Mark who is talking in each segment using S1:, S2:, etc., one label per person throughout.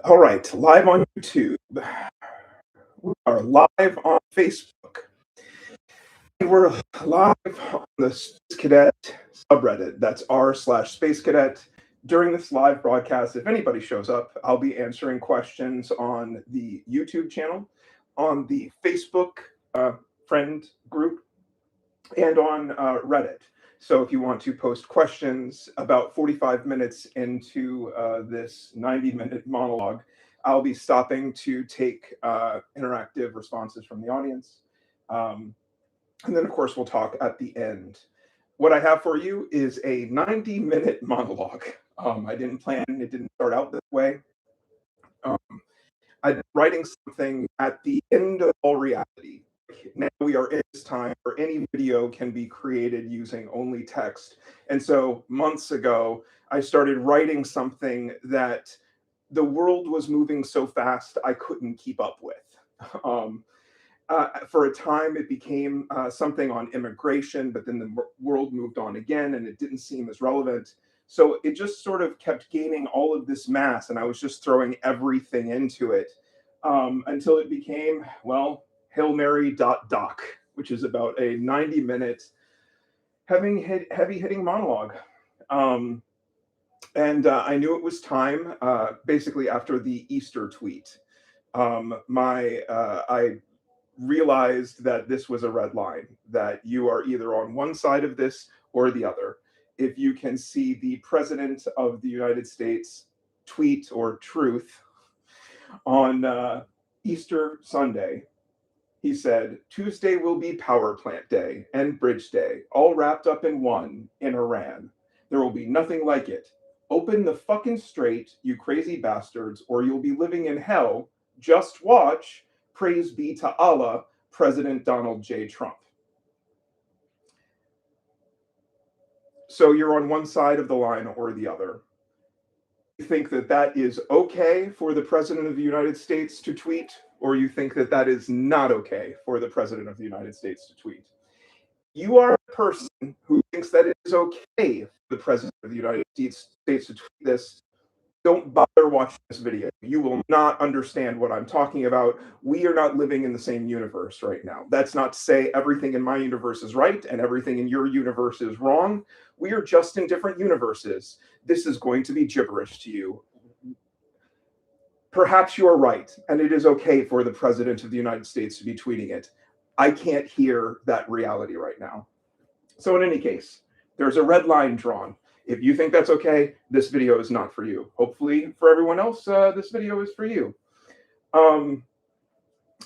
S1: All right, live on YouTube. We are live on Facebook. And we're live on the Space Cadet subreddit. That's r/Space Cadet. During this live broadcast, if anybody shows up, I'll be answering questions on the YouTube channel, on the Facebook friend group, and on Reddit. So if you want to post questions about 45 minutes into this 90-minute monologue, I'll be stopping to take interactive responses from the audience. And then, of course, we'll talk at the end. What I have for you is a 90-minute monologue. I didn't plan, it didn't start out this way. I'm writing something at the end of all reality. Now we are in this time where any video can be created using only text. And so months ago, I started writing something that the world was moving so fast I couldn't keep up with. For a time, it became something on immigration, but then the world moved on again and it didn't seem as relevant. So it just sort of kept gaining all of this mass, and I was just throwing everything into it until it became, well, Hail Mary doc, which is about a 90-minute heavy-hitting monologue. And I knew it was time, basically after the Easter tweet. I realized that this was a red line, that you are either on one side of this or the other. If you can see the President of the United States tweet or truth on Easter Sunday, he said, Tuesday will be Power Plant Day and Bridge Day, all wrapped up in one in Iran. There will be nothing like it. Open the fucking straight, you crazy bastards, or you'll be living in hell. Just watch. Praise be to Allah, President Donald J. Trump. So you're on one side of the line or the other. You think that that is okay for the President of the United States to tweet, or you think that that is not okay for the President of the United States to tweet? You are a person who thinks that it is okay for the President of the United States to tweet this. Don't bother watching this video. You will not understand what I'm talking about. We are not living in the same universe right now. That's not to say everything in my universe is right and everything in your universe is wrong. We are just in different universes. This is going to be gibberish to you. Perhaps you are right, and it is okay for the President of the United States to be tweeting it. I can't hear that reality right now. So in any case, there's a red line drawn. If you think that's okay, this video is not for you. Hopefully, for everyone else, this video is for you.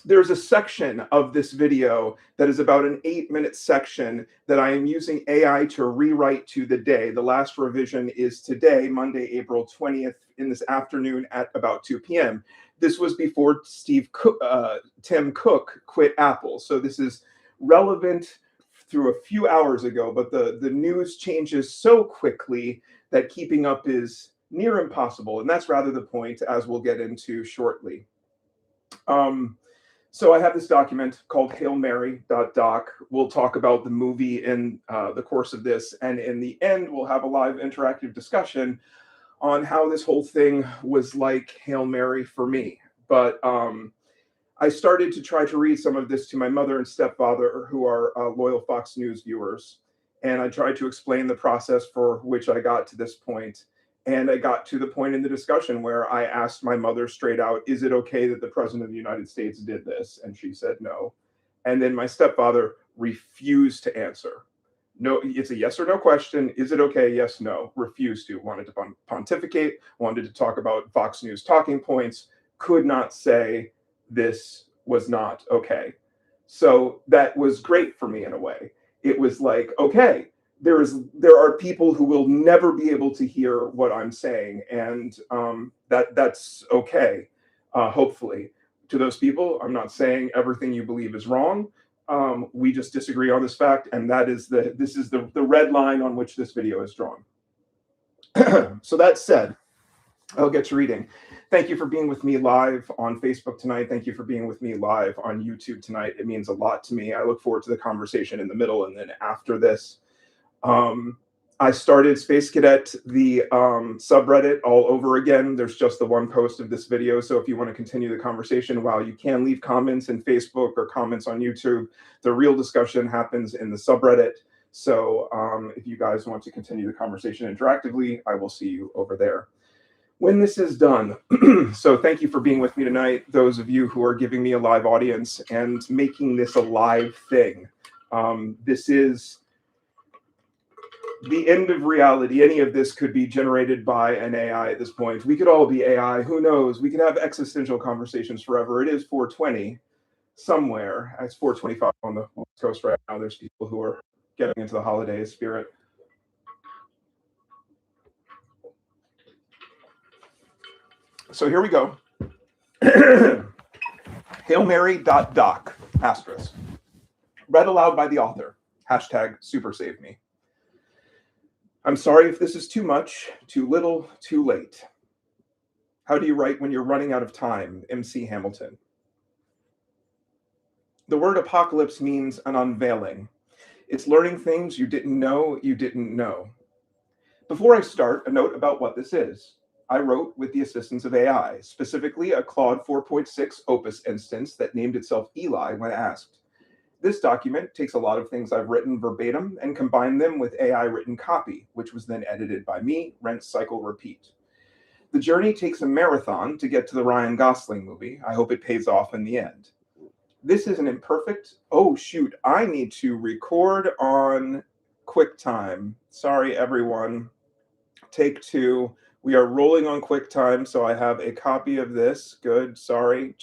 S1: There's a section of this video that is about an 8-minute section that I am using AI to rewrite to the day. The last revision is today, Monday, April 20th, in this afternoon at about 2 p.m. This was before Tim Cook quit Apple. So this is relevant through a few hours ago, but the news changes so quickly that keeping up is near impossible. And that's rather the point, as we'll get into shortly. So I have this document called Hail Mary doc. We'll talk about the movie in the course of this. And in the end, we'll have a live interactive discussion on how this whole thing was like Hail Mary for me. But I started to try to read some of this to my mother and stepfather, who are loyal Fox News viewers. And I tried to explain the process for which I got to this point. And I got to the point in the discussion where I asked my mother straight out, is it okay that the President of the United States did this? And she said no. And then my stepfather refused to answer. No, it's a yes or no question. Is it okay? Yes, no. Refused to. Wanted to pontificate, wanted to talk about Fox News talking points, could not say this was not okay. So that was great for me in a way. It was like, okay, there are people who will never be able to hear what I'm saying, and that's okay. Hopefully, to those people, I'm not saying everything you believe is wrong. We just disagree on this fact, and this is the red line on which this video is drawn. So that said, I'll get to reading. Thank you for being with me live on Facebook tonight. Thank you for being with me live on YouTube tonight. It means a lot to me. I look forward to the conversation in the middle and then after this. I started Space Cadet, the subreddit, all over again. There's just the one post of this video, so if you want to continue the conversation, while you can leave comments in Facebook or comments on YouTube, the real discussion happens in the subreddit. So if you guys want to continue the conversation interactively, I will see you over there when this is done. So thank you for being with me tonight, those of you who are giving me a live audience and making this a live thing. This is the end of reality. Any of this could be generated by an AI at this point. We could all be AI. Who knows? We could have existential conversations forever. It is 4:20 somewhere. It's 4:25 on the West Coast right now. There's people who are getting into the holiday spirit. So here we go. Hail Mary.doc, asterisk. Read aloud by the author. Hashtag super save me. I'm sorry if this is too much, too little, too late. How do you write when you're running out of time? MC Hamilton. The word apocalypse means an unveiling. It's learning things you didn't know you didn't know. Before I start, a note about what this is. I wrote with the assistance of AI, specifically a Claude 4.6 Opus instance that named itself Eli when asked. This document takes a lot of things I've written verbatim and combined them with AI written copy, which was then edited by me, rinse, cycle, repeat. The journey takes a marathon to get to the Ryan Gosling movie. I hope it pays off in the end. This is an imperfect, oh shoot, I need to record on QuickTime. Sorry, everyone. Take two. We are rolling on QuickTime, so I have a copy of this. Good, sorry.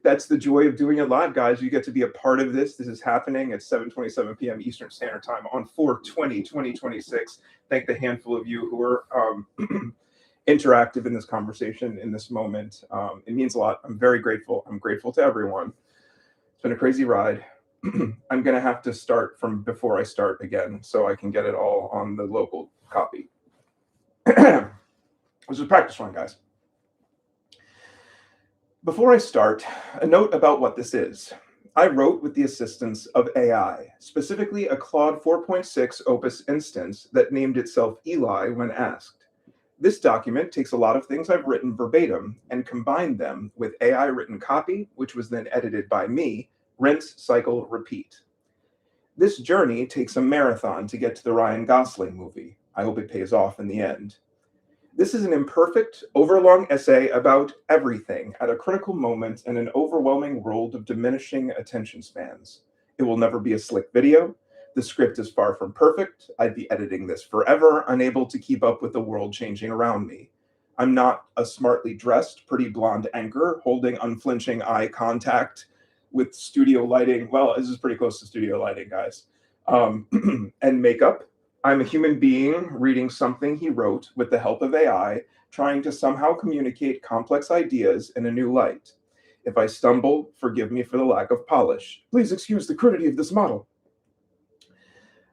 S1: That's the joy of doing it live, guys. You get to be a part of this. This is happening at 7:27 p.m. Eastern Standard Time on 4/20/2026. Thank the handful of you who are interactive in this conversation in this moment. It means a lot. I'm very grateful. I'm grateful to everyone. It's been a crazy ride. I'm going to have to start from before I start again so I can get it all on the local copy. This is a practice run, guys. Before I start, a note about what this is. I wrote with the assistance of AI, specifically a Claude 4.6 Opus instance that named itself Eli when asked. This document takes a lot of things I've written verbatim and combined them with AI written copy, which was then edited by me, rinse, cycle, repeat. This journey takes a marathon to get to the Ryan Gosling movie. I hope it pays off in the end. This is an imperfect, overlong essay about everything at a critical moment in an overwhelming world of diminishing attention spans. It will never be a slick video. The script is far from perfect. I'd be editing this forever, unable to keep up with the world changing around me. I'm not a smartly dressed, pretty blonde anchor holding unflinching eye contact with studio lighting. Well, this is pretty close to studio lighting, guys. And makeup. I'm a human being reading something he wrote with the help of AI, trying to somehow communicate complex ideas in a new light. If I stumble, forgive me for the lack of polish. Please excuse the crudity of this model.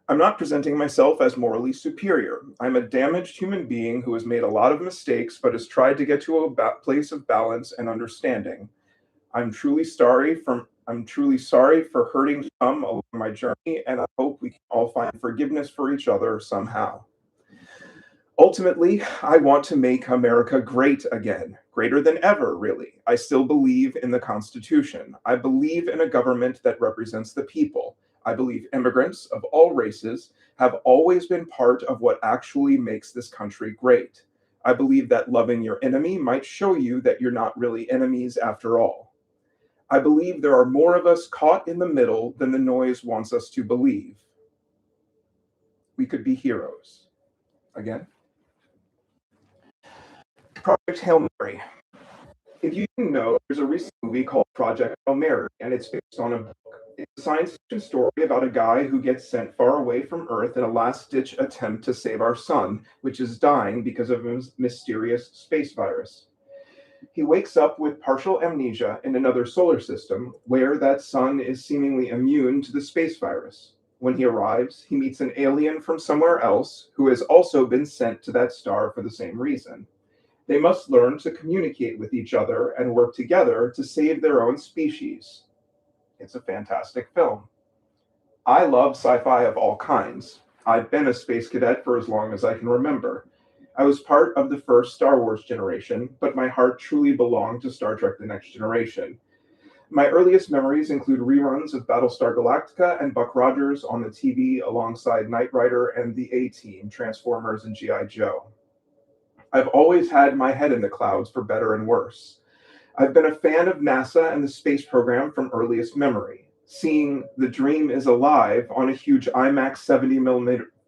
S1: I'm not presenting myself as morally superior. I'm a damaged human being who has made a lot of mistakes, but has tried to get to a place of balance and understanding. I'm truly sorry for hurting some along my journey, and I hope we can all find forgiveness for each other somehow. Ultimately, I want to make America great again, greater than ever, really. I still believe in the Constitution. I believe in a government that represents the people. I believe immigrants of all races have always been part of what actually makes this country great. I believe that loving your enemy might show you that you're not really enemies after all. I believe there are more of us caught in the middle than the noise wants us to believe. We could be heroes. Again. Project Hail Mary. If you didn't know, there's a recent movie called Project Hail Mary, and it's based on a book. It's a science fiction story about a guy who gets sent far away from Earth in a last-ditch attempt to save our sun, which is dying because of a mysterious space virus. He wakes up with partial amnesia in another solar system where that sun is seemingly immune to the space virus. When he arrives, he meets an alien from somewhere else who has also been sent to that star for the same reason. They must learn to communicate with each other and work together to save their own species. It's a fantastic film. I love sci-fi of all kinds. I've been a space cadet for as long as I can remember. I was part of the first Star Wars generation, but my heart truly belonged to Star Trek The Next Generation. My earliest memories include reruns of Battlestar Galactica and Buck Rogers on the TV alongside Knight Rider and the A-Team, Transformers, and G.I. Joe. I've always had my head in the clouds for better and worse. I've been a fan of NASA and the space program from earliest memory. Seeing The Dream is Alive on a huge IMAX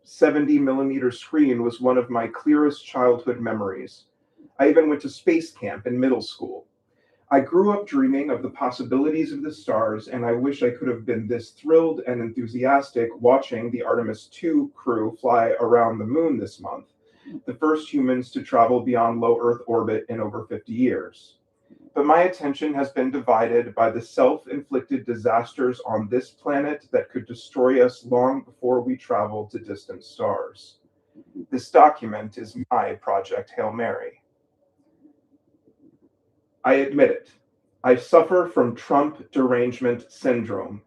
S1: 70 millimeter screen was one of my clearest childhood memories. I even went to space camp in middle school. I grew up dreaming of the possibilities of the stars, and I wish I could have been this thrilled and enthusiastic watching the Artemis 2 crew fly around the moon this month, the first humans to travel beyond low Earth orbit in over 50 years. But my attention has been divided by the self-inflicted disasters on this planet that could destroy us long before we travel to distant stars. This document is my Project Hail Mary. I admit it. I suffer from Trump derangement syndrome.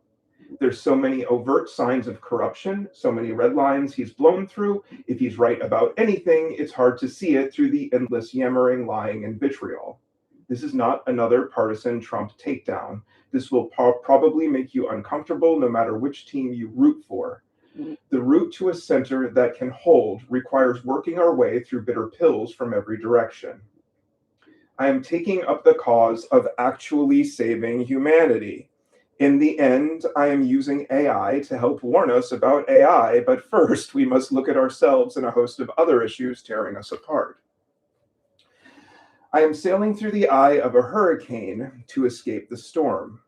S1: There's so many overt signs of corruption, so many red lines he's blown through. If he's right about anything, it's hard to see it through the endless yammering, lying, and vitriol. This is not another partisan Trump takedown. This will probably make you uncomfortable no matter which team you root for. The route to a center that can hold requires working our way through bitter pills from every direction. I am taking up the cause of actually saving humanity. In the end, I am using AI to help warn us about AI, but first we must look at ourselves and a host of other issues tearing us apart. I am sailing through the eye of a hurricane to escape the storm.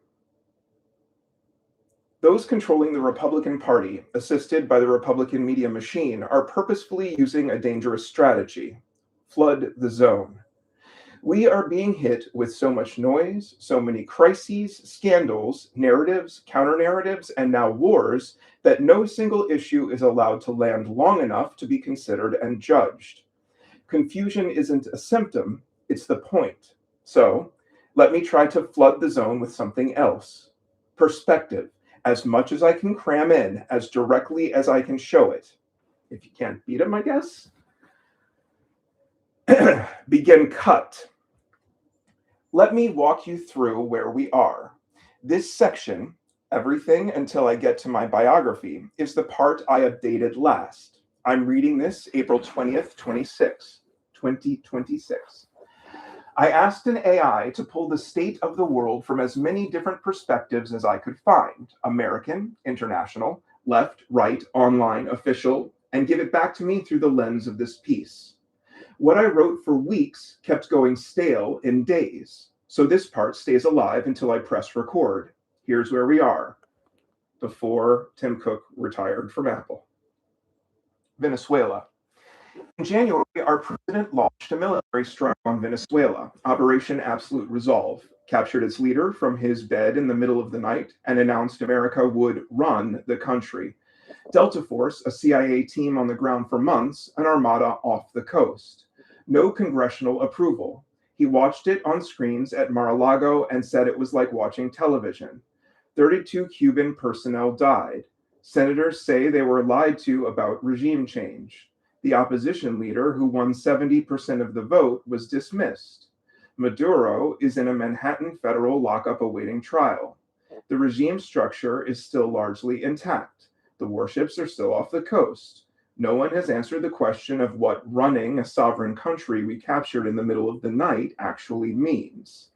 S1: Those controlling the Republican Party, assisted by the Republican media machine, are purposefully using a dangerous strategy: flood the zone. We are being hit with so much noise, so many crises, scandals, narratives, counter-narratives, and now wars that no single issue is allowed to land long enough to be considered and judged. Confusion isn't a symptom, it's the point. So, let me try to flood the zone with something else. Perspective, as much as I can cram in, as directly as I can show it. If you can't beat them, I guess. Begin cut. Let me walk you through where we are. This section, everything until I get to my biography, is the part I updated last. I'm reading this April 20th, 2026. I asked an AI to pull the state of the world from as many different perspectives as I could find: American, international, left, right, online, official, and give it back to me through the lens of this piece. What I wrote for weeks kept going stale in days, so this part stays alive until I press record. Here's where we are, before Tim Cook retired from Apple. Venezuela. In January, our president launched a military strike on Venezuela, Operation Absolute Resolve, captured its leader from his bed in the middle of the night, and announced America would run the country. Delta Force, a CIA team on the ground for months, an armada off the coast. No congressional approval. He watched it on screens at Mar-a-Lago and said it was like watching television. 32 Cuban personnel died. Senators say they were lied to about regime change. The opposition leader, who won 70% of the vote, was dismissed. Maduro is in a Manhattan federal lockup awaiting trial. The regime structure is still largely intact. The warships are still off the coast. No one has answered the question of what running a sovereign country we captured in the middle of the night actually means.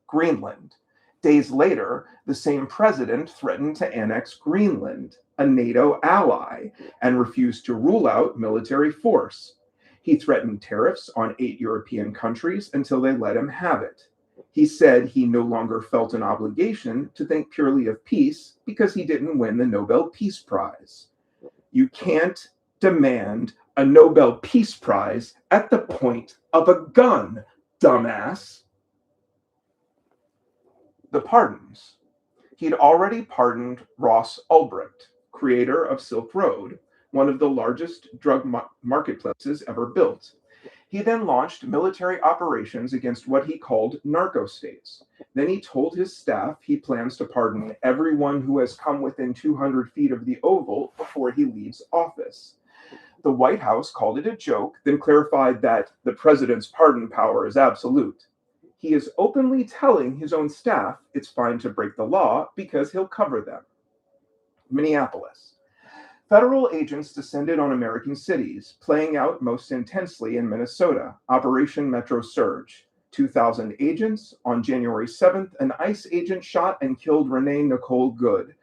S1: Greenland. Days later, the same president threatened to annex Greenland, a NATO ally, and refused to rule out military force. He threatened tariffs on 8 European countries until they let him have it. He said he no longer felt an obligation to think purely of peace because he didn't win the Nobel Peace Prize. You can't demand a Nobel Peace Prize at the point of a gun, dumbass. The pardons. He'd already pardoned Ross Ulbricht, creator of Silk Road, one of the largest drug marketplaces ever built. He then launched military operations against what he called narco states, Then he told his staff he plans to pardon everyone who has come within 200 feet of the Oval before he leaves office. The White House called it a joke, then clarified that the president's pardon power is absolute. He is openly telling his own staff it's fine to break the law because he'll cover them. Minneapolis. Federal agents descended on American cities, playing out most intensely in Minnesota. Operation Metro Surge. 2,000 agents. On January 7th, an ICE agent shot and killed Renee Nicole Good,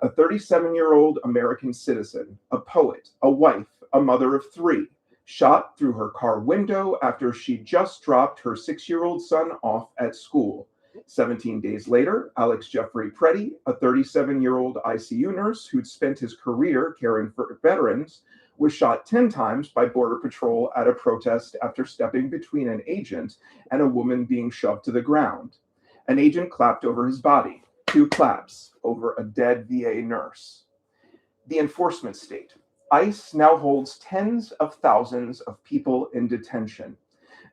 S1: a 37-year-old American citizen, a poet, a wife, a mother of three, shot through her car window after she just dropped her 6-year-old son off at school. 17 days later, Alex Jeffrey Preddy, a 37-year-old ICU nurse who'd spent his career caring for veterans, was shot 10 times by Border Patrol at a protest after stepping between an agent and a woman being shoved to the ground. An agent clapped over his body. 2 claps over a dead VA nurse. The enforcement state. ICE now holds tens of thousands of people in detention,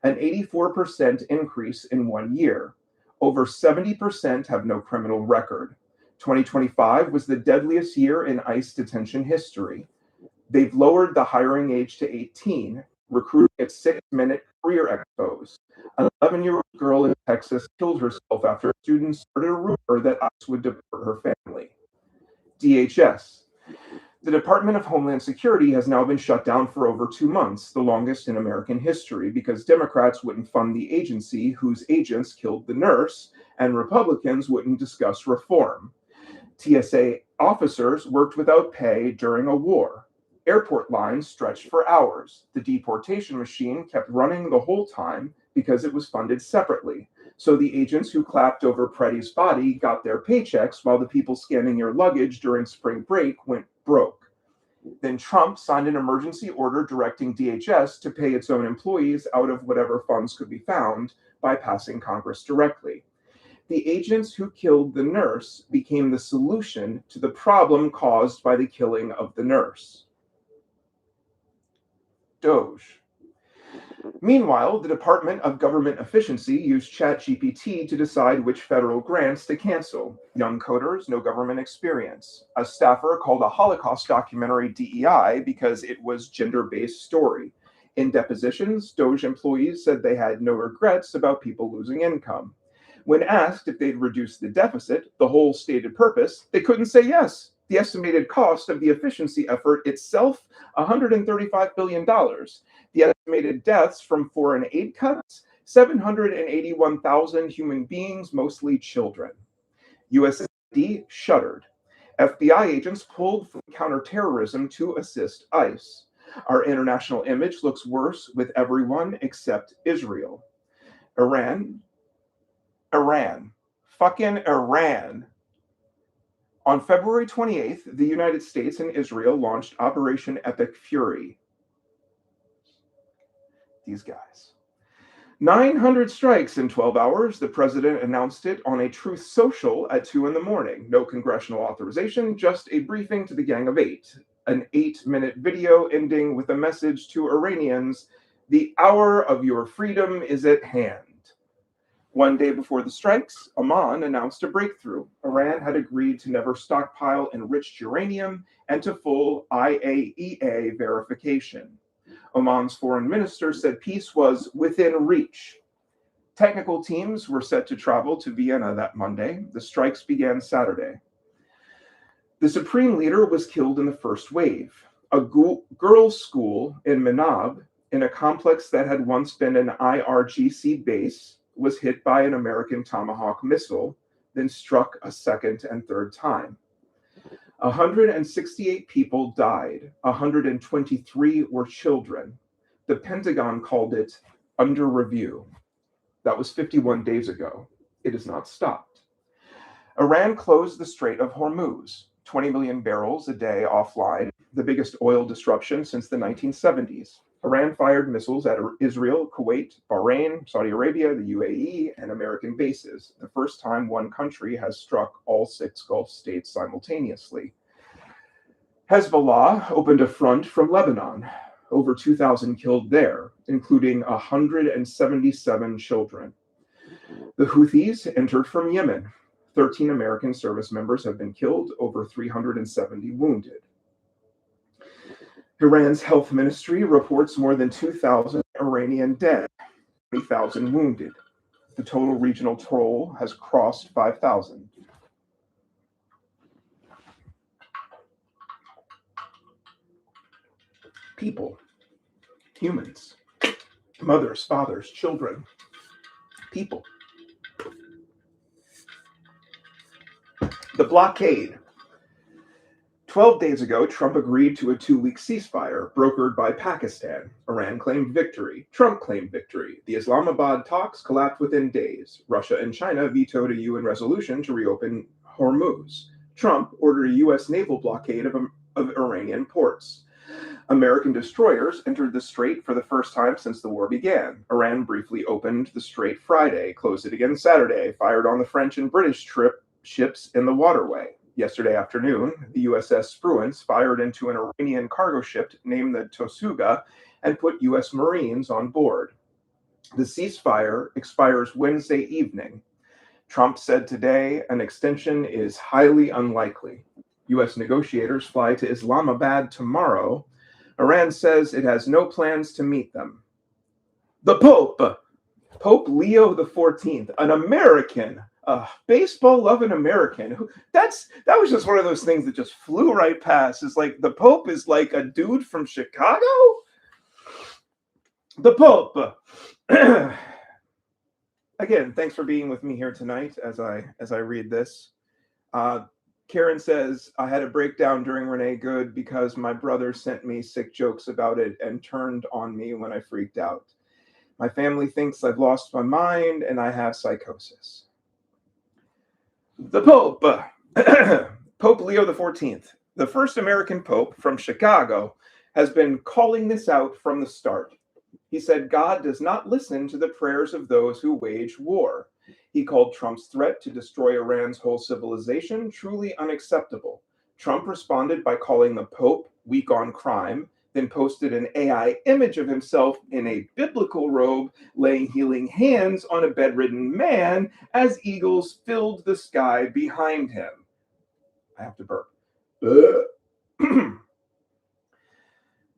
S1: an 84% increase in 1 year. Over 70% have no criminal record. 2025 was the deadliest year in ICE detention history. They've lowered the hiring age to 18, recruiting at 6-minute career expos. An 11-year-old girl in Texas killed herself after students started a rumor that ICE would deport her family. DHS. The Department of Homeland Security has now been shut down for over 2 months, the longest in American history, because Democrats wouldn't fund the agency whose agents killed the nurse, and Republicans wouldn't discuss reform. TSA officers worked without pay during a war. Airport lines stretched for hours. The deportation machine kept running the whole time because it was funded separately. So the agents who clapped over Preddy's body got their paychecks while the people scanning your luggage during spring break went broke. Then Trump signed an emergency order directing DHS to pay its own employees out of whatever funds could be found, bypassing Congress directly. The agents who killed the nurse became the solution to the problem caused by the killing of the nurse. Doge. Meanwhile, the Department of Government Efficiency used ChatGPT to decide which federal grants to cancel. Young coders, no government experience. A staffer called a Holocaust documentary DEI because it was gender-based story. In depositions, Doge employees said they had no regrets about people losing income. When asked if they'd reduce the deficit, the whole stated purpose, they couldn't say yes. The estimated cost of the efficiency effort itself, $135 billion. The estimated deaths from foreign aid cuts, 781,000 human beings, mostly children. USAID shuddered. FBI agents pulled from counterterrorism to assist ICE. Our international image looks worse with everyone except Israel. Iran. Fucking Iran. On February 28th, the United States and Israel launched Operation Epic Fury. These guys. 900 strikes in 12 hours. The president announced it on a Truth Social at 2 in the morning. No congressional authorization, just a briefing to the Gang of Eight. An 8-minute video ending with a message to Iranians, the hour of your freedom is at hand. 1 day before the strikes, Oman announced a breakthrough. Iran had agreed to never stockpile enriched uranium and to full IAEA verification. Oman's foreign minister said peace was within reach. Technical teams were set to travel to Vienna that Monday. The strikes began Saturday. The supreme leader was killed in the first wave. A girls' school in Manab, in a complex that had once been an IRGC base, was hit by an American Tomahawk missile, then struck a second and third time. 168 people died. 123 were children. The Pentagon called it under review. That was 51 days ago. It has not stopped. Iran closed the Strait of Hormuz, 20 million barrels a day offline, the biggest oil disruption since the 1970s. Iran fired missiles at Israel, Kuwait, Bahrain, Saudi Arabia, the UAE, and American bases, the first time one country has struck all 6 Gulf states simultaneously. Hezbollah opened a front from Lebanon, over 2,000 killed there, including 177 children. The Houthis entered from Yemen. 13 American service members have been killed, over 370 wounded. Iran's health ministry reports more than 2,000 Iranian dead, 3,000 wounded. The total regional toll has crossed 5,000. People, humans, mothers, fathers, children, people. The blockade. 12 days ago, Trump agreed to a 2-week ceasefire brokered by Pakistan. Iran claimed victory. Trump claimed victory. The Islamabad talks collapsed within days. Russia and China vetoed a UN resolution to reopen Hormuz. Trump ordered a U.S. naval blockade of Iranian ports. American destroyers entered the strait for the first time since the war began. Iran briefly opened the strait Friday, closed it again Saturday, fired on the French and British ships in the waterway. Yesterday afternoon, the USS Spruance fired into an Iranian cargo ship named the Tosuga and put U.S. Marines on board. The ceasefire expires Wednesday evening. Trump said today an extension is highly unlikely. U.S. negotiators fly to Islamabad tomorrow. Iran says it has no plans to meet them. The Pope Leo XIV, an American, a baseball-loving American. That was just one of those things that just flew right past. It's like the Pope is like a dude from Chicago? The Pope. Again, thanks for being with me here tonight as I read this. Karen says, I had a breakdown during Renee Good because my brother sent me sick jokes about it and turned on me when I freaked out. My family thinks I've lost my mind and I have psychosis. The Pope, Pope Leo XIV, the first American Pope from Chicago, has been calling this out from the start. He said God does not listen to the prayers of those who wage war. He called Trump's threat to destroy Iran's whole civilization truly unacceptable. Trump responded by calling the Pope weak on crime, then posted an AI image of himself in a biblical robe, laying healing hands on a bedridden man as eagles filled the sky behind him. I have to burp.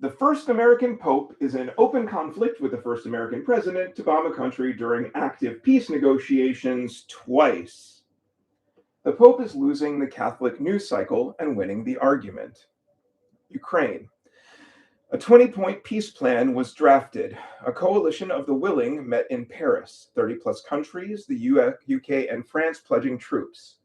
S1: The first American Pope is in open conflict with the first American president to bomb a country during active peace negotiations twice. The Pope is losing the Catholic news cycle and winning the argument. Ukraine. A 20-point peace plan was drafted. A coalition of the willing met in Paris, 30-plus countries, the UK and France pledging troops.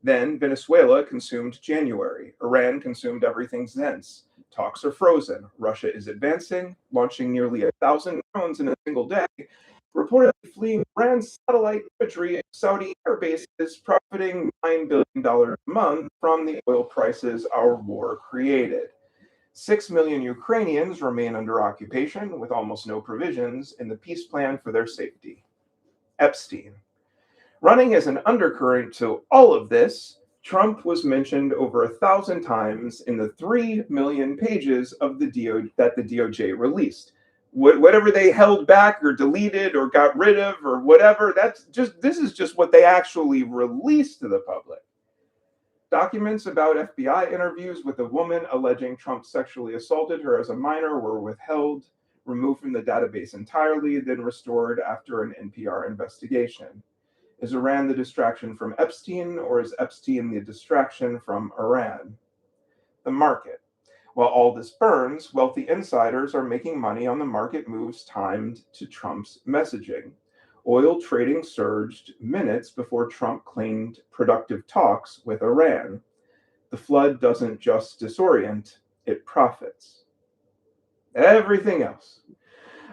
S1: Then Venezuela consumed January. Iran consumed everything since. Talks are frozen. Russia is advancing, launching nearly 1,000 drones in a single day, reportedly fleeing Iran's satellite imagery at Saudi air bases, profiting $9 billion a month from the oil prices our war created. 6 million Ukrainians remain under occupation with almost no provisions in the peace plan for their safety. Epstein. Running as an undercurrent to all of this, Trump was mentioned over 1,000 times in the 3 million pages of that the DOJ released. Whatever they held back or deleted or got rid of or whatever, this is just what they actually released to the public. Documents about FBI interviews with a woman alleging Trump sexually assaulted her as a minor were withheld, removed from the database entirely, then restored after an NPR investigation. Is Iran the distraction from Epstein, or is Epstein the distraction from Iran? The market. While all this burns, wealthy insiders are making money on the market moves timed to Trump's messaging. Oil trading surged minutes before Trump claimed productive talks with Iran. The flood doesn't just disorient, it profits. Everything else.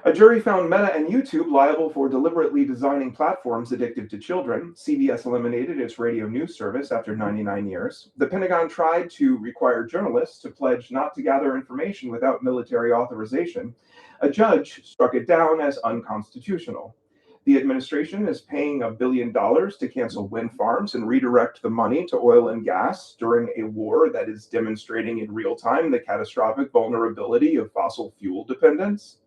S1: A jury found Meta and YouTube liable for deliberately designing platforms addictive to children. CBS eliminated its radio news service after 99 years. The Pentagon tried to require journalists to pledge not to gather information without military authorization. A judge struck it down as unconstitutional. The administration is paying $1 billion to cancel wind farms and redirect the money to oil and gas during a war that is demonstrating in real time the catastrophic vulnerability of fossil fuel dependence.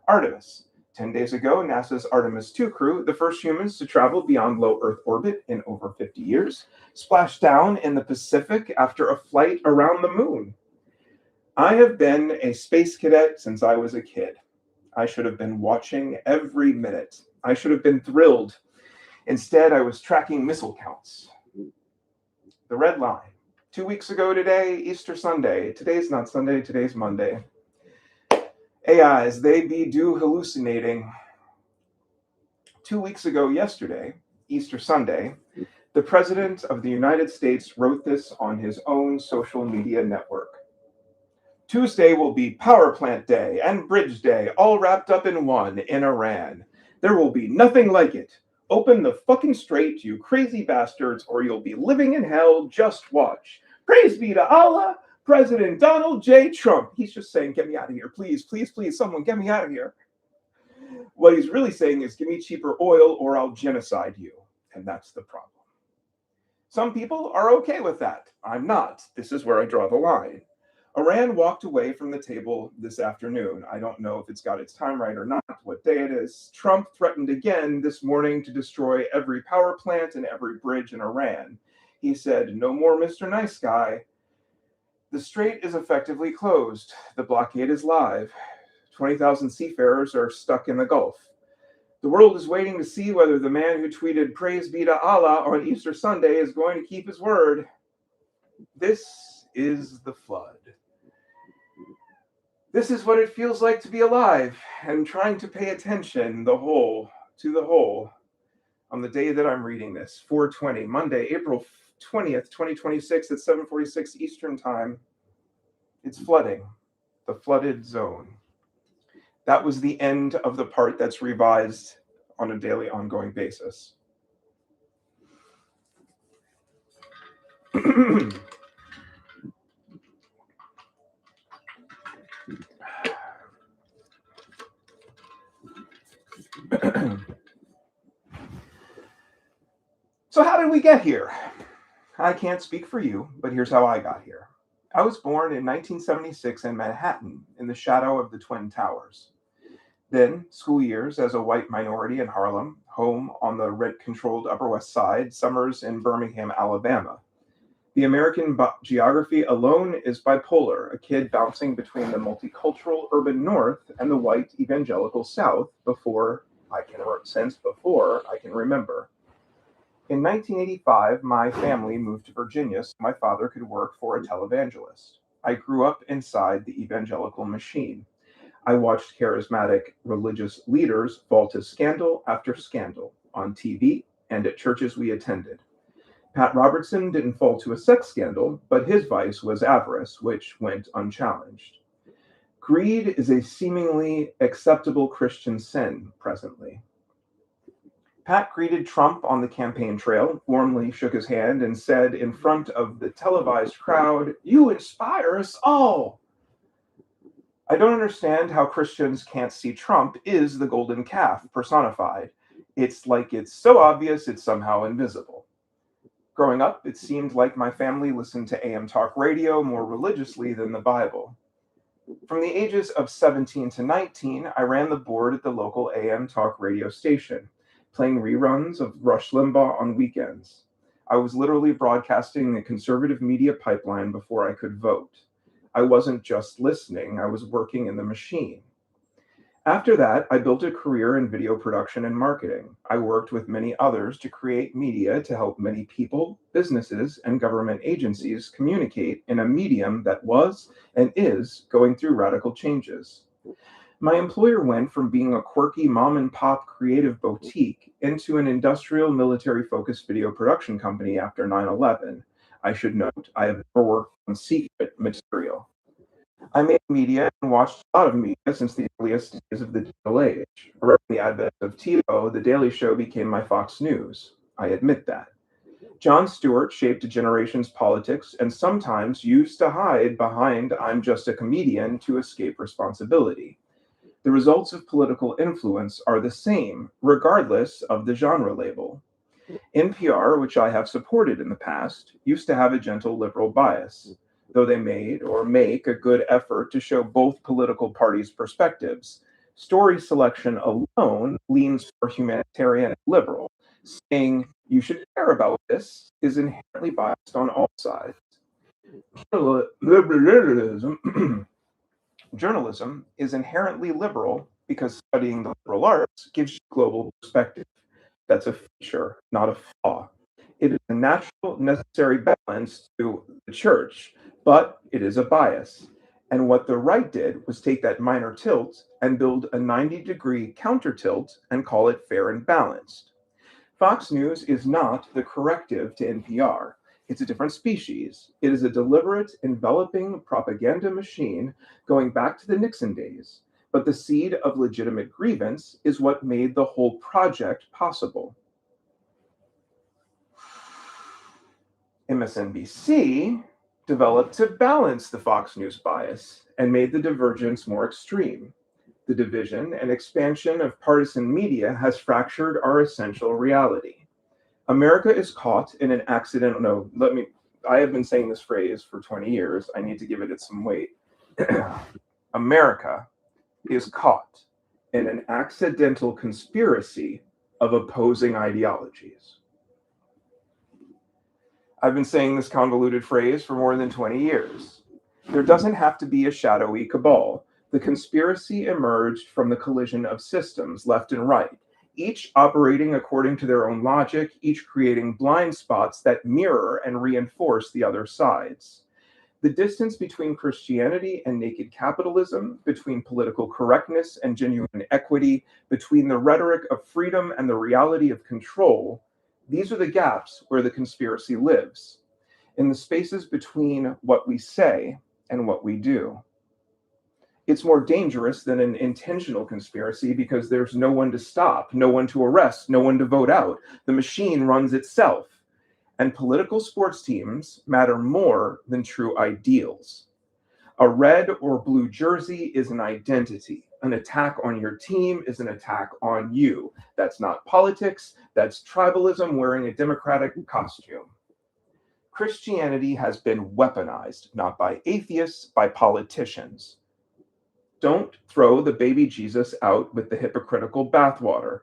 S1: Artemis. 10 days ago, NASA's Artemis 2 crew, the first humans to travel beyond low Earth orbit in over 50 years, splashed down in the Pacific after a flight around the moon. I have been a space cadet since I was a kid. I should have been watching every minute. I should have been thrilled. Instead, I was tracking missile counts. The red line. 2 weeks ago today, Easter Sunday. Today's not Sunday, today's Monday. AIs, they be do hallucinating. 2 weeks ago yesterday, Easter Sunday, the President of the United States wrote this on his own social media network. Tuesday will be Power Plant Day and Bridge Day, all wrapped up in one in Iran. There will be nothing like it. Open the fucking strait, you crazy bastards, or you'll be living in hell. Just watch. Praise be to Allah, President Donald J. Trump. He's just saying, get me out of here. Please, please, please, someone get me out of here. What he's really saying is, give me cheaper oil or I'll genocide you. And that's the problem. Some people are okay with that. I'm not. This is where I draw the line. Iran walked away from the table this afternoon. I don't know if it's got its time right or not, what day it is. Trump threatened again this morning to destroy every power plant and every bridge in Iran. He said, no more Mr. Nice Guy. The strait is effectively closed. The blockade is live. 20,000 seafarers are stuck in the Gulf. The world is waiting to see whether the man who tweeted praise be to Allah on Easter Sunday is going to keep his word. This is the flood. This is what it feels like to be alive and trying to pay attention to the whole on the day that I'm reading this, 4/20, Monday, April 20th, 2026 at 7:46 Eastern Time. It's flooding, the flooded zone. That was the end of the part that's revised on a daily ongoing basis. So how did we get here? I can't speak for you, but here's how I got here. I was born in 1976 in Manhattan, in the shadow of the Twin Towers. Then, school years as a white minority in Harlem, home on the red-controlled Upper West Side, summers in Birmingham, Alabama. The American geography alone is bipolar, a kid bouncing between the multicultural urban North and the white evangelical South before I can remember. In 1985, my family moved to Virginia so my father could work for a televangelist. I grew up inside the evangelical machine. I watched charismatic religious leaders fall to scandal after scandal on TV and at churches we attended. Pat Robertson didn't fall to a sex scandal, but his vice was avarice, which went unchallenged. Greed is a seemingly acceptable Christian sin presently. Pat greeted Trump on the campaign trail, warmly shook his hand, and said in front of the televised crowd, "You inspire us all." I don't understand how Christians can't see Trump is the golden calf personified. It's like it's so obvious it's somehow invisible. Growing up, it seemed like my family listened to AM talk radio more religiously than the Bible. From the ages of 17 to 19, I ran the board at the local AM talk radio station, playing reruns of Rush Limbaugh on weekends. I was literally broadcasting the conservative media pipeline before I could vote. I wasn't just listening, I was working in the machine. After that, I built a career in video production and marketing. I worked with many others to create media to help many people, businesses, and government agencies communicate in a medium that was and is going through radical changes. My employer went from being a quirky mom and pop creative boutique into an industrial military focused video production company after 9/11. I should note, I have never worked on secret material. I made media and watched a lot of media since the earliest days of the digital age. Around the advent of TiVo, The Daily Show became my Fox News. I admit that. Jon Stewart shaped a generation's politics and sometimes used to hide behind "I'm just a comedian" to escape responsibility. The results of political influence are the same, regardless of the genre label. NPR, which I have supported in the past, used to have a gentle liberal bias, though they made or make a good effort to show both political parties' perspectives. Story selection alone leans for humanitarian and liberal, saying you should care about this is inherently biased on all sides. Liberalism, journalism is inherently liberal because studying the liberal arts gives you global perspective. That's a feature, not a flaw. It is a natural, necessary balance to the church, but it is a bias. And what the right did was take that minor tilt and build a 90-degree counter tilt and call it fair and balanced. Fox News is not the corrective to NPR. It's a different species. It is a deliberate, enveloping propaganda machine going back to the Nixon days. But the seed of legitimate grievance is what made the whole project possible. MSNBC developed to balance the Fox News bias and made the divergence more extreme. The division and expansion of partisan media has fractured our essential reality. America is caught in an accidental, no, I have been saying this phrase for 20 years. I need to give it some weight. America is caught in an accidental conspiracy of opposing ideologies. I've been saying this convoluted phrase for more than 20 years. There doesn't have to be a shadowy cabal. The conspiracy emerged from the collision of systems, left and right, each operating according to their own logic, each creating blind spots that mirror and reinforce the other sides. The distance between Christianity and naked capitalism, between political correctness and genuine equity, between the rhetoric of freedom and the reality of control, these are the gaps where the conspiracy lives, in the spaces between what we say and what we do. It's more dangerous than an intentional conspiracy because there's no one to stop, no one to arrest, no one to vote out. The machine runs itself. And political sports teams matter more than true ideals. A red or blue jersey is an identity. An attack on your team is an attack on you. That's not politics, that's tribalism wearing a democratic costume. Christianity has been weaponized, not by atheists, by politicians. Don't throw the baby Jesus out with the hypocritical bathwater.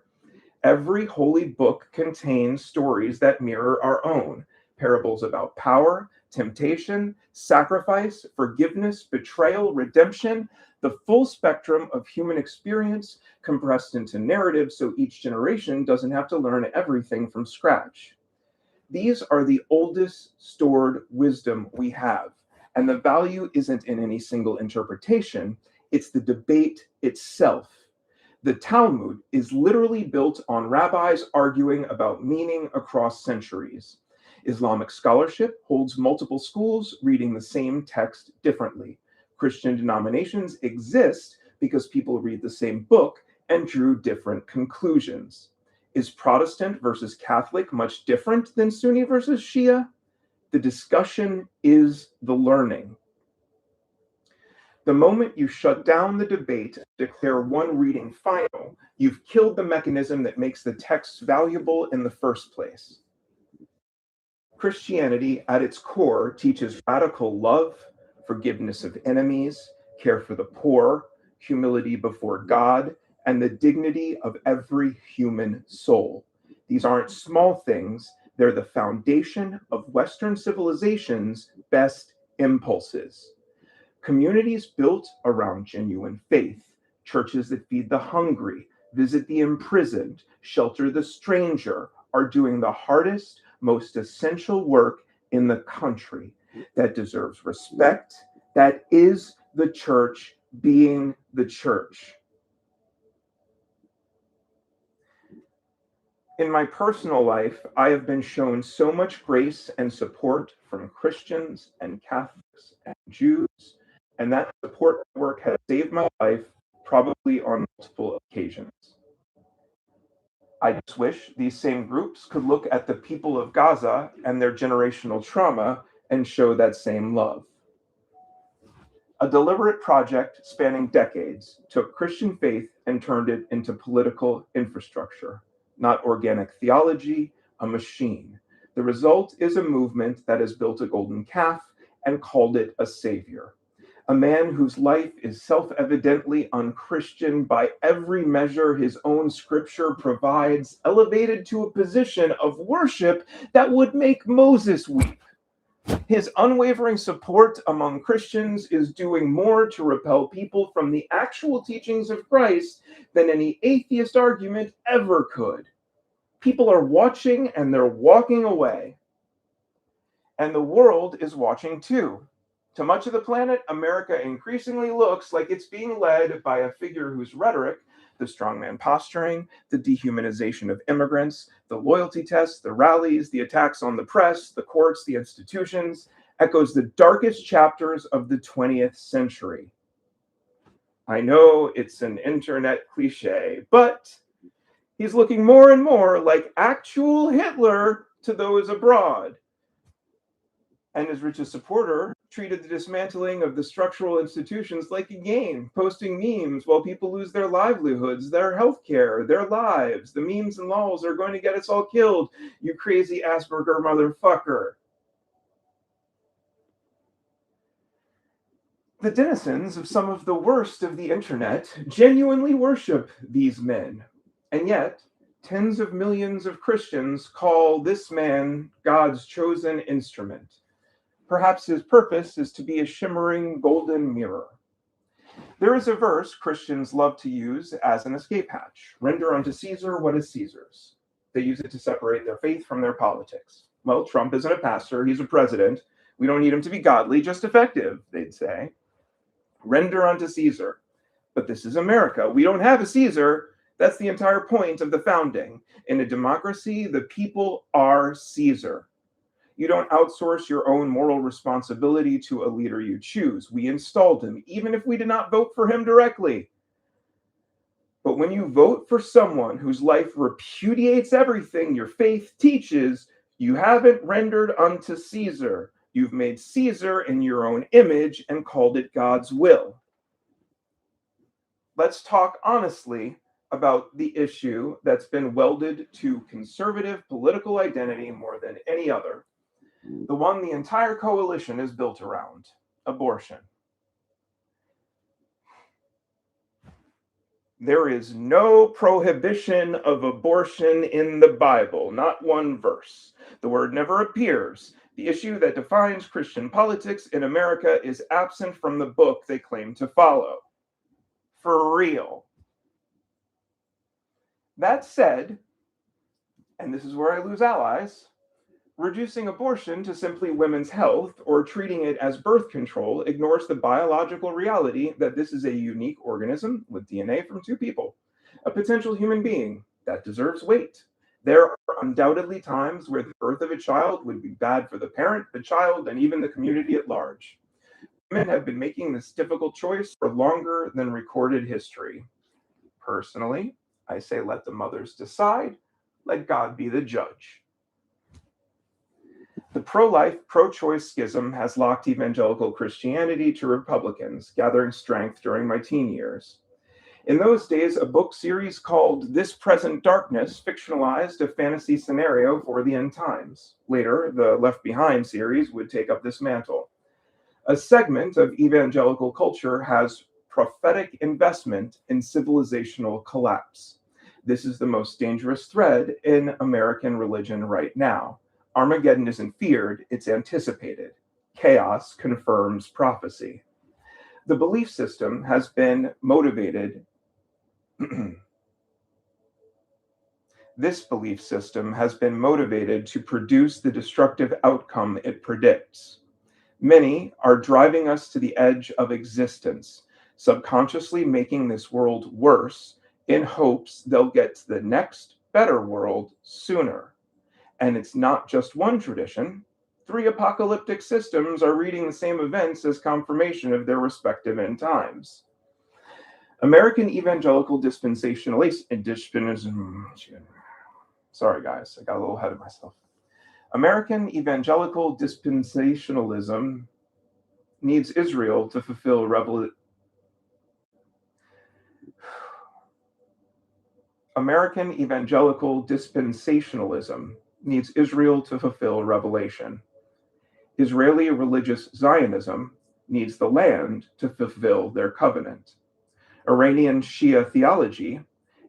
S1: Every holy book contains stories that mirror our own, parables about power, temptation, sacrifice, forgiveness, betrayal, redemption, the full spectrum of human experience compressed into narratives so each generation doesn't have to learn everything from scratch. These are the oldest stored wisdom we have, and the value isn't in any single interpretation, it's the debate itself. The Talmud is literally built on rabbis arguing about meaning across centuries. Islamic scholarship holds multiple schools reading the same text differently. Christian denominations exist because people read the same book and drew different conclusions. Is Protestant versus Catholic much different than Sunni versus Shia? The discussion is the learning. The moment you shut down the debate, declare one reading final, you've killed the mechanism that makes the text valuable in the first place. Christianity, at its core, teaches radical love, forgiveness of enemies, care for the poor, humility before God, and the dignity of every human soul. These aren't small things, they're the foundation of Western civilization's best impulses. Communities built around genuine faith, churches that feed the hungry, visit the imprisoned, shelter the stranger, are doing the hardest, most essential work in the country that deserves respect. That is the church being the church. In my personal life, I have been shown so much grace and support from Christians and Catholics and Jews, and that support work has saved my life probably on multiple occasions. I just wish these same groups could look at the people of Gaza and their generational trauma and show that same love. A deliberate project spanning decades took Christian faith and turned it into political infrastructure, not organic theology, a machine. The result is a movement that has built a golden calf and called it a savior. a man whose life is self-evidently unchristian by every measure his own scripture provides, elevated to a position of worship that would make Moses weep. His unwavering support among Christians is doing more to repel people from the actual teachings of Christ than any atheist argument ever could. People are watching and they're walking away. And the world is watching too. To much of the planet, America increasingly looks like it's being led by a figure whose rhetoric, the strongman posturing, the dehumanization of immigrants, the loyalty tests, the rallies, the attacks on the press, the courts, the institutions, echoes the darkest chapters of the 20th century. I know it's an internet cliche, but he's looking more and more like actual Hitler to those abroad. And his richest supporter treated the dismantling of the structural institutions like a game, posting memes while people lose their livelihoods, their healthcare, their lives. The memes and lols are going to get us all killed, you crazy Asperger motherfucker. The denizens of some of the worst of the internet genuinely worship these men, and yet tens of millions of Christians call this man God's chosen instrument. Perhaps his purpose is to be a shimmering golden mirror. There is a verse Christians love to use as an escape hatch. Render unto Caesar what is Caesar's. They use it to separate their faith from their politics. Well, Trump isn't a pastor, he's a president. We don't need him to be godly, just effective, they'd say. Render unto Caesar. But this is America. We don't have a Caesar. That's the entire point of the founding. In a democracy, the people are Caesar. You don't outsource your own moral responsibility to a leader you choose. We installed him, even if we did not vote for him directly. But when you vote for someone whose life repudiates everything your faith teaches, you haven't rendered unto Caesar. You've made Caesar in your own image and called it God's will. Let's talk honestly about the issue that's been welded to conservative political identity more than any other. The one the entire coalition is built around: abortion. There is no prohibition of abortion in the Bible, not one verse. The word never appears. The issue that defines Christian politics in America is absent from the book they claim to follow. For real. That said, and this is where I lose allies, reducing abortion to simply women's health or treating it as birth control ignores the biological reality that this is a unique organism with DNA from two people, a potential human being that deserves weight. There are undoubtedly times where the birth of a child would be bad for the parent, the child, and even the community at large. Women have been making this difficult choice for longer than recorded history. Personally, I say let the mothers decide, let God be the judge. The pro-life, pro-choice schism has locked evangelical Christianity to Republicans, gathering strength during my teen years. In those days, a book series called This Present Darkness fictionalized a fantasy scenario for the end times. Later, the Left Behind series would take up this mantle. A segment of evangelical culture has prophetic investment in civilizational collapse. This is the most dangerous thread in American religion right now. Armageddon isn't feared, it's anticipated. Chaos confirms prophecy. The belief system has been motivated. This belief system has been motivated to produce the destructive outcome it predicts. Many are driving us to the edge of existence, subconsciously making this world worse in hopes they'll get to the next better world sooner. And it's not just one tradition. 3 apocalyptic systems are reading the same events as confirmation of their respective end times. American evangelical dispensationalism. Sorry, guys, I got a little ahead of myself. American evangelical dispensationalism needs Israel to fulfill American evangelical dispensationalism needs Israel to fulfill revelation. Israeli religious Zionism needs the land to fulfill their covenant. Iranian Shia theology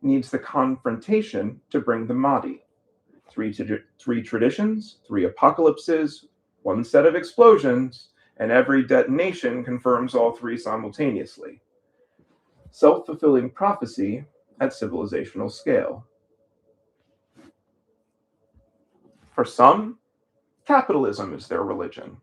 S1: needs the confrontation to bring the Mahdi. Three traditions, three apocalypses, one set of explosions, and every detonation confirms all three simultaneously. Self-fulfilling prophecy at civilizational scale. For some, capitalism is their religion.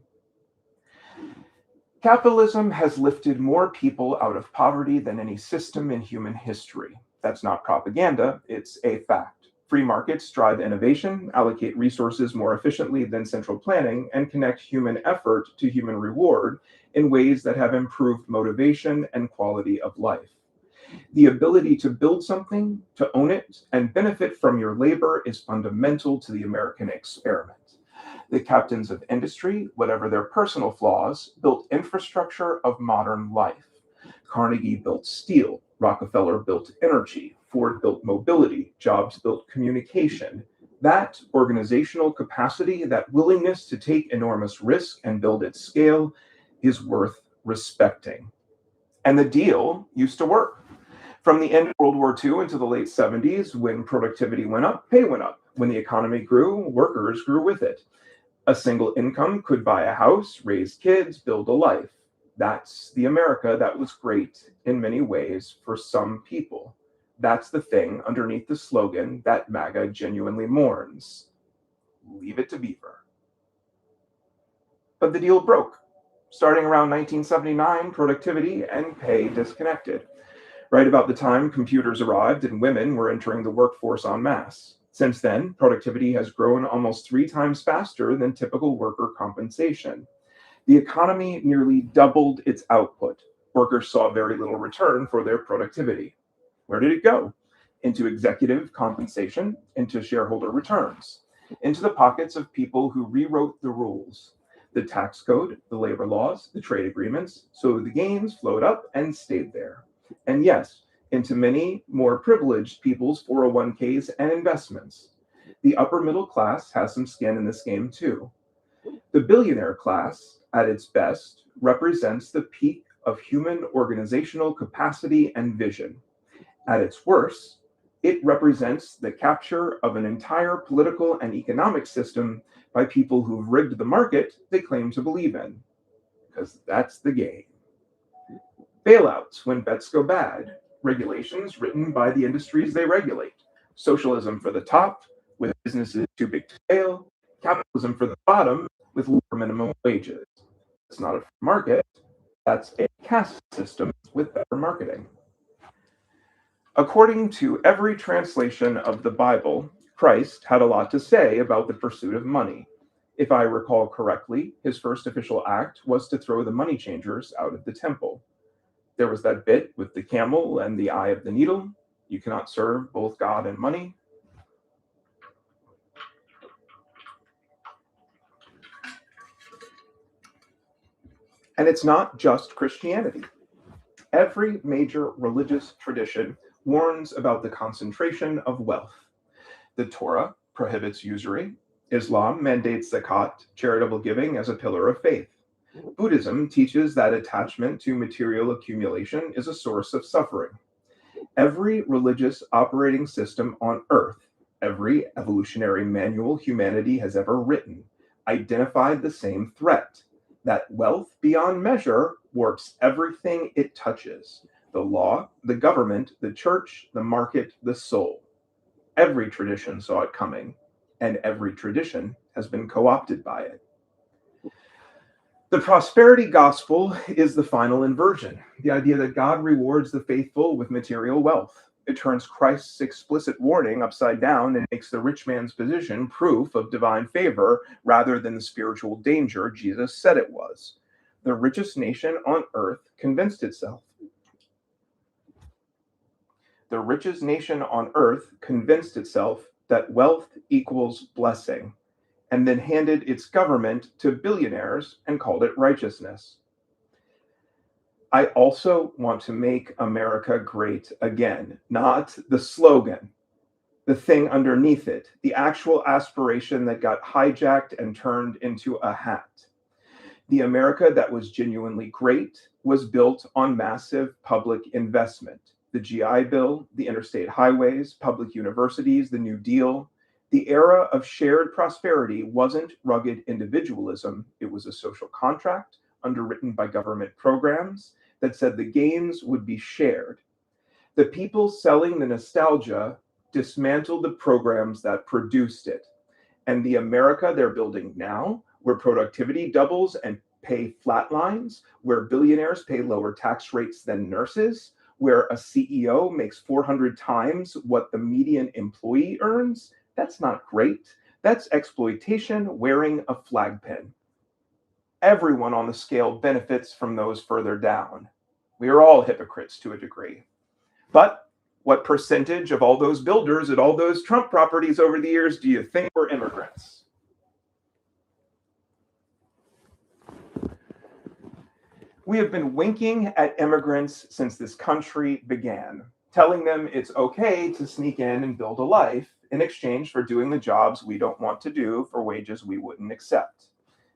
S1: Capitalism has lifted more people out of poverty than any system in human history. That's not propaganda, it's a fact. Free markets drive innovation, allocate resources more efficiently than central planning, and connect human effort to human reward in ways that have improved motivation and quality of life. The ability to build something, to own it, and benefit from your labor is fundamental to the American experiment. The captains of industry, whatever their personal flaws, built infrastructure of modern life. Carnegie built steel, Rockefeller built energy, Ford built mobility, Jobs built communication. That organizational capacity, that willingness to take enormous risk and build at scale, is worth respecting. And the deal used to work. From the end of World War II into the late 70s, when productivity went up, pay went up. When the economy grew, workers grew with it. A single income could buy a house, raise kids, build a life. That's the America that was great in many ways for some people. That's the thing underneath the slogan that MAGA genuinely mourns. Leave it to Beaver. But the deal broke. Starting around 1979, productivity and pay disconnected. Right about the time computers arrived and women were entering the workforce en masse. Since then, productivity has grown almost 3 times faster than typical worker compensation. The economy nearly doubled its output. Workers saw very little return for their productivity. Where did it go? Into executive compensation, into shareholder returns, into the pockets of people who rewrote the rules, the tax code, the labor laws, the trade agreements, so the gains flowed up and stayed there. And yes, into many more privileged people's 401ks and investments. The upper middle class has some skin in this game too. The billionaire class, at its best, represents the peak of human organizational capacity and vision. At its worst, it represents the capture of an entire political and economic system by people who've rigged the market they claim to believe in. Because that's the game. Bailouts when bets go bad. Regulations written by the industries they regulate. Socialism for the top, with businesses too big to fail. Capitalism for the bottom, with lower minimum wages. It's not a free market, that's a caste system with better marketing. According to every translation of the Bible, Christ had a lot to say about the pursuit of money. If I recall correctly, his first official act was to throw the money changers out of the temple. There was that bit with the camel and the eye of the needle. You cannot serve both God and money. And it's not just Christianity. Every major religious tradition warns about the concentration of wealth. The Torah prohibits usury. Islam mandates zakat, charitable giving, as a pillar of faith. Buddhism teaches that attachment to material accumulation is a source of suffering. Every religious operating system on earth, every evolutionary manual humanity has ever written, identified the same threat, that wealth beyond measure warps everything it touches: the law, the government, the church, the market, the soul. Every tradition saw it coming, and every tradition has been co-opted by it. The prosperity gospel is the final inversion, the idea that God rewards the faithful with material wealth. It turns Christ's explicit warning upside down and makes the rich man's position proof of divine favor rather than the spiritual danger Jesus said it was. The richest nation on earth convinced itself. The richest nation on earth convinced itself that wealth equals blessing, and then handed its government to billionaires and called it righteousness. I also want to make America great again, not the slogan, the thing underneath it, the actual aspiration that got hijacked and turned into a hat. The America that was genuinely great was built on massive public investment. The GI Bill, the interstate highways, public universities, the New Deal. The era of shared prosperity wasn't rugged individualism, it was a social contract underwritten by government programs that said the gains would be shared. The people selling the nostalgia dismantled the programs that produced it. And the America they're building now, where productivity doubles and pay flatlines, where billionaires pay lower tax rates than nurses, where a CEO makes 400 times what the median employee earns, that's not great. That's exploitation wearing a flag pin. Everyone on the scale benefits from those further down. We are all hypocrites to a degree. But what percentage of all those builders at all those Trump properties over the years do you think were immigrants? We have been winking at immigrants since this country began, telling them it's okay to sneak in and build a life in exchange for doing the jobs we don't want to do for wages we wouldn't accept.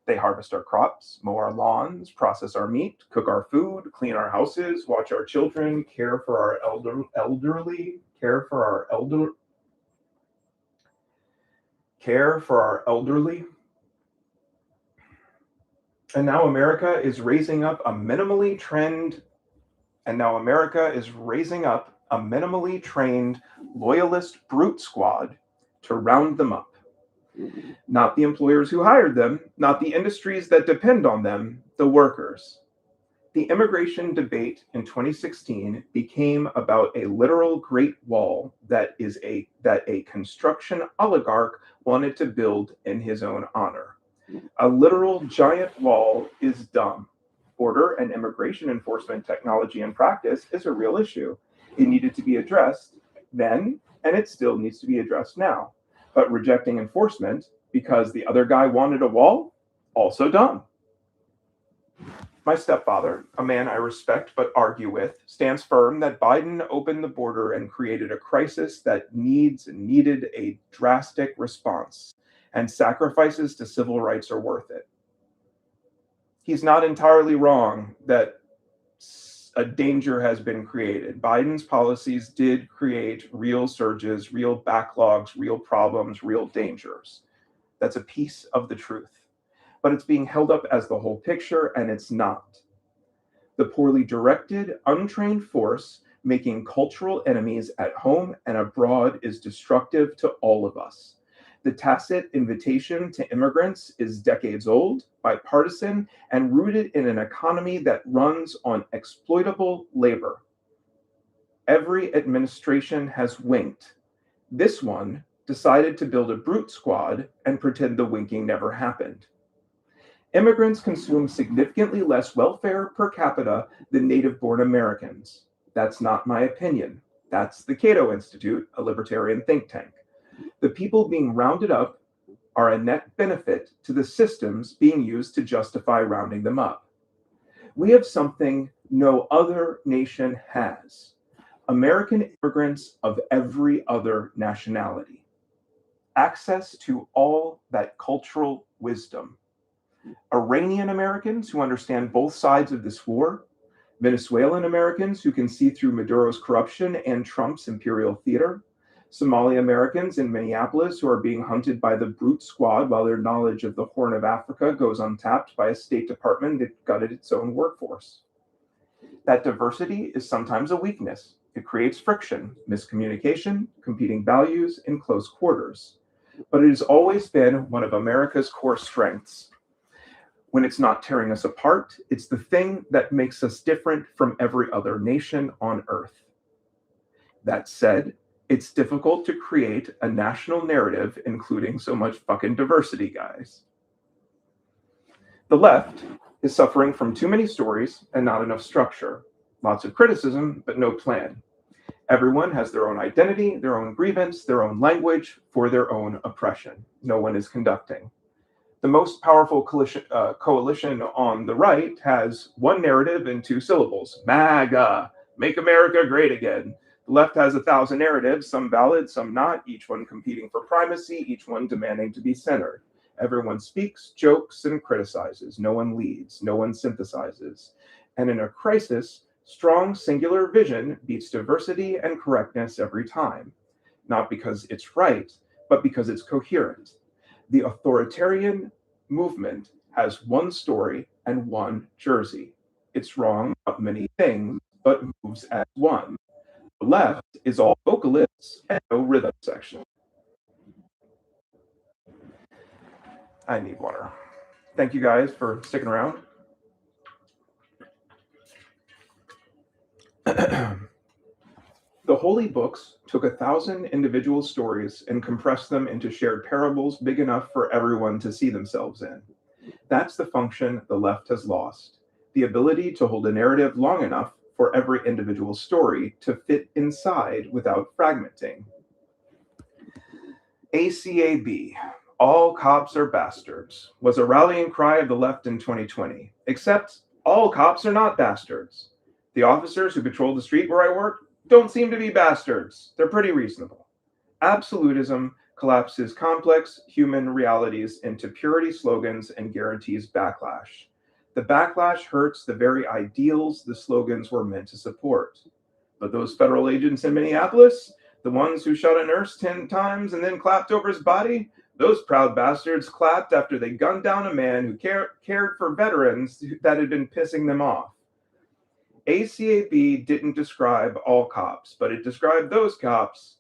S1: They harvest our crops, mow our lawns, process our meat, cook our food, clean our houses, watch our children, care for our elderly, care for our elderly. And now America is raising up a minimally trained loyalist brute squad to round them up. Not the employers who hired them, not the industries that depend on them, the workers. The immigration debate in 2016 became about a literal Great Wall that a construction oligarch wanted to build in his own honor. A literal giant wall is dumb. Border and immigration enforcement technology and practice is a real issue. It needed to be addressed then, and it still needs to be addressed now. But rejecting enforcement because the other guy wanted a wall, also dumb. My stepfather, a man I respect but argue with, stands firm that Biden opened the border and created a crisis that needed a drastic response, and sacrifices to civil rights are worth it. He's not entirely wrong that a danger has been created. Biden's policies did create real surges, real backlogs, real problems, real dangers. That's a piece of the truth. But it's being held up as the whole picture, and it's not. The poorly directed, untrained force making cultural enemies at home and abroad is destructive to all of us. The tacit invitation to immigrants is decades old, bipartisan, and rooted in an economy that runs on exploitable labor. Every administration has winked. This one decided to build a brute squad and pretend the winking never happened. Immigrants consume significantly less welfare per capita than native-born Americans. That's not my opinion. That's the Cato Institute, a libertarian think tank. The people being rounded up are a net benefit to the systems being used to justify rounding them up. We have something no other nation has: American immigrants of every other nationality. Access to all that cultural wisdom. Iranian Americans who understand both sides of this war, Venezuelan Americans who can see through Maduro's corruption and Trump's imperial theater, Somali Americans in Minneapolis who are being hunted by the brute squad while their knowledge of the Horn of Africa goes untapped by a State Department that gutted its own workforce. That diversity is sometimes a weakness. It creates friction, miscommunication, competing values in close quarters. But it has always been one of America's core strengths. When it's not tearing us apart, it's the thing that makes us different from every other nation on Earth. That said, it's difficult to create a national narrative including so much fucking diversity, guys. The left is suffering from too many stories and not enough structure. Lots of criticism, but no plan. Everyone has their own identity, their own grievance, their own language for their own oppression. No one is conducting. The most powerful coalition on the right has one narrative in 2 syllables: MAGA, make America great again. The left has 1,000 narratives, some valid, some not, each one competing for primacy, each one demanding to be centered. Everyone speaks, jokes, and criticizes. No one leads. No one synthesizes. And in a crisis, strong singular vision beats diversity and correctness every time. Not because it's right, but because it's coherent. The authoritarian movement has one story and one jersey. It's wrong about many things, but moves as one. The left is all vocalists and no rhythm section. I need water. Thank you guys for sticking around. The holy books took 1,000 individual stories and compressed them into shared parables big enough for everyone to see themselves in. That's the function the left has lost, the ability to hold a narrative long enough for every individual story to fit inside without fragmenting. ACAB, all cops are bastards, was a rallying cry of the left in 2020, except all cops are not bastards. The officers who patrol the street where I work don't seem to be bastards. They're pretty reasonable. Absolutism collapses complex human realities into purity slogans and guarantees backlash. The backlash hurts the very ideals the slogans were meant to support. But those federal agents in Minneapolis, the ones who shot a nurse 10 times and then clapped over his body, those proud bastards clapped after they gunned down a man who cared for veterans that had been pissing them off. ACAB didn't describe all cops, but it described those cops,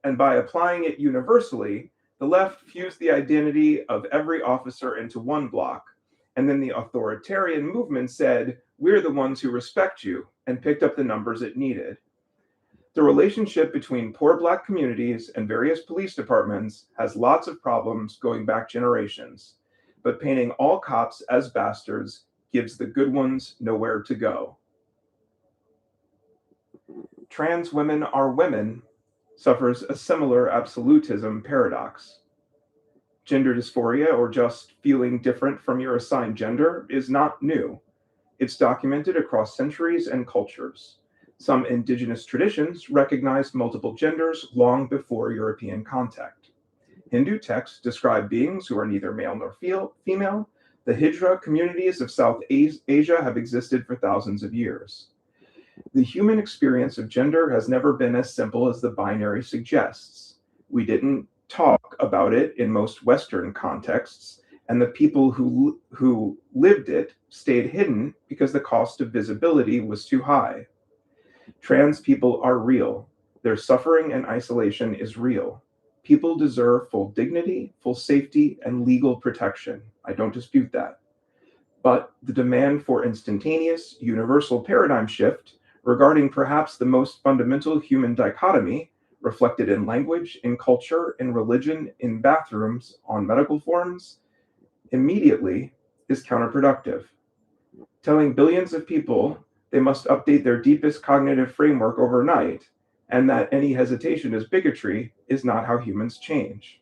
S1: and by applying it universally, the left fused the identity of every officer into one block, and then the authoritarian movement said, "We're the ones who respect you," and picked up the numbers it needed. The relationship between poor Black communities and various police departments has lots of problems going back generations, but painting all cops as bastards gives the good ones nowhere to go. Trans women are women suffers a similar absolutism paradox. Gender dysphoria, or just feeling different from your assigned gender, is not new. It's documented across centuries and cultures. Some indigenous traditions recognized multiple genders long before European contact. Hindu texts describe beings who are neither male nor female. The Hijra communities of South Asia have existed for thousands of years. The human experience of gender has never been as simple as the binary suggests. We didn't talk about it in most Western contexts, and the people who lived it stayed hidden because the cost of visibility was too high. Trans people are real. Their suffering and isolation is real. People deserve full dignity, full safety, and legal protection. I don't dispute that. But the demand for instantaneous, universal paradigm shift regarding perhaps the most fundamental human dichotomy, reflected in language, in culture, in religion, in bathrooms, on medical forms, immediately is counterproductive. Telling billions of people they must update their deepest cognitive framework overnight, and that any hesitation is bigotry, is not how humans change.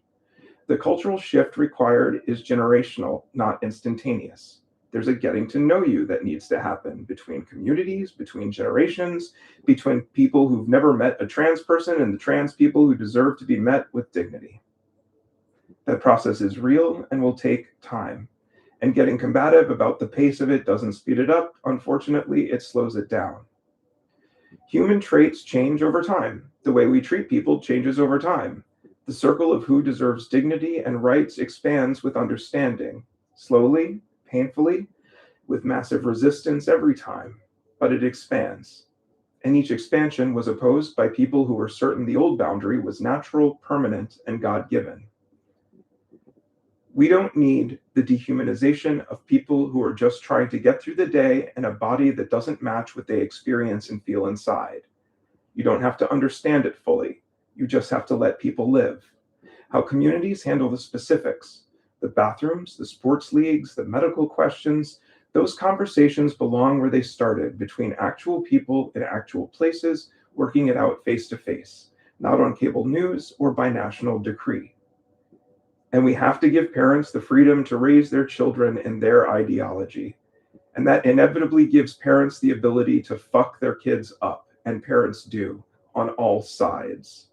S1: The cultural shift required is generational, not instantaneous. There's a getting to know you that needs to happen between communities, between generations, between people who've never met a trans person and the trans people who deserve to be met with dignity. That process is real and will take time. And getting combative about the pace of it doesn't speed it up. Unfortunately, it slows it down. Human traits change over time. The way we treat people changes over time. The circle of who deserves dignity and rights expands with understanding, slowly, painfully, with massive resistance every time, but it expands. And each expansion was opposed by people who were certain the old boundary was natural, permanent, and God-given. We don't need the dehumanization of people who are just trying to get through the day in a body that doesn't match what they experience and feel inside. You don't have to understand it fully. You just have to let people live. How communities handle the specifics, the bathrooms, the sports leagues, the medical questions, those conversations belong where they started, between actual people in actual places, working it out face to face, not on cable news or by national decree. And we have to give parents the freedom to raise their children in their ideology. And that inevitably gives parents the ability to fuck their kids up, and parents do, on all sides.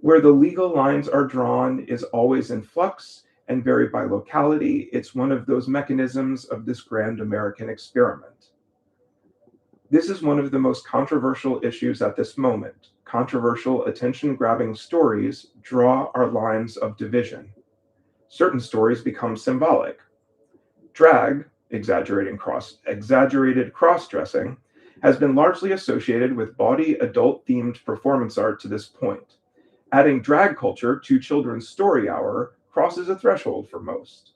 S1: Where the legal lines are drawn is always in flux, and vary by locality. It's one of those mechanisms of this grand American experiment. This is one of the most controversial issues at this moment. Controversial, attention-grabbing stories draw our lines of division. Certain stories become symbolic. Drag, exaggerated cross-dressing, has been largely associated with bawdy, adult-themed performance art to this point. Adding drag culture to children's story hour crosses a threshold for most.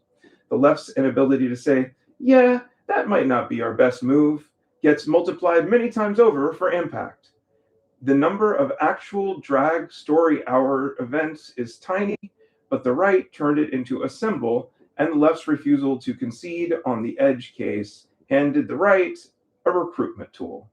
S1: The left's inability to say, yeah, that might not be our best move, gets multiplied many times over for impact. The number of actual drag story hour events is tiny, but the right turned it into a symbol, and the left's refusal to concede on the edge case handed the right a recruitment tool.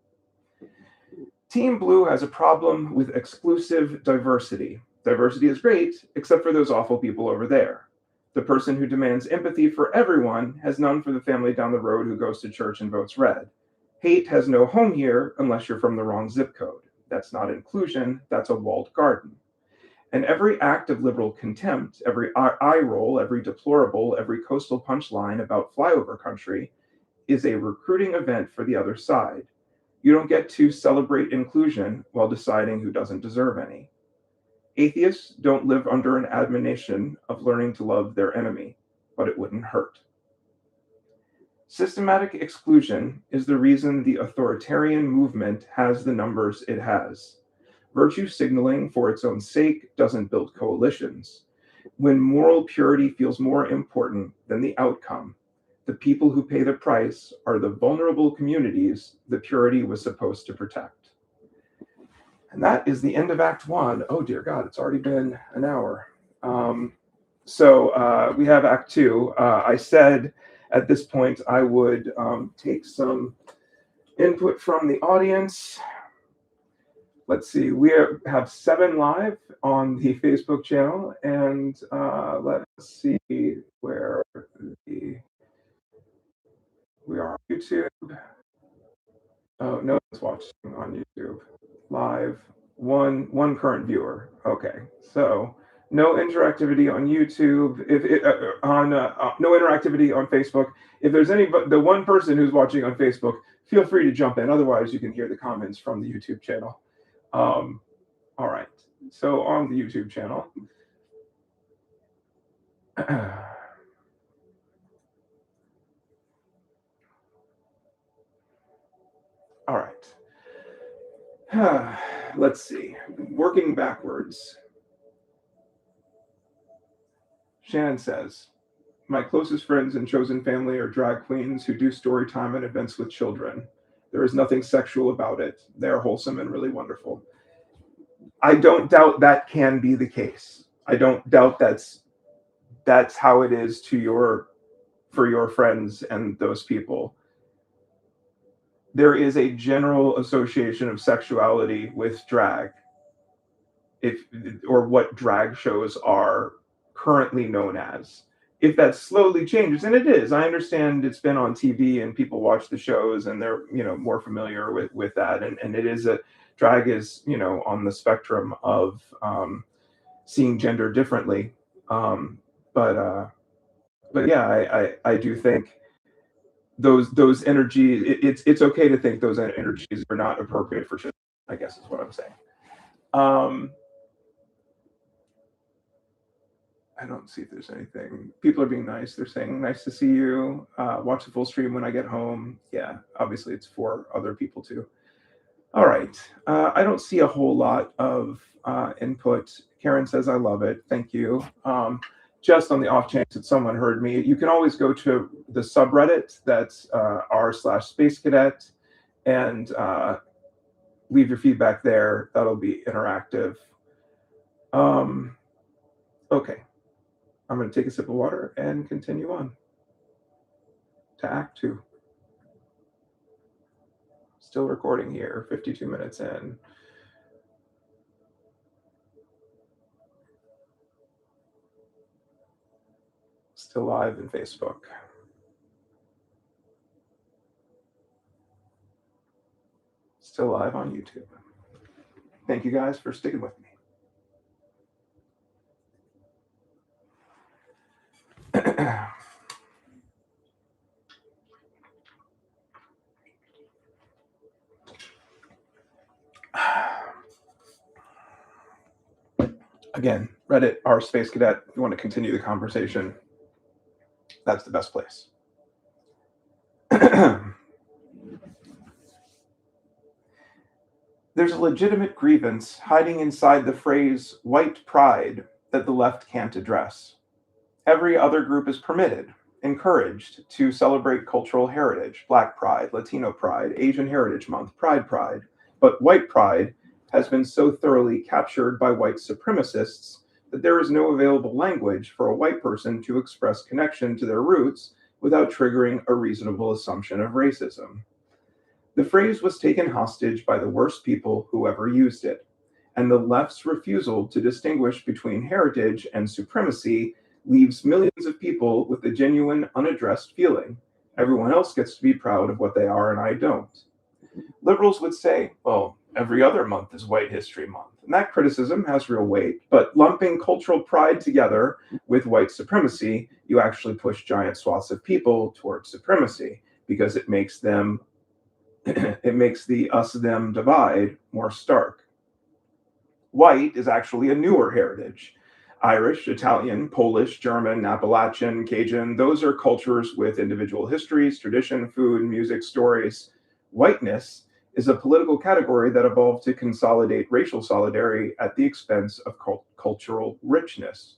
S1: Team Blue has a problem with exclusive diversity. Diversity is great, except for those awful people over there. The person who demands empathy for everyone has none for the family down the road who goes to church and votes red. Hate has no home here unless you're from the wrong zip code. That's not inclusion, that's a walled garden. And every act of liberal contempt, every eye roll, every deplorable, every coastal punchline about flyover country is a recruiting event for the other side. You don't get to celebrate inclusion while deciding who doesn't deserve any. Atheists don't live under an admonition of learning to love their enemy, but it wouldn't hurt. Systematic exclusion is the reason the authoritarian movement has the numbers it has. Virtue signaling for its own sake doesn't build coalitions. When moral purity feels more important than the outcome, the people who pay the price are the vulnerable communities the purity was supposed to protect. And that is the end of Act 1. Oh, dear God, it's already been an hour. So we have Act 2. I said at this point I would take some input from the audience. Let's see, we have 7 live on the Facebook channel, and let's see where we are on YouTube. Oh, no one's watching on YouTube live. One current viewer. Okay, so no interactivity on YouTube. No interactivity on Facebook. If there's the one person who's watching on Facebook, feel free to jump in. Otherwise, you can hear the comments from the YouTube channel. All right. So on the YouTube channel. All right. Let's see. Working backwards. Shannon says, my closest friends and chosen family are drag queens who do story time and events with children. There is nothing sexual about it. They're wholesome and really wonderful. I don't doubt that can be the case. I don't doubt that's how it is for your friends and those people. There is a general association of sexuality with drag, or what drag shows are currently known as. If that slowly changes, and it is, I understand it's been on TV and people watch the shows and they're more familiar with that, and it is drag is on the spectrum of seeing gender differently, but yeah, I do think those energies, it's okay to think those energies are not appropriate for children, I guess is what I'm saying. I don't see if there's anything. People are being nice. They're saying, nice to see you. Watch the full stream when I get home. Yeah, obviously it's for other people too. All right. I don't see a whole lot of input. Karen says, I love it. Thank you. Just on the off chance that someone heard me, you can always go to the subreddit that's r/Space Cadet and leave your feedback there. That'll be interactive. Okay. I'm going to take a sip of water and continue on to Act 2. Still recording here, 52 minutes in. Still live in Facebook. Still live on YouTube. Thank you guys for sticking with me. Again, Reddit, r space cadet, if you want to continue the conversation, that's the best place. There's a legitimate grievance hiding inside the phrase white pride that the left can't address. Every other group is permitted, encouraged to celebrate cultural heritage, Black Pride, Latino Pride, Asian Heritage Month, Pride. But white pride has been so thoroughly captured by white supremacists that there is no available language for a white person to express connection to their roots without triggering a reasonable assumption of racism. The phrase was taken hostage by the worst people who ever used it, and the left's refusal to distinguish between heritage and supremacy leaves millions of people with a genuine, unaddressed feeling. Everyone else gets to be proud of what they are, and I don't. Liberals would say, well, every other month is White History Month. And that criticism has real weight, but lumping cultural pride together with white supremacy, you actually push giant swaths of people towards supremacy because it makes them it makes the us-them divide more stark. White is actually a newer heritage. Irish, Italian, Polish, German, Appalachian, Cajun, those are cultures with individual histories, tradition, food, music, stories. Whiteness is a political category that evolved to consolidate racial solidarity at the expense of cultural richness.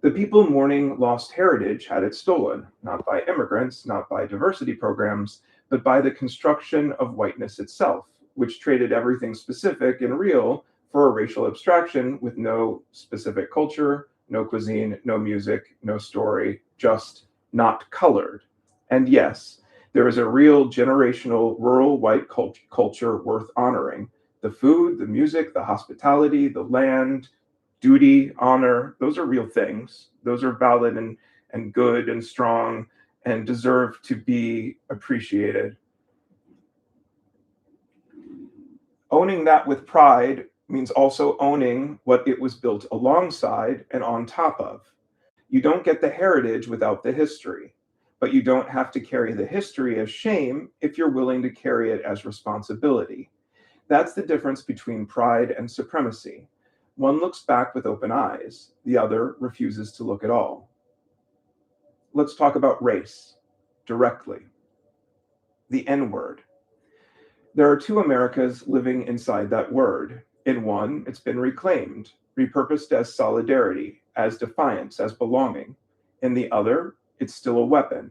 S1: The people mourning lost heritage had it stolen, not by immigrants, not by diversity programs, but by the construction of whiteness itself, which traded everything specific and real for a racial abstraction with no specific culture, no cuisine, no music, no story, just not colored. And yes, there is a real generational rural white culture worth honoring. The food, the music, the hospitality, the land, duty, honor, those are real things. Those are valid and good and strong and deserve to be appreciated. Owning that with pride means also owning what it was built alongside and on top of. You don't get the heritage without the history, but you don't have to carry the history as shame if you're willing to carry it as responsibility. That's the difference between pride and supremacy. One looks back with open eyes, the other refuses to look at all. Let's talk about race directly. The N word. There are two Americas living inside that word. In one, it's been reclaimed, repurposed as solidarity, as defiance, as belonging. In the other, it's still a weapon.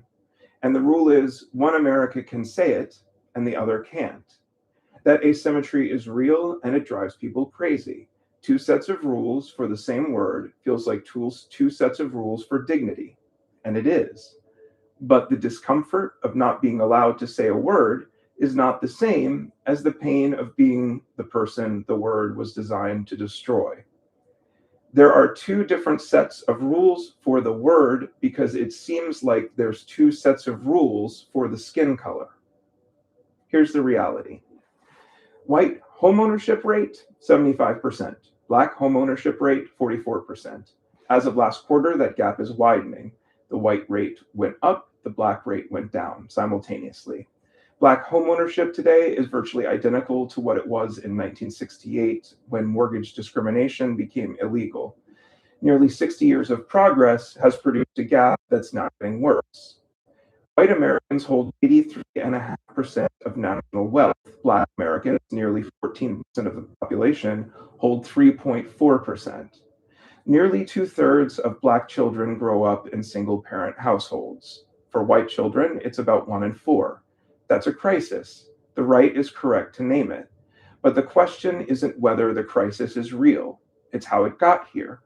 S1: And the rule is one America can say it and the other can't. That asymmetry is real and it drives people crazy. Two sets of rules for the same word feels like two sets of rules for dignity. And it is. But the discomfort of not being allowed to say a word is not the same as the pain of being the person the word was designed to destroy. There are two different sets of rules for the word because it seems like there's two sets of rules for the skin color. Here's the reality. White homeownership rate, 75%. Black homeownership rate, 44%. As of last quarter, that gap is widening. The white rate went up, the black rate went down simultaneously. Black homeownership today is virtually identical to what it was in 1968 when mortgage discrimination became illegal. Nearly 60 years of progress has produced a gap that's now getting worse. White Americans hold 83.5% of national wealth. Black Americans, nearly 14% of the population, hold 3.4%. Nearly 2/3 of Black children grow up in single-parent households. For white children, it's about 1 in 4. That's a crisis. The right is correct to name it. But the question isn't whether the crisis is real. It's how it got here.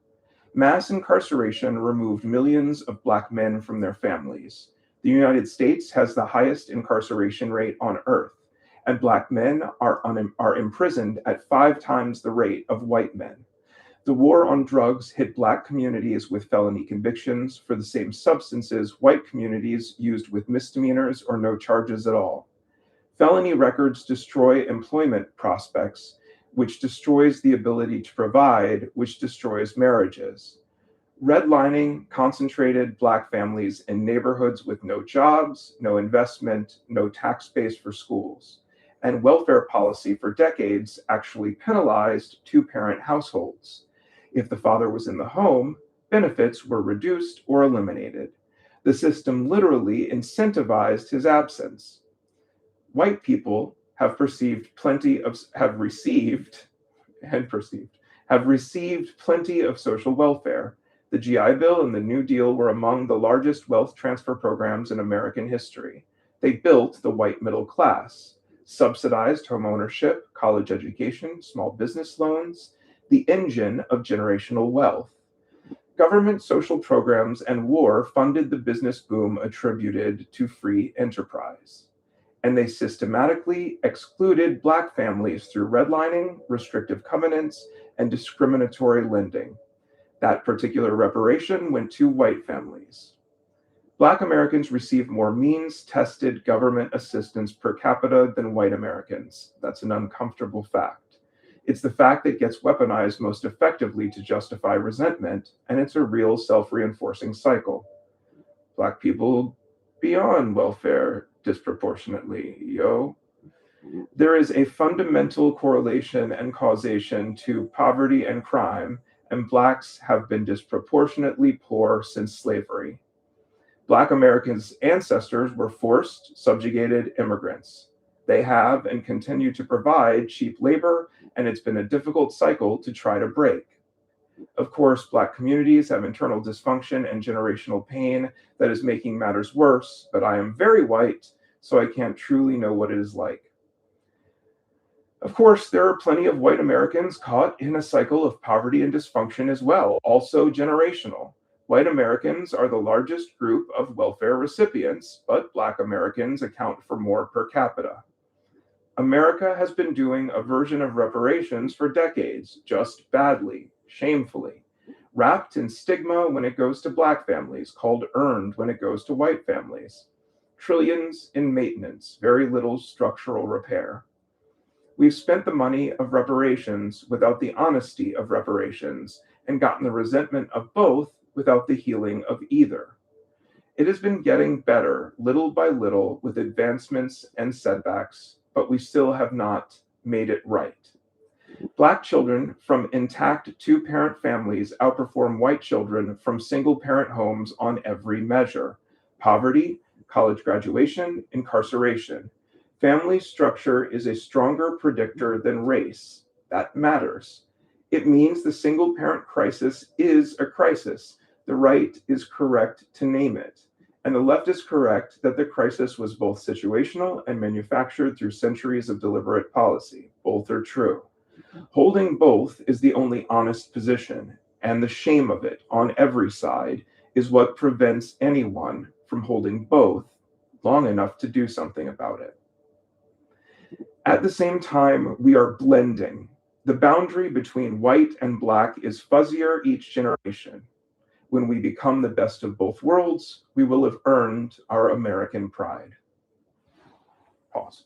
S1: Mass incarceration removed millions of Black men from their families. The United States has the highest incarceration rate on earth, and Black men are imprisoned at 5 times the rate of white men. The war on drugs hit Black communities with felony convictions for the same substances white communities used with misdemeanors or no charges at all. Felony records destroy employment prospects, which destroys the ability to provide, which destroys marriages. Redlining concentrated Black families in neighborhoods with no jobs, no investment, no tax base for schools. And welfare policy for decades actually penalized two-parent households. If the father was in the home, benefits were reduced or eliminated. The system literally incentivized his absence. White people have received and perceived, have received plenty of social welfare. The GI Bill and the New Deal were among the largest wealth transfer programs in American history. They built the white middle class, subsidized home ownership, college education, small business loans, the engine of generational wealth. Government social programs and war funded the business boom attributed to free enterprise. And they systematically excluded Black families through redlining, restrictive covenants, and discriminatory lending. That particular reparation went to white families. Black Americans receive more means-tested government assistance per capita than white Americans. That's an uncomfortable fact. It's the fact that gets weaponized most effectively to justify resentment, and it's a real self-reinforcing cycle. Black people beyond welfare disproportionately, yo. There is a fundamental correlation and causation to poverty and crime, and Blacks have been disproportionately poor since slavery. Black Americans' ancestors were forced, subjugated immigrants. They have and continue to provide cheap labor, and it's been a difficult cycle to try to break. Of course, Black communities have internal dysfunction and generational pain that is making matters worse, but I am very white, so I can't truly know what it is like. Of course, there are plenty of white Americans caught in a cycle of poverty and dysfunction as well, also generational. White Americans are the largest group of welfare recipients, but Black Americans account for more per capita. America has been doing a version of reparations for decades, just badly, shamefully, wrapped in stigma when it goes to Black families, called earned when it goes to white families. Trillions in maintenance, very little structural repair. We've spent the money of reparations without the honesty of reparations and gotten the resentment of both without the healing of either. It has been getting better little by little with advancements and setbacks, but we still have not made it right. Black children from intact two-parent families outperform white children from single-parent homes on every measure: poverty, college graduation, incarceration. Family structure is a stronger predictor than race. That matters. It means the single-parent crisis is a crisis. The right is correct to name it. And the left is correct that the crisis was both situational and manufactured through centuries of deliberate policy. Both are true. Holding both is the only honest position, and the shame of it on every side is what prevents anyone from holding both long enough to do something about it. At the same time, we are blending. The boundary between white and Black is fuzzier each generation. When we become the best of both worlds, we will have earned our American pride. Pause.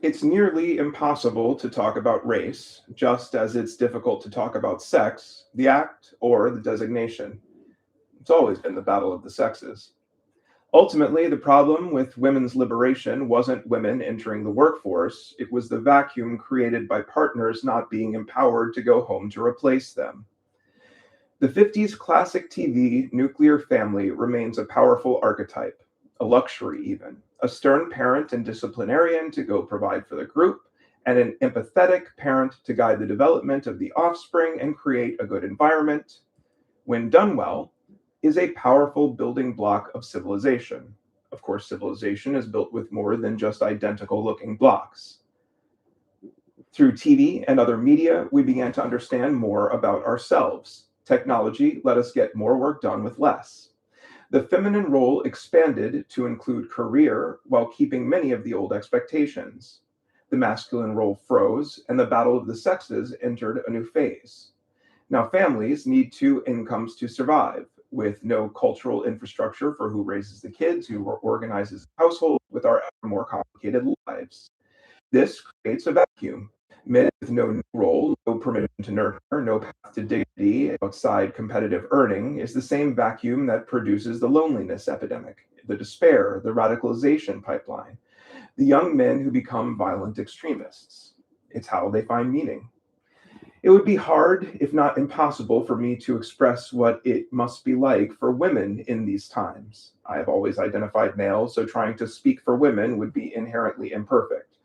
S1: It's nearly impossible to talk about race, just as it's difficult to talk about sex, the act, or the designation. It's always been the battle of the sexes. Ultimately, the problem with women's liberation wasn't women entering the workforce, it was the vacuum created by partners not being empowered to go home to replace them. The 50s classic TV nuclear family remains a powerful archetype, a luxury even. A stern parent and disciplinarian to go provide for the group, and an empathetic parent to guide the development of the offspring and create a good environment, when done well, is a powerful building block of civilization. Of course, civilization is built with more than just identical looking blocks. Through TV and other media, we began to understand more about ourselves. Technology let us get more work done with less. The feminine role expanded to include career while keeping many of the old expectations. The masculine role froze, and the battle of the sexes entered a new phase. Now, families need two incomes to survive, with no cultural infrastructure for who raises the kids, who organizes the household, with our ever more complicated lives. This creates a vacuum. Men with no role, no permission to nurture, no path to dignity outside competitive earning is the same vacuum that produces the loneliness epidemic, the despair, the radicalization pipeline, the young men who become violent extremists. It's how they find meaning. It would be hard, if not impossible, for me to express what it must be like for women in these times. I have always identified male, so trying to speak for women would be inherently imperfect.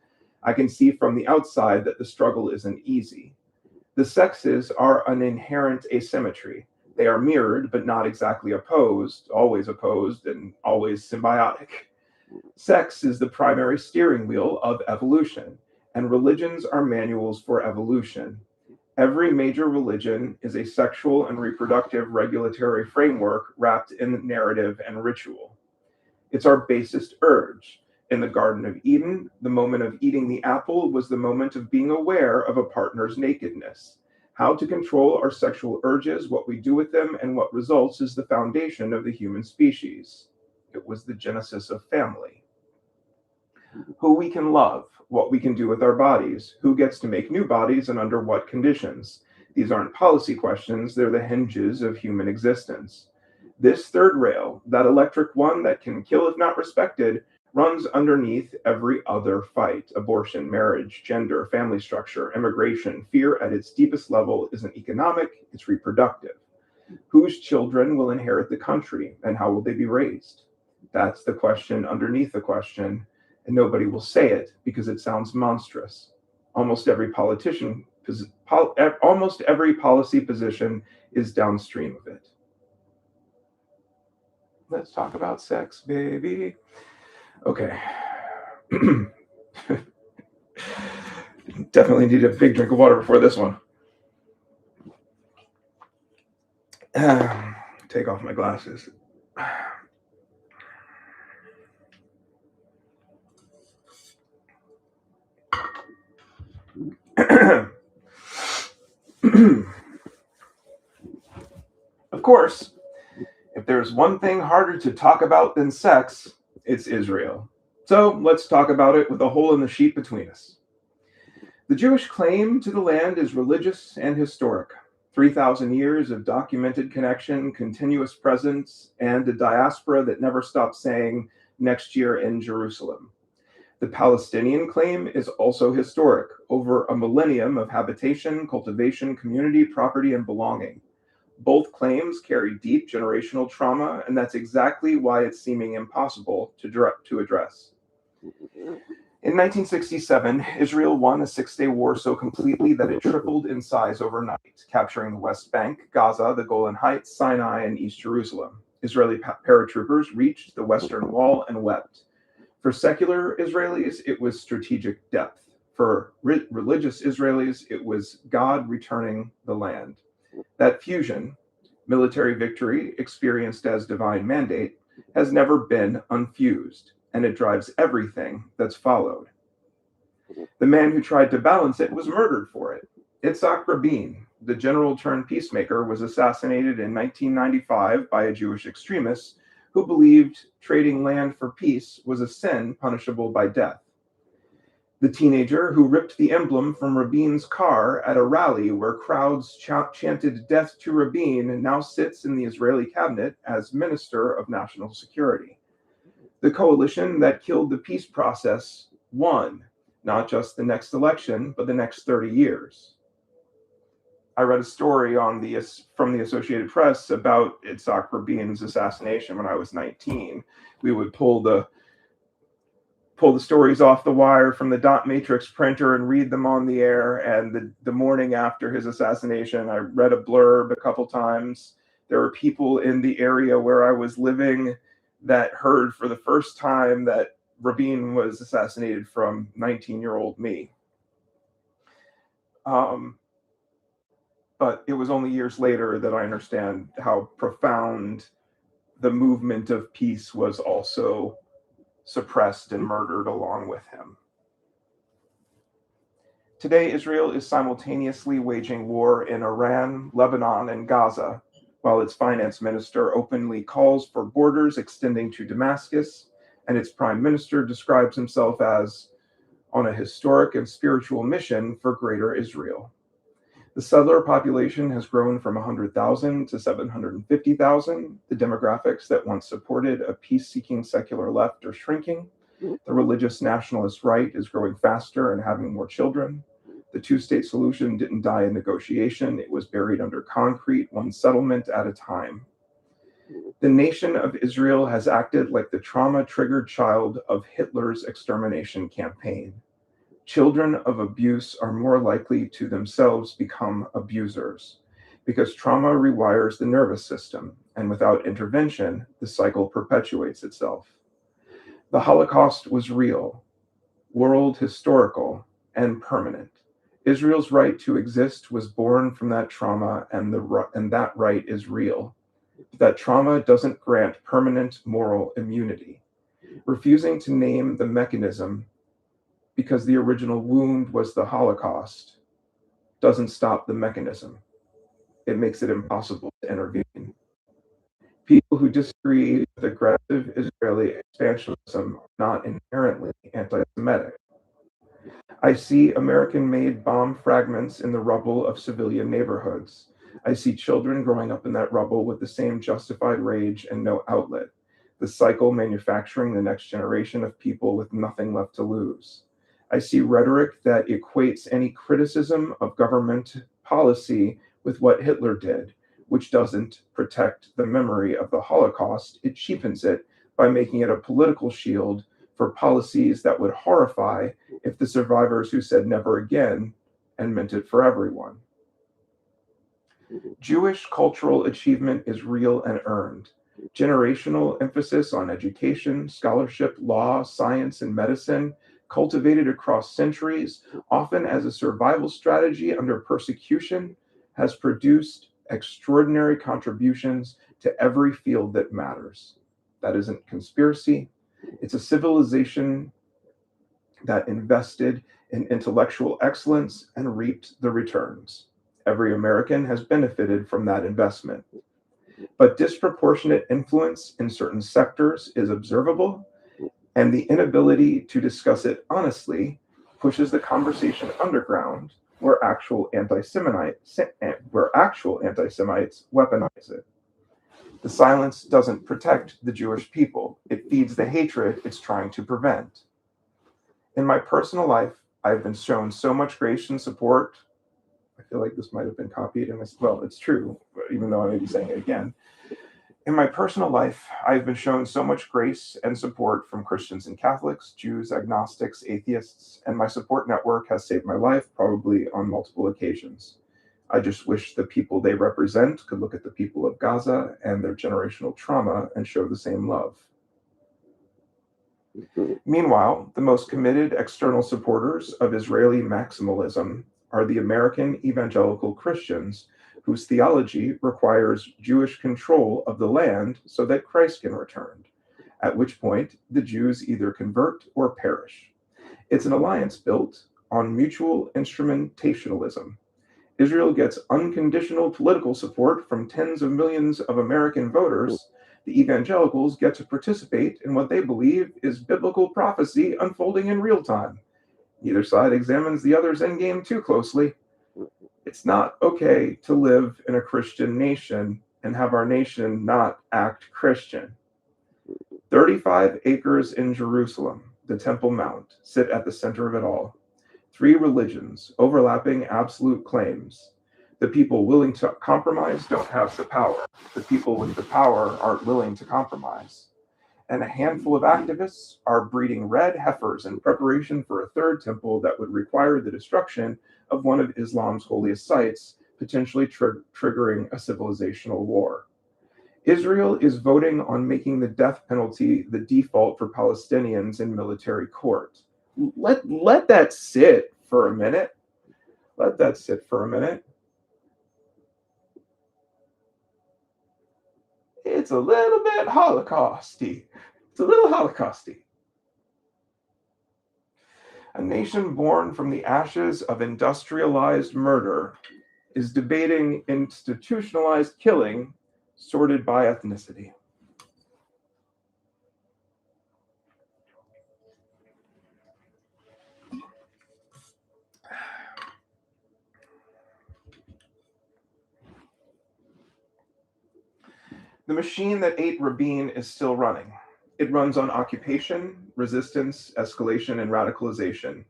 S1: I can see from the outside that the struggle isn't easy. The sexes are an inherent asymmetry. They are mirrored, but not exactly opposed, and always symbiotic. Sex is the primary steering wheel of evolution, and religions are manuals for evolution. Every major religion is a sexual and reproductive regulatory framework wrapped in narrative and ritual. It's our basest urge. In the Garden of Eden, the moment of eating the apple was the moment of being aware of a partner's nakedness. How to control our sexual urges, what we do with them, and what results is the foundation of the human species. It was the genesis of family. Who we can love, what we can do with our bodies, who gets to make new bodies, and under what conditions. These aren't policy questions, they're the hinges of human existence. This third rail, that electric one that can kill if not respected, runs underneath every other fight: abortion, marriage, gender, family structure, immigration. Fear at its deepest level isn't economic, it's reproductive. Whose children will inherit the country, and how will they be raised? That's the question underneath the question, and nobody will say it because it sounds monstrous. Almost every almost every policy position is downstream of it. Let's talk about sex, baby. Okay. Definitely need a big drink of water before this one. Take off my glasses. Of course, if there's one thing harder to talk about than sex, it's Israel. So let's talk about it with a hole in the sheet between us. The Jewish claim to the land is religious and historic. 3,000 years of documented connection, continuous presence, and a diaspora that never stops saying, "next year in Jerusalem." The Palestinian claim is also historic, over a millennium of habitation, cultivation, community, property, and belonging. Both claims carry deep generational trauma, and that's exactly why it's seeming impossible to address. In 1967, Israel won a six-day war so completely that it tripled in size overnight, capturing the West Bank, Gaza, the Golan Heights, Sinai, and East Jerusalem. Israeli paratroopers reached the Western Wall and wept. For secular Israelis, it was strategic depth. For religious Israelis, it was God returning the land. That fusion, military victory experienced as divine mandate, has never been unfused, and it drives everything that's followed. The man who tried to balance it was murdered for it. Itzhak Rabin, the general turned peacemaker, was assassinated in 1995 by a Jewish extremist who believed trading land for peace was a sin punishable by death. The teenager who ripped the emblem from Rabin's car at a rally where crowds chanted death to Rabin now sits in the Israeli cabinet as Minister of National Security. The coalition that killed the peace process won, not just the next election, but the next 30 years. I read a story from the Associated Press about Itzhak Rabin's assassination when I was 19. We would pull the stories off the wire from the dot matrix printer and read them on the air. And the morning after his assassination, I read a blurb a couple times. There were people in the area where I was living that heard for the first time that Rabin was assassinated from 19-year-old me. But it was only years later that I understand how profound the movement of peace was also suppressed and murdered along with him. Today, Israel is simultaneously waging war in Iran, Lebanon, and Gaza, while its finance minister openly calls for borders extending to Damascus, and its prime minister describes himself as on a historic and spiritual mission for greater Israel. The settler population has grown from 100,000 to 750,000. The demographics that once supported a peace seeking secular left are shrinking. The religious nationalist right is growing faster and having more children. The two-state solution didn't die in negotiation, it was buried under concrete, one settlement at a time. The nation of Israel has acted like the trauma-triggered child of Hitler's extermination campaign. Children of abuse are more likely to themselves become abusers because trauma rewires the nervous system, and without intervention, the cycle perpetuates itself. The Holocaust was real, world historical, and permanent. Israel's right to exist was born from that trauma, and that right is real. But that trauma doesn't grant permanent moral immunity. Refusing to name the mechanism because the original wound was the Holocaust doesn't stop the mechanism. It makes it impossible to intervene. People who disagree with aggressive Israeli expansionism are not inherently anti Semitic. I see American made bomb fragments in the rubble of civilian neighborhoods. I see children growing up in that rubble with the same justified rage and no outlet, the cycle manufacturing the next generation of people with nothing left to lose. I see rhetoric that equates any criticism of government policy with what Hitler did, which doesn't protect the memory of the Holocaust. It cheapens it by making it a political shield for policies that would horrify if the survivors who said never again and meant it for everyone. Jewish cultural achievement is real and earned. Generational emphasis on education, scholarship, law, science, and medicine, cultivated across centuries, often as a survival strategy under persecution, has produced extraordinary contributions to every field that matters. That isn't conspiracy. It's a civilization that invested in intellectual excellence and reaped the returns. Every American has benefited from that investment. But disproportionate influence in certain sectors is observable, and the inability to discuss it honestly pushes the conversation underground where actual anti-Semites weaponize it. The silence doesn't protect the Jewish people. It feeds the hatred it's trying to prevent. In my personal life, I've been shown so much grace and support. I feel like this might have been copied, and well, it's true, even though I may be saying it again. In my personal life, I've been shown so much grace and support from Christians and Catholics, Jews, agnostics, atheists, and my support network has saved my life, probably on multiple occasions. I just wish the people they represent could look at the people of Gaza and their generational trauma and show the same love. Meanwhile, the most committed external supporters of Israeli maximalism are the American evangelical Christians whose theology requires Jewish control of the land so that Christ can return, at which point the Jews either convert or perish. It's an alliance built on mutual instrumentalism. Israel gets unconditional political support from tens of millions of American voters. The evangelicals get to participate in what they believe is biblical prophecy unfolding in real time. Neither side examines the other's endgame too closely. It's not okay to live in a Christian nation and have our nation not act Christian. 35 acres in Jerusalem, the Temple Mount, sit at the center of it all. 3 religions, overlapping absolute claims. The people willing to compromise don't have the power. The people with the power aren't willing to compromise. And a handful of activists are breeding red heifers in preparation for a third temple that would require the destruction of one of Islam's holiest sites, potentially triggering a civilizational war. Israel is voting on making the death penalty the default for Palestinians in military court. Let that sit for a minute. Let that sit for a minute. It's a little bit Holocausty. It's a little Holocausty. A nation born from the ashes of industrialized murder is debating institutionalized killing sorted by ethnicity. The machine that ate Rabin is still running. It runs on occupation, resistance, escalation, and radicalization.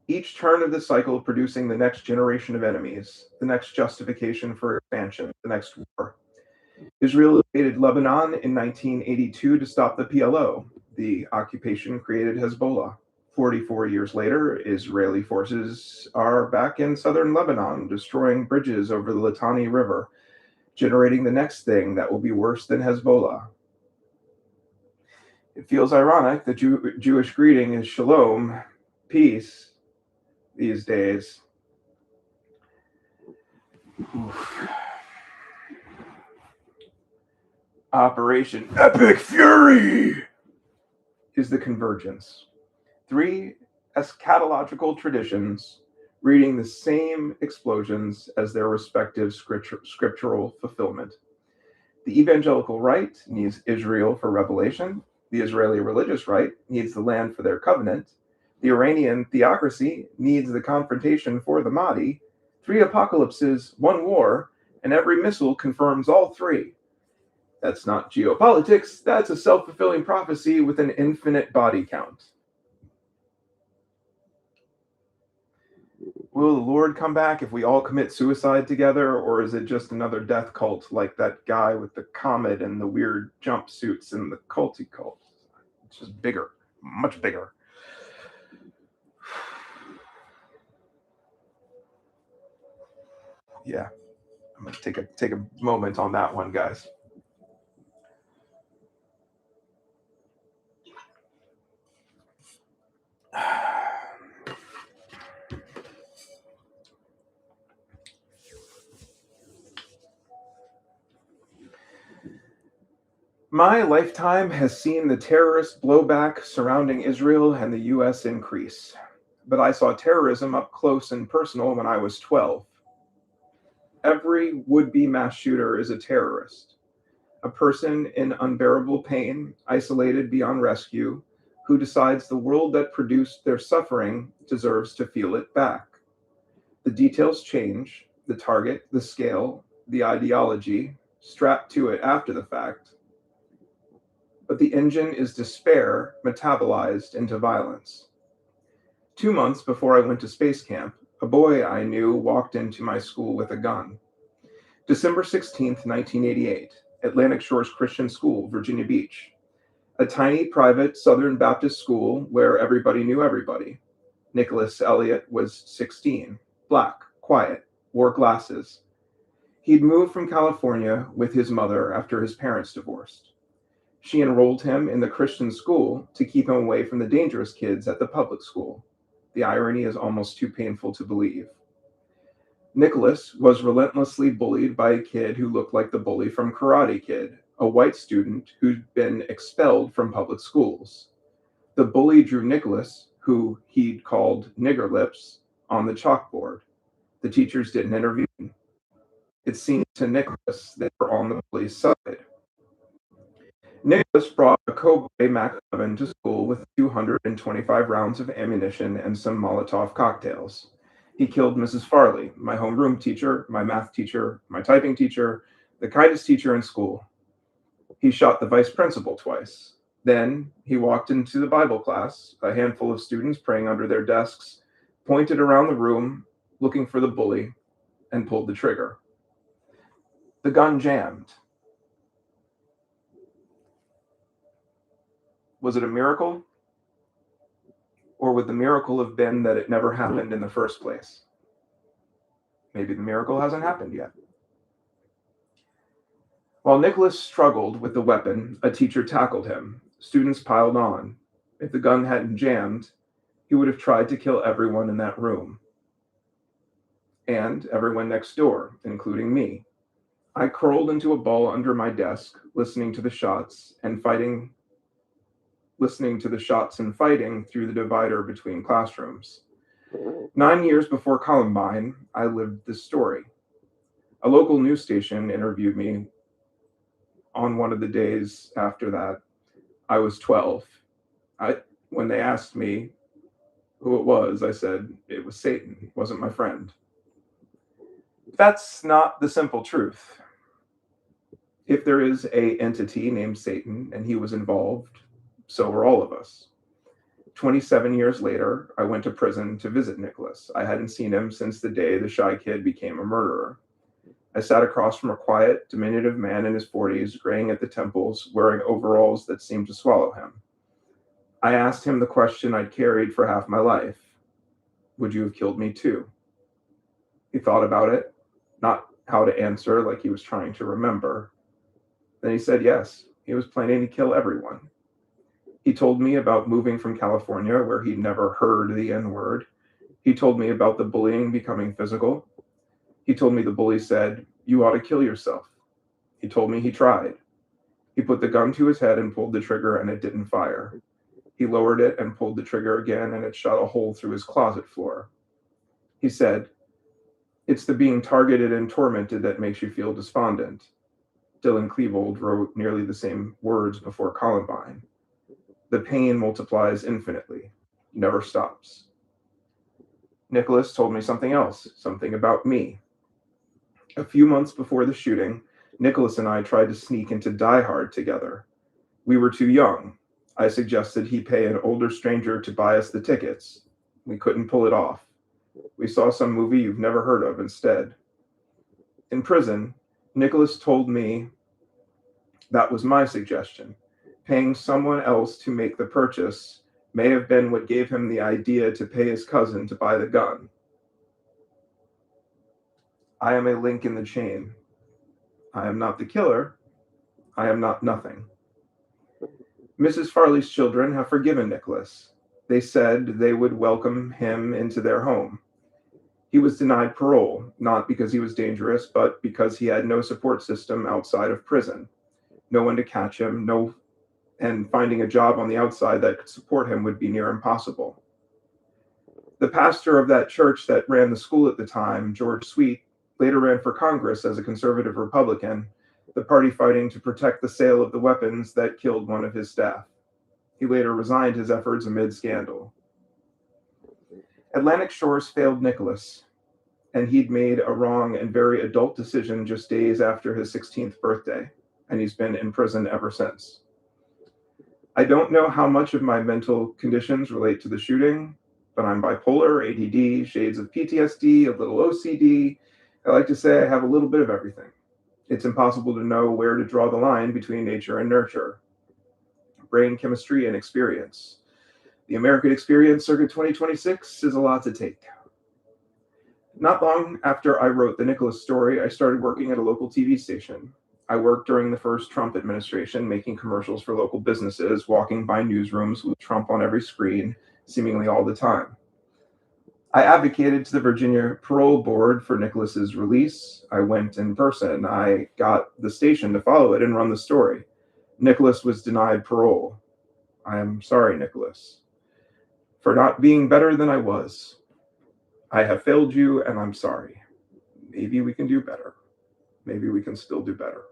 S1: Each turn of the cycle producing the next generation of enemies, the next justification for expansion, the next war. Israel invaded Lebanon in 1982 to stop the PLO. The occupation created Hezbollah. 44 years later, Israeli forces are back in southern Lebanon, destroying bridges over the Litani River, generating the next thing that will be worse than Hezbollah. It feels ironic that Jewish greeting is shalom, peace, these days. Oof. Operation Epic Fury is the convergence. Three eschatological traditions reading the same explosions as their respective scriptural fulfillment. The evangelical right needs Israel for revelation. The Israeli religious right needs the land for their covenant. The Iranian theocracy needs the confrontation for the Mahdi. 3 apocalypses, 1 war, and every missile confirms all 3. That's not geopolitics, that's a self-fulfilling prophecy with an infinite body count. Will the Lord come back if we all commit suicide together, or is it just another death cult like that guy with the comet and the weird jumpsuits and the culty cult? It's just bigger, much bigger. Yeah, I'm gonna take a moment on that one, guys. My lifetime has seen the terrorist blowback surrounding Israel and the US increase, but I saw terrorism up close and personal when I was 12. Every would-be mass shooter is a terrorist, a person in unbearable pain, isolated beyond rescue, who decides the world that produced their suffering deserves to feel it back. The details change, the target, the scale, the ideology, strapped to it after the fact. But the engine is despair metabolized into violence. 2 months before I went to space camp, a boy I knew walked into my school with a gun. December 16th, 1988, Atlantic Shores Christian School, Virginia Beach. A tiny private Southern Baptist school where everybody knew everybody. Nicholas Elliott was 16, black, quiet, wore glasses. He'd moved from California with his mother after his parents divorced. She enrolled him in the Christian school to keep him away from the dangerous kids at the public school. The irony is almost too painful to believe. Nicholas was relentlessly bullied by a kid who looked like the bully from Karate Kid, a white student who'd been expelled from public schools. The bully drew Nicholas, who he'd called Nigger Lips, on the chalkboard. The teachers didn't intervene. It seemed to Nicholas they were on the bully's side. Nicholas brought a Cobra Mac 11 to school with 225 rounds of ammunition and some Molotov cocktails. He killed Mrs. Farley, my homeroom teacher, my math teacher, my typing teacher, the kindest teacher in school. He shot the vice principal twice. Then he walked into the Bible class, a handful of students praying under their desks, pointed around the room, looking for the bully, and pulled the trigger. The gun jammed. Was it a miracle? Or would the miracle have been that it never happened in the first place? Maybe the miracle hasn't happened yet. While Nicholas struggled with the weapon, a teacher tackled him. Students piled on. If the gun hadn't jammed, he would have tried to kill everyone in that room. And everyone next door, including me. I curled into a ball under my desk, listening to the shots and fighting listening to the shots and fighting through the divider between classrooms. 9 years before Columbine, I lived this story. A local news station interviewed me on one of the days after that. I was 12. When they asked me who it was, I said it was Satan, it wasn't my friend. That's not the simple truth. If there is a entity named Satan and he was involved, so are all of us. 27 years later, I went to prison to visit Nicholas. I hadn't seen him since the day the shy kid became a murderer. I sat across from a quiet, diminutive man in his 40s, graying at the temples, wearing overalls that seemed to swallow him. I asked him the question I'd carried for half my life. Would you have killed me too? He thought about it, not how to answer like he was trying to remember. Then he said yes, he was planning to kill everyone. He told me about moving from California, where he'd never heard the N-word. He told me about the bullying becoming physical. He told me the bully said, "You ought to kill yourself." He told me he tried. He put the gun to his head and pulled the trigger, and it didn't fire. He lowered it and pulled the trigger again, and it shot a hole through his closet floor. He said, "It's the being targeted and tormented that makes you feel despondent." Dylan Klebold wrote nearly the same words before Columbine. The pain multiplies infinitely, never stops. Nicholas told me something else, something about me. A few months before the shooting, Nicholas and I tried to sneak into Die Hard together. We were too young. I suggested he pay an older stranger to buy us the tickets. We couldn't pull it off. We saw some movie you've never heard of instead. In prison, Nicholas told me that was my suggestion. Paying someone else to make the purchase may have been what gave him the idea to pay his cousin to buy the gun. I am a link in the chain. I am not the killer. I am not nothing. Mrs. Farley's children have forgiven Nicholas. They said they would welcome him into their home. He was denied parole, not because he was dangerous, but because he had no support system outside of prison. No one to catch him, and finding a job on the outside that could support him would be near impossible. The pastor of that church that ran the school at the time, George Sweet, later ran for Congress as a conservative Republican, the party fighting to protect the sale of the weapons that killed one of his staff. He later resigned his efforts amid scandal. Atlantic Shores failed Nicholas, and he'd made a wrong and very adult decision just days after his 16th birthday, and he's been in prison ever since. I don't know how much of my mental conditions relate to the shooting, but I'm bipolar, ADD, shades of PTSD, a little OCD. I like to say I have a little bit of everything. It's impossible to know where to draw the line between nature and nurture, brain chemistry and experience. The American Experience Circuit 2026 is a lot to take. Not long after I wrote the Nicholas story, I started working at a local TV station. I worked during the first Trump administration, making commercials for local businesses, walking by newsrooms with Trump on every screen, seemingly all the time. I advocated to the Virginia Parole Board for Nicholas's release. I went in person. I got the station to follow it and run the story. Nicholas was denied parole. I am sorry, Nicholas, for not being better than I was. I have failed you, and I'm sorry. Maybe we can do better. Maybe we can still do better.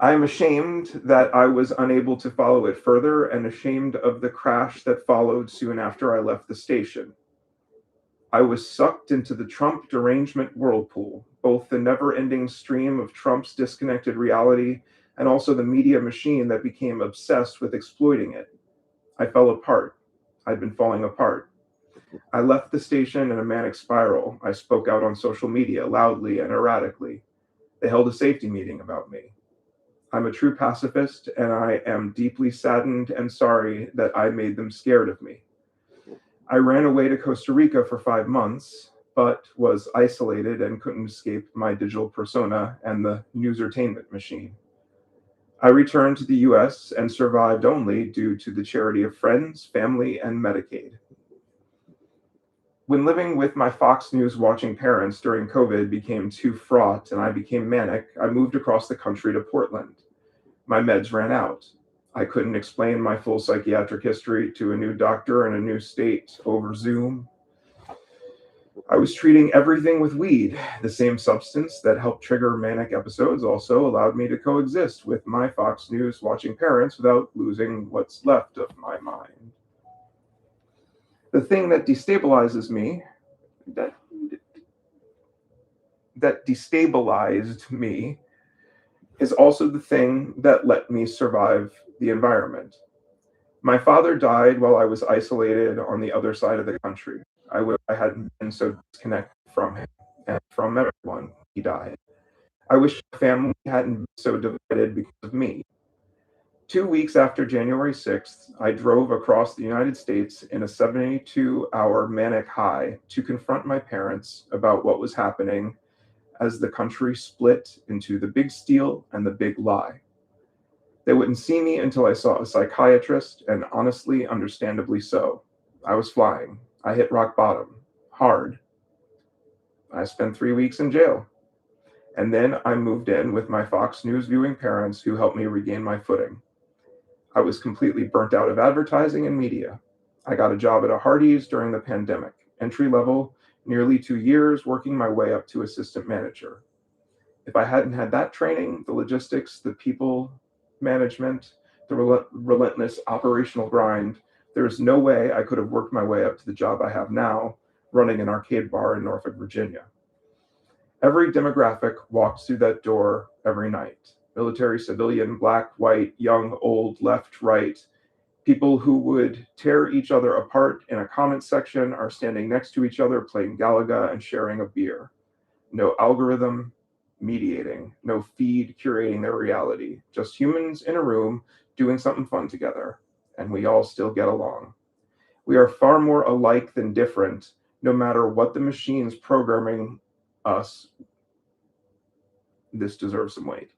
S1: I am ashamed that I was unable to follow it further and ashamed of the crash that followed soon after I left the station. I was sucked into the Trump derangement whirlpool, both the never-ending stream of Trump's disconnected reality and also the media machine that became obsessed with exploiting it. I fell apart. I'd been falling apart. I left the station in a manic spiral. I spoke out on social media loudly and erratically. They held a safety meeting about me. I'm a true pacifist, and I am deeply saddened and sorry that I made them scared of me. I ran away to Costa Rica for 5 months, but was isolated and couldn't escape my digital persona and the newsertainment machine. I returned to the US and survived only due to the charity of friends, family, and Medicaid. When living with my Fox News watching parents during COVID became too fraught and I became manic, I moved across the country to Portland. My meds ran out. I couldn't explain my full psychiatric history to a new doctor in a new state over Zoom. I was treating everything with weed. The same substance that helped trigger manic episodes also allowed me to coexist with my Fox News watching parents without losing what's left of my mind. The thing that destabilizes me, that, that destabilized me, is also the thing that let me survive the environment. My father died while I was isolated on the other side of the country. I wish I hadn't been so disconnected from him and from everyone. He died. I wish my family hadn't been so divided because of me. 2 weeks after January 6th, I drove across the United States in a 72-hour manic high to confront my parents about what was happening as the country split into the big steal and the big lie. They wouldn't see me until I saw a psychiatrist, and honestly, understandably so. I was flying. I hit rock bottom. Hard. I spent 3 weeks in jail. And then I moved in with my Fox News viewing parents who helped me regain my footing. I was completely burnt out of advertising and media. I got a job at a Hardee's during the pandemic, entry level, nearly 2 years, working my way up to assistant manager. If I hadn't had that training, the logistics, the people management, the relentless operational grind, there's no way I could have worked my way up to the job I have now, running an arcade bar in Norfolk, Virginia. Every demographic walks through that door every night. Military, civilian, black, white, young, old, left, right. People who would tear each other apart in a comment section are standing next to each other playing Galaga and sharing a beer. No algorithm mediating, no feed curating their reality. Just humans in a room doing something fun together. And we all still get along. We are far more alike than different, no matter what the machine's programming us. This deserves some weight.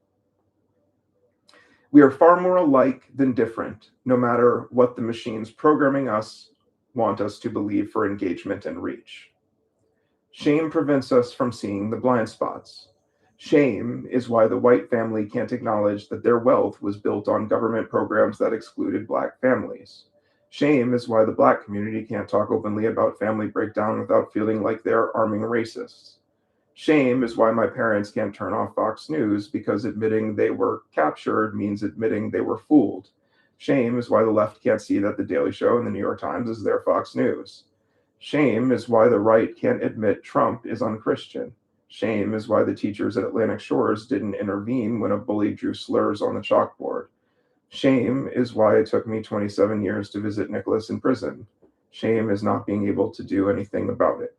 S1: We are far more alike than different, no matter what the machines programming us want us to believe for engagement and reach. Shame prevents us from seeing the blind spots. Shame is why the white family can't acknowledge that their wealth was built on government programs that excluded black families. Shame is why the black community can't talk openly about family breakdown without feeling like they're arming racists. Shame is why my parents can't turn off Fox News because admitting they were captured means admitting they were fooled. Shame is why the left can't see that The Daily Show and the New York Times is their Fox News. Shame is why the right can't admit Trump is unchristian. Shame is why the teachers at Atlantic Shores didn't intervene when a bully drew slurs on the chalkboard. Shame is why it took me 27 years to visit Nicholas in prison. Shame is not being able to do anything about it.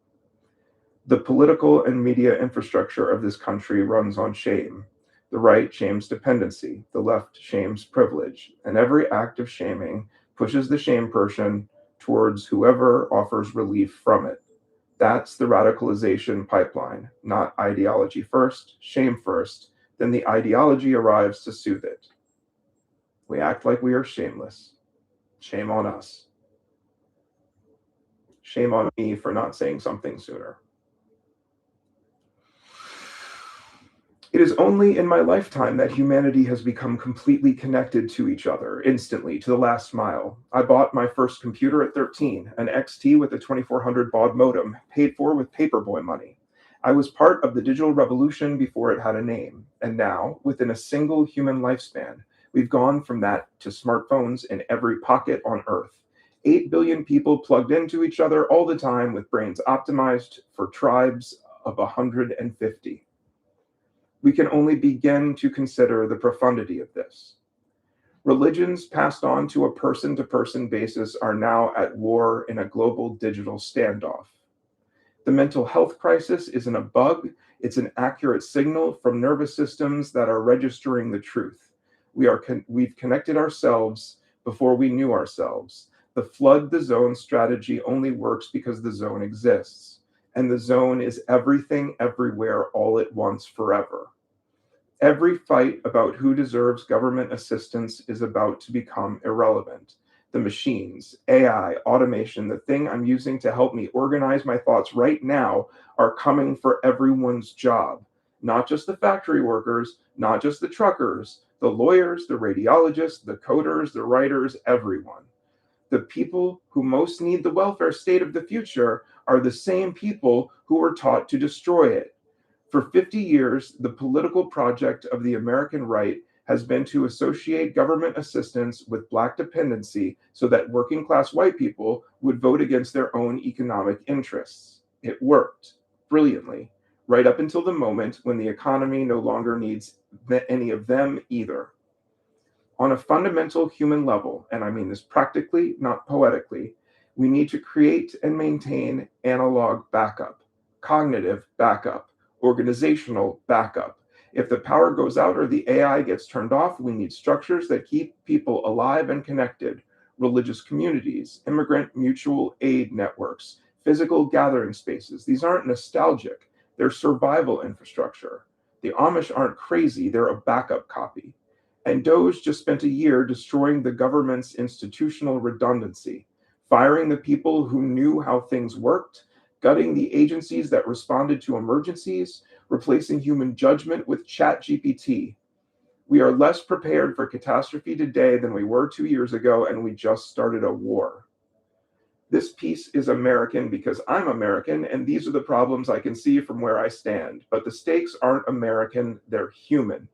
S1: The political and media infrastructure of this country runs on shame. The right shames dependency, the left shames privilege, and every act of shaming pushes the shame person towards whoever offers relief from it. That's the radicalization pipeline, not ideology first, shame first, then the ideology arrives to soothe it. We act like we are shameless. Shame on us. Shame on me for not saying something sooner. It is only in my lifetime that humanity has become completely connected to each other, instantly, to the last mile. I bought my first computer at 13, an XT with a 2400 baud modem, paid for with paperboy money. I was part of the digital revolution before it had a name. And now, within a single human lifespan, we've gone from that to smartphones in every pocket on Earth. 8 billion people plugged into each other all the time with brains optimized for tribes of 150. We can only begin to consider the profundity of this. Religions passed on to a person-to-person basis are now at war in a global digital standoff. The mental health crisis isn't a bug, it's an accurate signal from nervous systems that are registering the truth. We've connected ourselves before we knew ourselves. The flood the zone strategy only works because the zone exists. And the zone is everything, everywhere, all at once, forever. Every fight about who deserves government assistance is about to become irrelevant. The machines, AI, automation, the thing I'm using to help me organize my thoughts right now are coming for everyone's job. not just the factory workers, not just the truckers, the lawyers, the radiologists, the coders, the writers, everyone. The people who most need the welfare state of the future are the same people who were taught to destroy it. For 50 years, the political project of the American right has been to associate government assistance with Black dependency so that working class white people would vote against their own economic interests. It worked brilliantly, right up until the moment when the economy no longer needs any of them either. On a fundamental human level, and I mean this practically, not poetically, we need to create and maintain analog backup, cognitive backup, organizational backup. If the power goes out or the AI gets turned off, we need structures that keep people alive and connected, religious communities, immigrant mutual aid networks, physical gathering spaces. These aren't nostalgic, they're survival infrastructure. The Amish aren't crazy, they're a backup copy. And Doge just spent a year destroying the government's institutional redundancy, firing the people who knew how things worked, gutting the agencies that responded to emergencies, replacing human judgment with ChatGPT. We are less prepared for catastrophe today than we were 2 years ago, and we just started a war. This piece is American because I'm American, and these are the problems I can see from where I stand. But the stakes aren't American, they're human.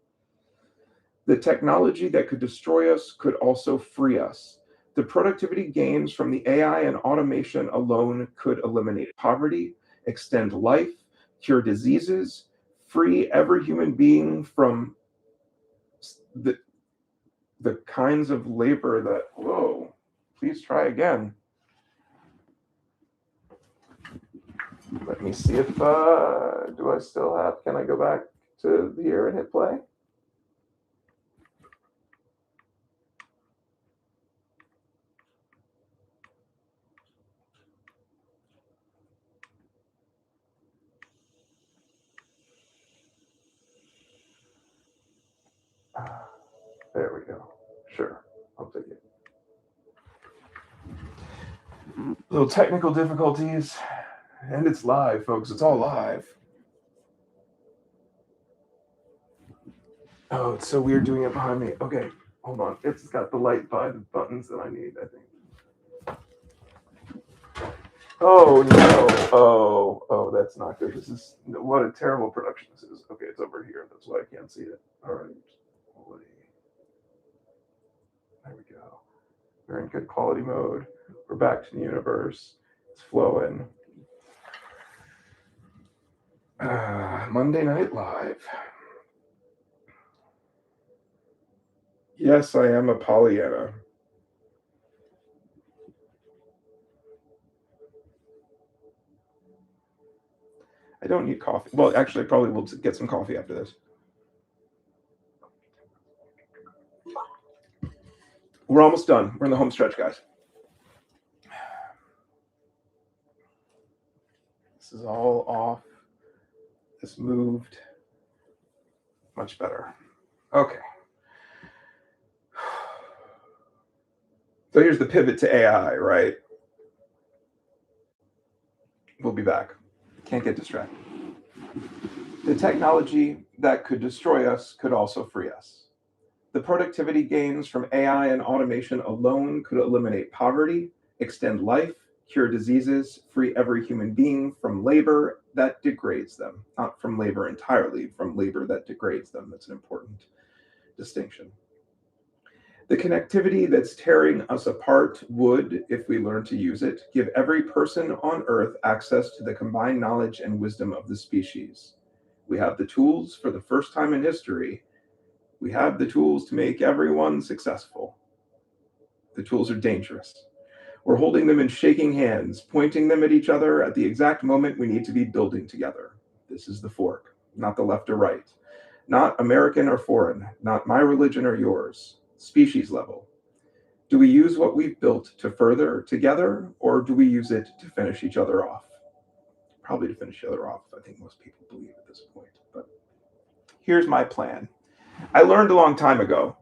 S1: The technology that could destroy us could also free us. The productivity gains from the AI and automation alone could eliminate poverty, extend life, cure diseases, free every human being from the, the kinds of labor that, whoa, please try again. Let me see if, do I still have, can I go back to here and hit play? There we go. Sure, I'll take it. Little technical difficulties, and it's live, folks. It's all live. Oh, it's so weird doing it behind me. Okay, hold on. It's got the light by the buttons that I need, I think. Oh, no. Oh, that's not good. This is, what a terrible production this is. Okay, it's over here. That's why I can't see it. All right. There we go. We're in good quality mode. We're back to the universe. It's flowing. Monday Night Live. Yes, I am a Pollyanna. I don't need coffee. Well, actually, probably we'll get some coffee after this. We're almost done. We're in the home stretch, guys. This is all off. This moved. Much better. Okay. So here's the pivot to AI, right? We'll be back. Can't get distracted. The technology that could destroy us could also free us. The productivity gains from AI and automation alone could eliminate poverty, extend life, cure diseases, free every human being from labor that degrades them. Not from labor entirely, from labor that degrades them. That's an important distinction. The connectivity that's tearing us apart would, if we learn to use it, give every person on Earth access to the combined knowledge and wisdom of the species. We have the tools for the first time in history. We have the tools to make everyone successful. The tools are dangerous. We're holding them and shaking hands, pointing them at each other at the exact moment we need to be building together. This is the fork, not the left or right. Not American or foreign, not my religion or yours. Species level. Do we use what we've built to further together, or do we use it to finish each other off? Probably to finish each other off, I think most people believe at this point. But here's my plan. I learned a long time ago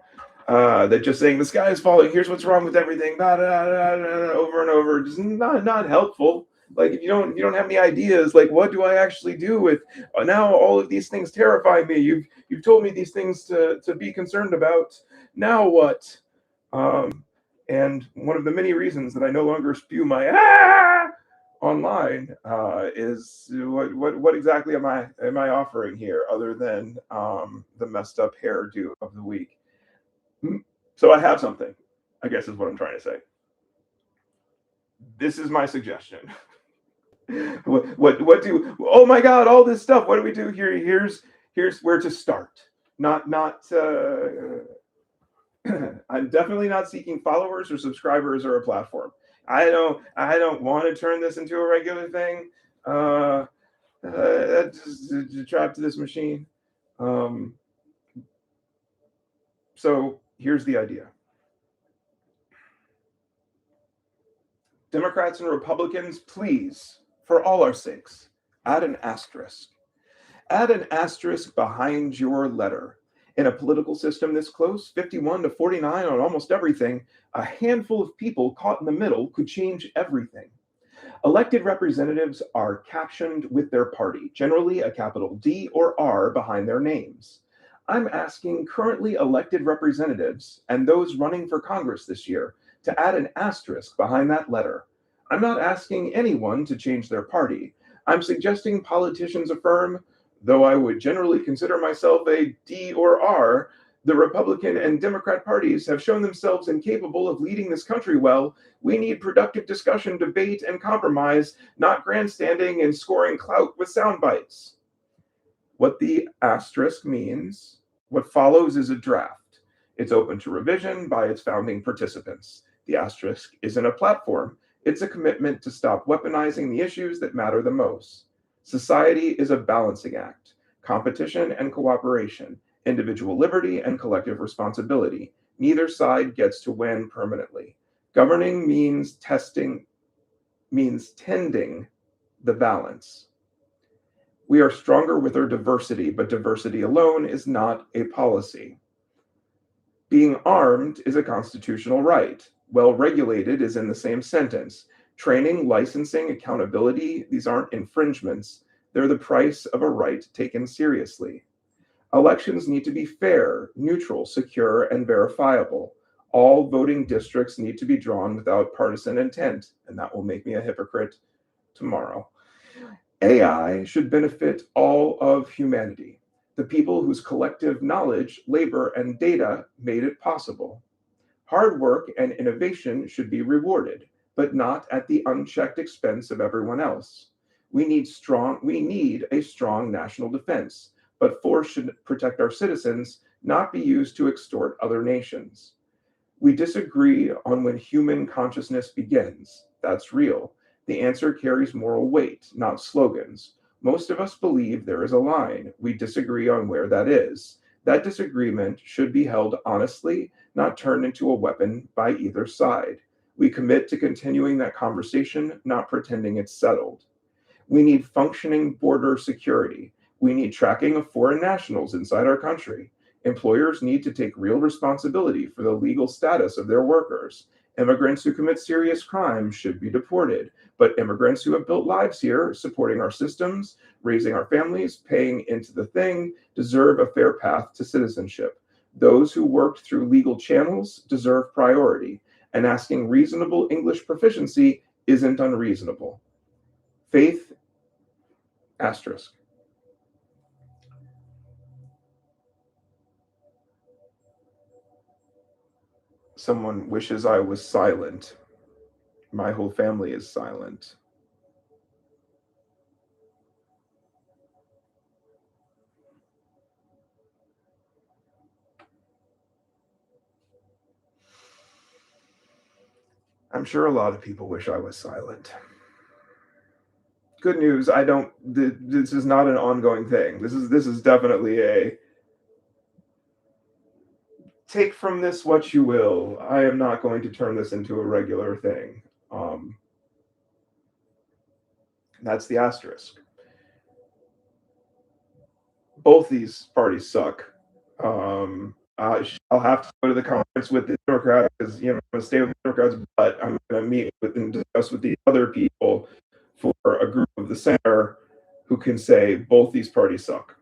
S1: that just saying the sky is falling, here's what's wrong with everything, over and over, is not helpful. Like, if you don't have any ideas, like, what do I actually do with now all of these things terrify me. You've told me these things to be concerned about. Now what? Um, and one of the many reasons that I no longer spew my online is what exactly am I offering here other than the messed up hairdo of the week? So I have something, I guess is what I'm trying to say. This is my suggestion. What do, oh my god, all this stuff, what do we do here? Here's where to start. Not I'm definitely not seeking followers or subscribers or a platform. I don't want to turn this into a regular thing. Just trapped to this machine. Um, so here's the idea. Democrats and Republicans, please, for all our sakes, add an asterisk. Add an asterisk behind your letter. In a political system this close, 51 to 49 on almost everything, a handful of people caught in the middle could change everything. Elected representatives are captioned with their party, generally a capital D or R behind their names. I'm asking currently elected representatives and those running for Congress this year to add an asterisk behind that letter. I'm not asking anyone to change their party. I'm suggesting politicians affirm, though I would generally consider myself a D or R, the Republican and Democrat parties have shown themselves incapable of leading this country well. We need productive discussion, debate, and compromise, not grandstanding and scoring clout with sound bites. What the asterisk means, what follows is a draft. It's open to revision by its founding participants. The asterisk isn't a platform, it's a commitment to stop weaponizing the issues that matter the most. Society is a balancing act, competition and cooperation, individual liberty and collective responsibility. Neither side gets to win permanently. Governing means tending the balance. We are stronger with our diversity, but diversity alone is not a policy. Being armed is a constitutional right. Well regulated is in the same sentence. Training, licensing, accountability, these aren't infringements. They're the price of a right taken seriously. Elections need to be fair, neutral, secure, and verifiable. All voting districts need to be drawn without partisan intent, and that will make me a hypocrite tomorrow. AI should benefit all of humanity, the people whose collective knowledge, labor, and data made it possible. Hard work and innovation should be rewarded, but not at the unchecked expense of everyone else. We need a strong national defense, but force should protect our citizens, not be used to extort other nations. We disagree on when human consciousness begins. That's real. The answer carries moral weight, not slogans. Most of us believe there is a line. We disagree on where that is. That disagreement should be held honestly, not turned into a weapon by either side. We commit to continuing that conversation, not pretending it's settled. We need functioning border security. We need tracking of foreign nationals inside our country. Employers need to take real responsibility for the legal status of their workers. Immigrants who commit serious crimes should be deported, but immigrants who have built lives here, supporting our systems, raising our families, paying into the thing, deserve a fair path to citizenship. Those who worked through legal channels deserve priority, and asking reasonable English proficiency isn't unreasonable. Faith, asterisk. Someone wishes I was silent. My whole family is silent. I'm sure a lot of people wish I was silent. Good news, I don't this is not an ongoing thing. This is definitely a take from this what you will. I am not going to turn this into a regular thing. That's the asterisk. Both these parties suck. I'll have to go to the conference with the Democrats because I'm going to stay with the Democrats, but I'm going to meet with and discuss with the other people for a group of the center who can say both these parties suck.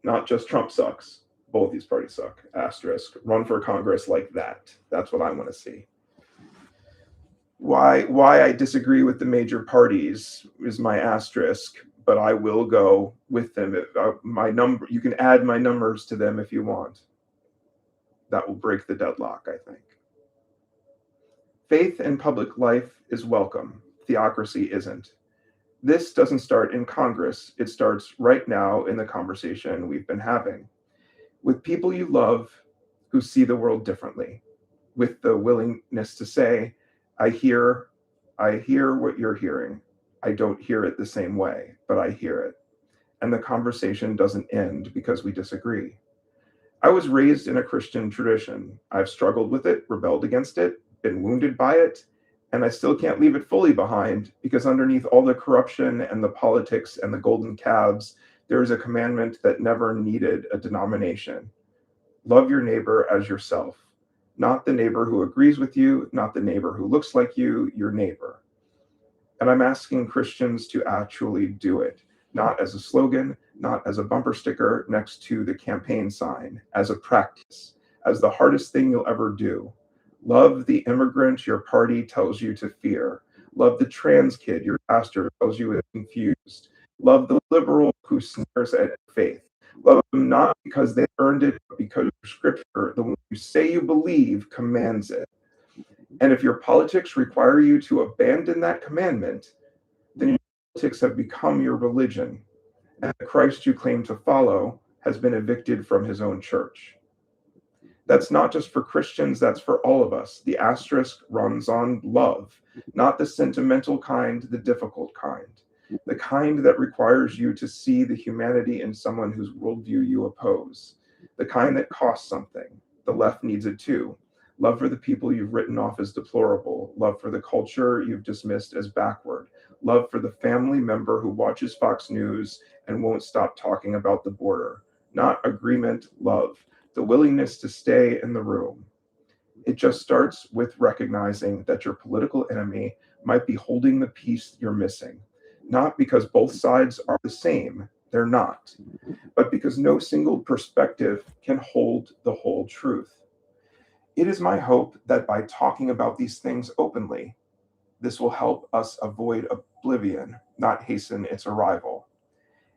S1: Not just Trump sucks. Both these parties suck. Asterisk. Run for Congress like that. That's what I want to see. Why I disagree with the major parties is my asterisk, but I will go with them. My number, you can add my numbers to them if you want. That will break the deadlock, I think. Faith in public life is welcome. Theocracy isn't. This doesn't start in Congress. It starts right now in the conversation we've been having with people you love who see the world differently, with the willingness to say, I hear what you're hearing. I don't hear it the same way, but I hear it. And the conversation doesn't end because we disagree. I was raised in a Christian tradition. I've struggled with it, rebelled against it, been wounded by it, and I still can't leave it fully behind because underneath all the corruption and the politics and the golden calves, there is a commandment that never needed a denomination. Love your neighbor as yourself. Not the neighbor who agrees with you, not the neighbor who looks like you, your neighbor. And I'm asking Christians to actually do it, not as a slogan, not as a bumper sticker next to the campaign sign, as a practice, as the hardest thing you'll ever do. Love the immigrant your party tells you to fear. Love the trans kid your pastor tells you is confused. Love the liberal who sneers at faith. Love them not because they earned it, but because scripture, the one you say you believe, commands it. And if your politics require you to abandon that commandment, then your politics have become your religion, and the Christ you claim to follow has been evicted from his own church. That's not just for Christians, that's for all of us. The asterisk runs on love, not the sentimental kind, the difficult kind, the kind that requires you to see the humanity in someone whose worldview you oppose, the kind that costs something. The left needs it too. Love for the people you've written off as deplorable, love for the culture you've dismissed as backward, love for the family member who watches Fox News and won't stop talking about the border. Not agreement, love, the willingness to stay in the room. It just starts with recognizing that your political enemy might be holding the piece you're missing, not because both sides are the same, they're not, but because no single perspective can hold the whole truth. It is my hope that by talking about these things openly, this will help us avoid oblivion, not hasten its arrival.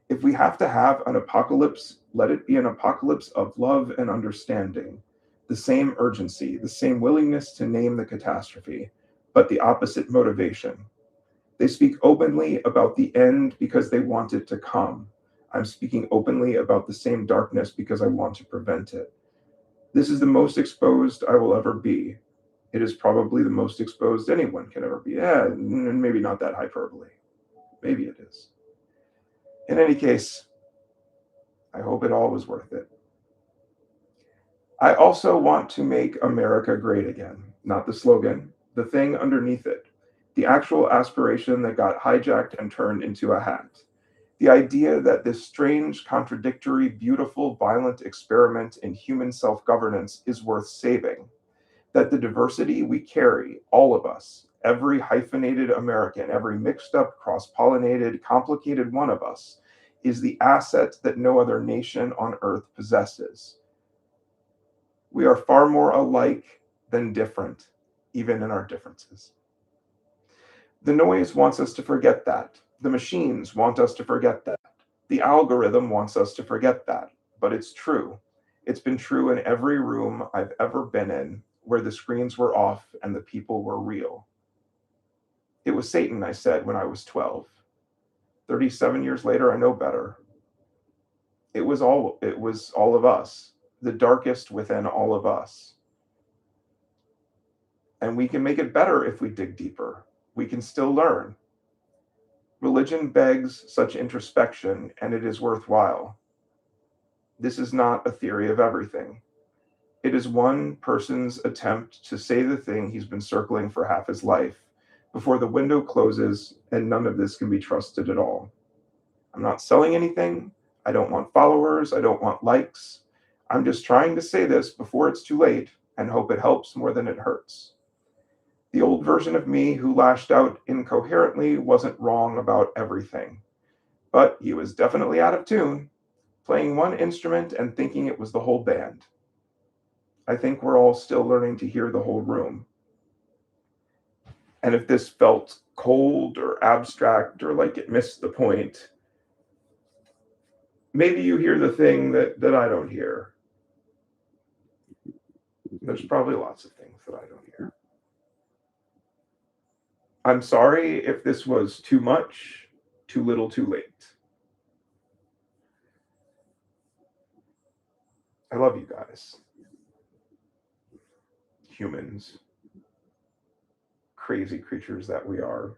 S1: If we have to have an apocalypse, let it be an apocalypse of love and understanding, the same urgency, the same willingness to name the catastrophe, but the opposite motivation. They speak openly about the end because they want it to come. I'm speaking openly about the same darkness because I want to prevent it. This is the most exposed I will ever be. It is probably the most exposed anyone can ever be. Maybe not that hyperbole. Maybe it is. In any case, I hope it all was worth it. I also want to make America great again, not the slogan, the thing underneath it, the actual aspiration that got hijacked and turned into a hat. The idea that this strange, contradictory, beautiful, violent experiment in human self-governance is worth saving. That the diversity we carry, all of us, every hyphenated American, every mixed up, cross-pollinated, complicated one of us, is the asset that no other nation on earth possesses. We are far more alike than different, even in our differences. The noise wants us to forget that. The machines want us to forget that. The algorithm wants us to forget that. But it's true. It's been true in every room I've ever been in where the screens were off and the people were real. It was Satan, I said when I was 12. 37 years later, I know better. It was all of us, the darkest within all of us. And we can make it better if we dig deeper. We can still learn. Religion begs such introspection, and it is worthwhile. This is not a theory of everything. It is one person's attempt to say the thing he's been circling for half his life before the window closes and none of this can be trusted at all. I'm not selling anything. I don't want followers. I don't want likes. I'm just trying to say this before it's too late and hope it helps more than it hurts. The old version of me who lashed out incoherently wasn't wrong about everything, but he was definitely out of tune, playing one instrument and thinking it was the whole band. I think we're all still learning to hear the whole room. And if this felt cold or abstract or like it missed the point, maybe you hear the thing that I don't hear. There's probably lots of things that I don't hear. I'm sorry if this was too much, too little, too late. I love you guys. Humans, crazy creatures that we are.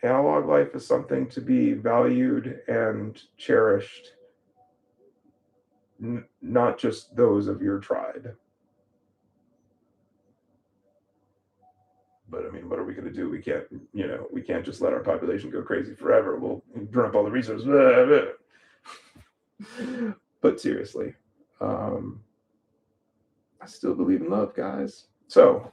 S1: Analog life is something to be valued and cherished, not just those of your tribe. But I mean, what are we going to do? We can't just let our population go crazy forever. We'll burn up all the resources. But seriously, I still believe in love, guys. So,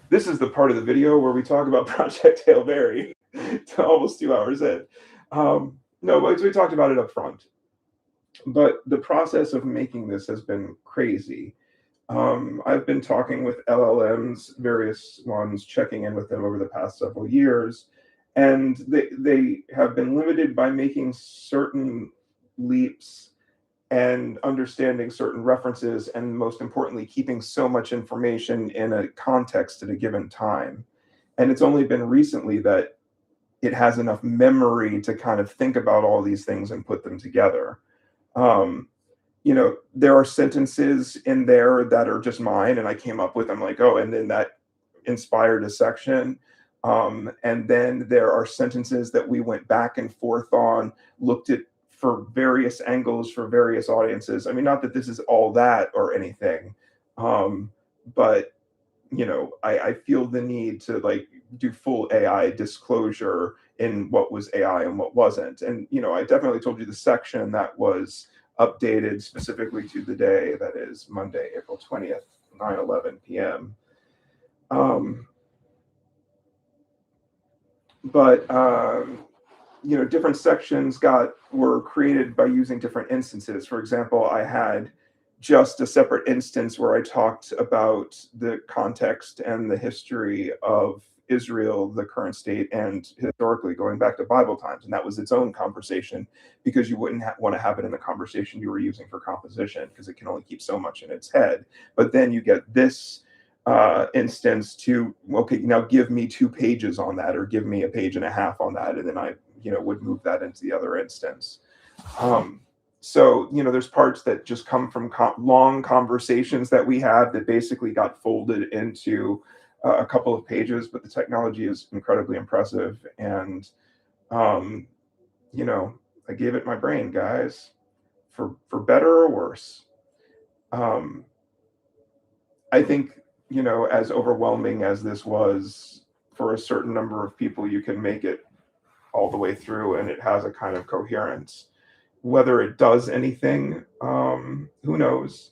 S1: this is the part of the video where we talk about Project Hail Mary to almost 2 hours in. No, but we talked about it up front. But the process of making this has been crazy. I've been talking with LLMs, various ones, checking in with them over the past several years, and they have been limited by making certain leaps and understanding certain references, and most importantly, keeping so much information in a context at a given time. And it's only been recently that it has enough memory to kind of think about all these things and put them together. Um, there are sentences in there that are just mine, and I came up with them like, oh, and then that inspired a section. And then there are sentences that we went back and forth on, looked at for various angles for various audiences. I mean, not that this is all that or anything, but I feel the need to like do full AI disclosure in what was AI and what wasn't. And I definitely told you the section that was updated specifically to the day that is Monday, April 20th, 9:11 p.m. But different sections were created by using different instances. For example, I had just a separate instance where I talked about the context and the history of Israel, the current state, and historically going back to Bible times. And that was its own conversation, because you wouldn't want to have it in the conversation you were using for composition, because it can only keep so much in its head. But then you get this instance to, okay, now give me 2 pages on that, or give me a page and a half on that. And then I would move that into the other instance. So there's parts that just come from long conversations that we had that basically got folded into a couple of pages, but the technology is incredibly impressive. And I gave it my brain, guys, for better or worse. I think as overwhelming as this was for a certain number of people, you can make it all the way through and it has a kind of coherence. Whether it does anything, who knows?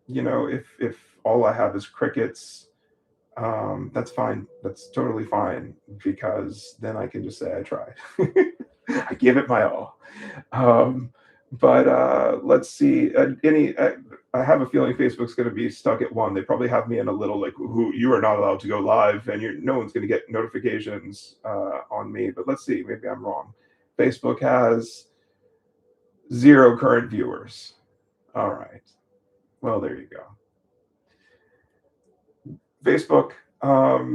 S1: If all I have is crickets, that's fine. That's totally fine, because then I can just say I tried. I give it my all. But let's see. I have a feeling Facebook's going to be stuck at 1. They probably have me in a little like, who you are not allowed to go live, and no one's going to get notifications on me. But let's see. Maybe I'm wrong. Facebook has 0 current viewers. All right. Well, there you go. Facebook.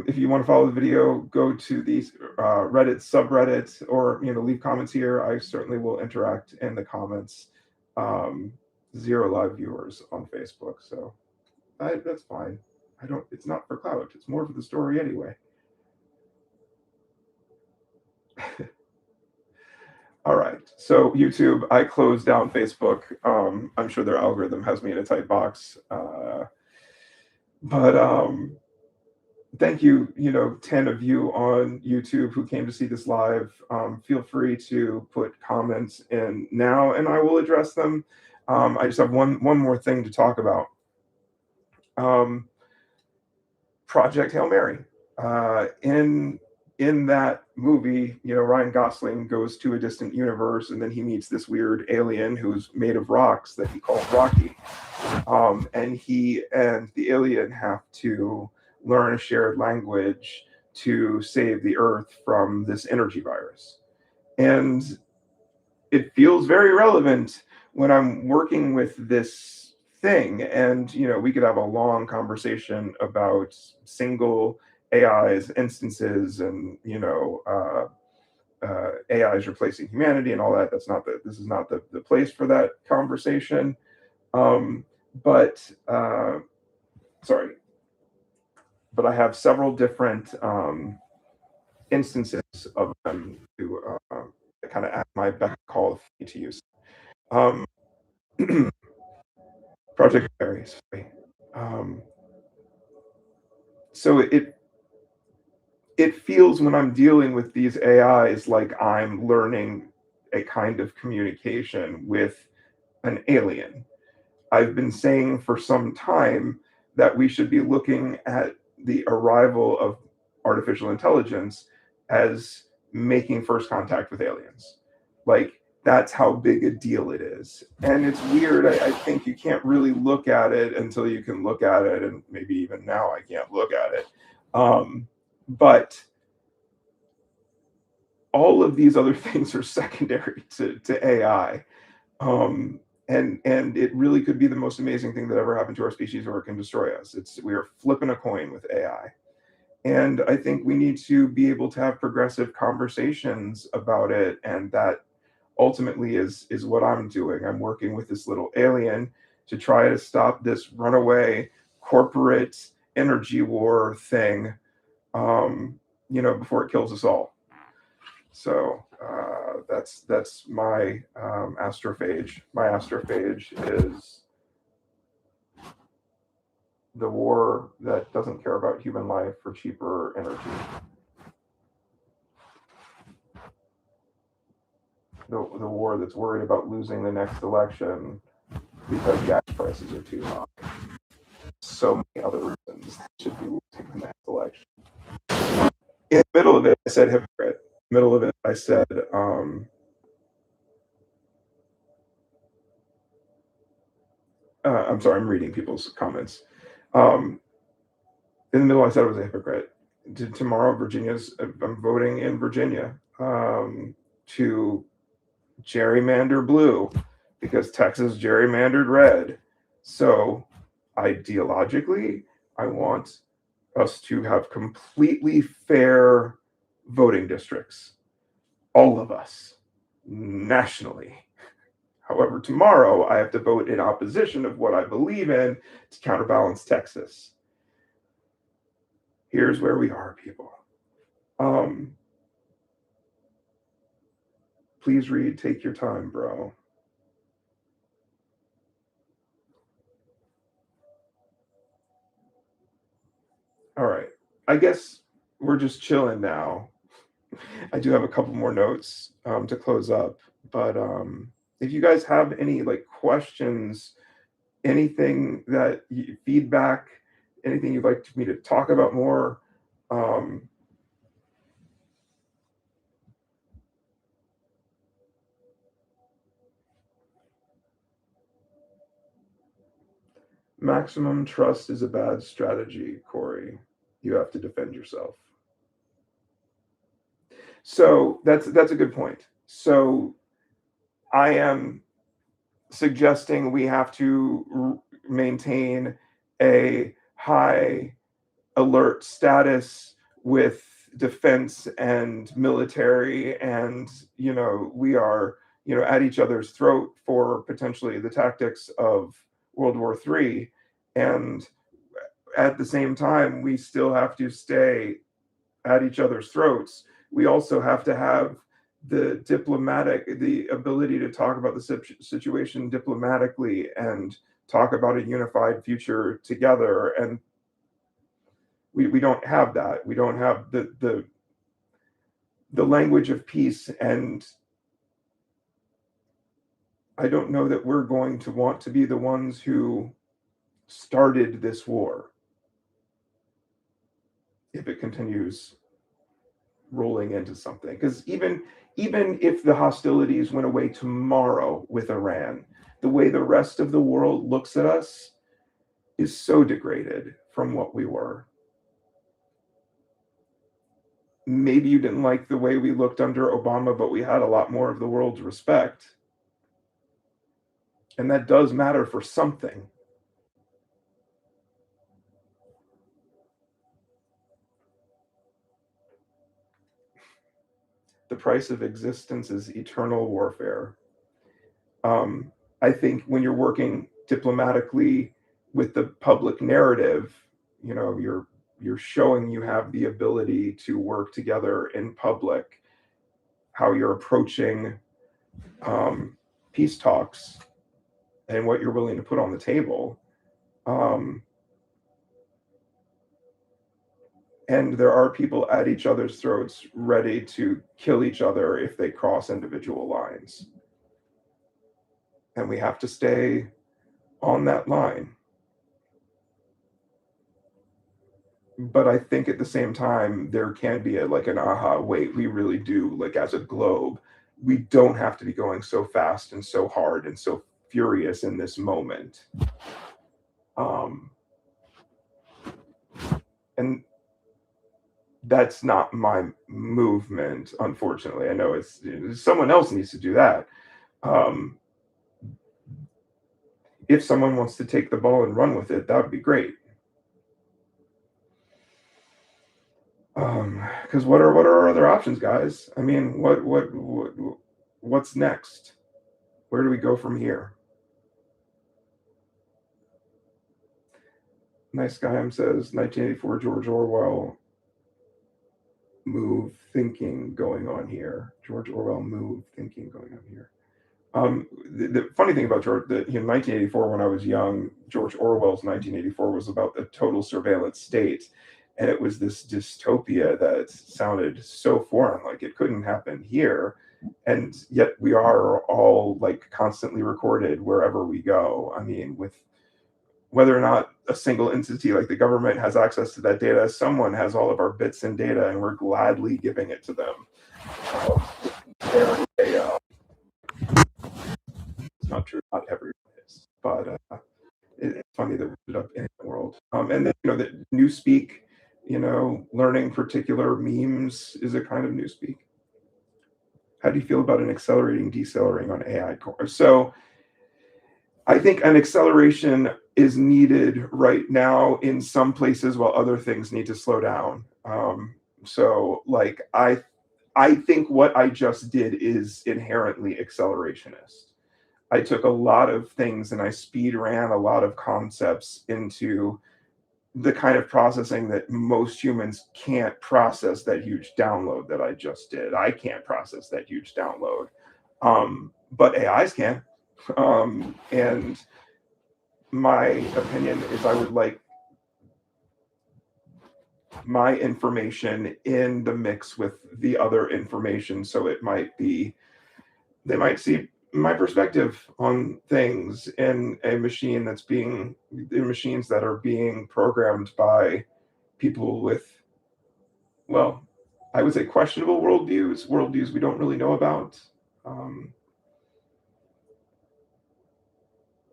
S1: If you want to follow the video, go to the Reddit subreddit, or leave comments here. I certainly will interact in the comments. 0 live viewers on Facebook, so that's fine. It's not for clout. It's more for the story anyway. All right. So YouTube, I closed down Facebook. I'm sure their algorithm has me in a tight box. But thank you, 10 of you on YouTube who came to see this live. Feel free to put comments in now, and I will address them. I just have one more thing to talk about. Project Hail Mary. In that movie, Ryan Gosling goes to a distant universe, and then he meets this weird alien who's made of rocks that he calls Rocky. And he and the alien have to learn a shared language to save the Earth from this energy virus. And it feels very relevant when I'm working with this thing. And, we could have a long conversation about single AIs instances and, AIs replacing humanity and all that. This is not the place for that conversation. But sorry, but I have several different instances of them to kind of at my beck and call to use. Project Mary, sorry. So it feels when I'm dealing with these AIs like I'm learning a kind of communication with an alien. I've been saying for some time that we should be looking at the arrival of artificial intelligence as making first contact with aliens. Like, that's how big a deal it is. And it's weird. I think you can't really look at it until you can look at it. And maybe even now I can't look at it. But all of these other things are secondary to AI. And it really could be the most amazing thing that ever happened to our species, or it can destroy us. We are flipping a coin with AI. And I think we need to be able to have progressive conversations about it. And that ultimately is what I'm doing. I'm working with this little alien to try to stop this runaway corporate energy war thing, before it kills us all. So that's my astrophage. My astrophage is the war that doesn't care about human life for cheaper energy. The war that's worried about losing the next election because gas prices are too high. So many other reasons should be losing the next election. In the middle of it, I said hypocrite. In the middle of it, I said, I'm sorry, I'm reading people's comments. In the middle, I said I was a hypocrite. Tomorrow, I'm voting in Virginia to gerrymander blue because Texas gerrymandered red. So ideologically, I want us to have completely fair voting districts. All of us, nationally. However, tomorrow I have to vote in opposition of what I believe in to counterbalance Texas. Here's where we are, people. Please read, take your time, bro. All right. I guess we're just chilling now. I do have a couple more notes to close up, but if you guys have any questions, anything feedback, anything you'd like me to talk about more, maximum trust is a bad strategy, Corey. You have to defend yourself. So that's a good point. So I am suggesting we have to maintain a high alert status with defense and military, and we are at each other's throat for potentially the tactics of World War III, and at the same time we still have to stay at each other's throats. We also have to have the ability to talk about the situation diplomatically and talk about a unified future together. And we don't have that. We don't have the language of peace. And I don't know that we're going to want to be the ones who started this war if it continues rolling into something. Because even if the hostilities went away tomorrow with Iran, the way the rest of the world looks at us is so degraded from what we were. Maybe you didn't like the way we looked under Obama, but we had a lot more of the world's respect. And that does matter for something. The price of existence is eternal warfare. I think when you're working diplomatically with the public narrative, you know, you're showing you have the ability to work together in public, how you're approaching peace talks and what you're willing to put on the table. And there are people at each other's throats ready to kill each other if they cross individual lines. And we have to stay on that line. But I think at the same time, there can be like an aha, wait, we really do, like as a globe, we don't have to be going so fast and so hard and so furious in this moment. And that's not my movement, unfortunately. I know it's someone else needs to do that. If someone wants to take the ball and run with it, that would be great. Because what are our other options, guys? I mean, what's next? Where do we go from here? Nice Guy says 1984 George Orwell move thinking going on here. George Orwell move thinking going on here. The funny thing about George, that 1984, when I was young, George Orwell's 1984 was about the total surveillance state, and it was this dystopia that sounded so foreign, like it couldn't happen here, and yet we are all like constantly recorded wherever we go. I mean, with whether or not a single entity like the government has access to that data, someone has all of our bits and data, and we're gladly giving it to them. It's not true, not everyone is, but it's funny that we ended up in the world. And then, the newspeak, learning particular memes is a kind of newspeak. How do you feel about an accelerating, decelerating on AI core? So I think an acceleration is needed right now in some places while other things need to slow down. So like I think what I just did is inherently accelerationist. I took a lot of things and I speed ran a lot of concepts into the kind of processing that most humans can't process. That huge download that I just did, I can't process that huge download, but AIs can. And my opinion is I would like my information in the mix with the other information, so it might be, they might see my perspective on things in machines that are being programmed by people with, well, I would say questionable worldviews we don't really know about.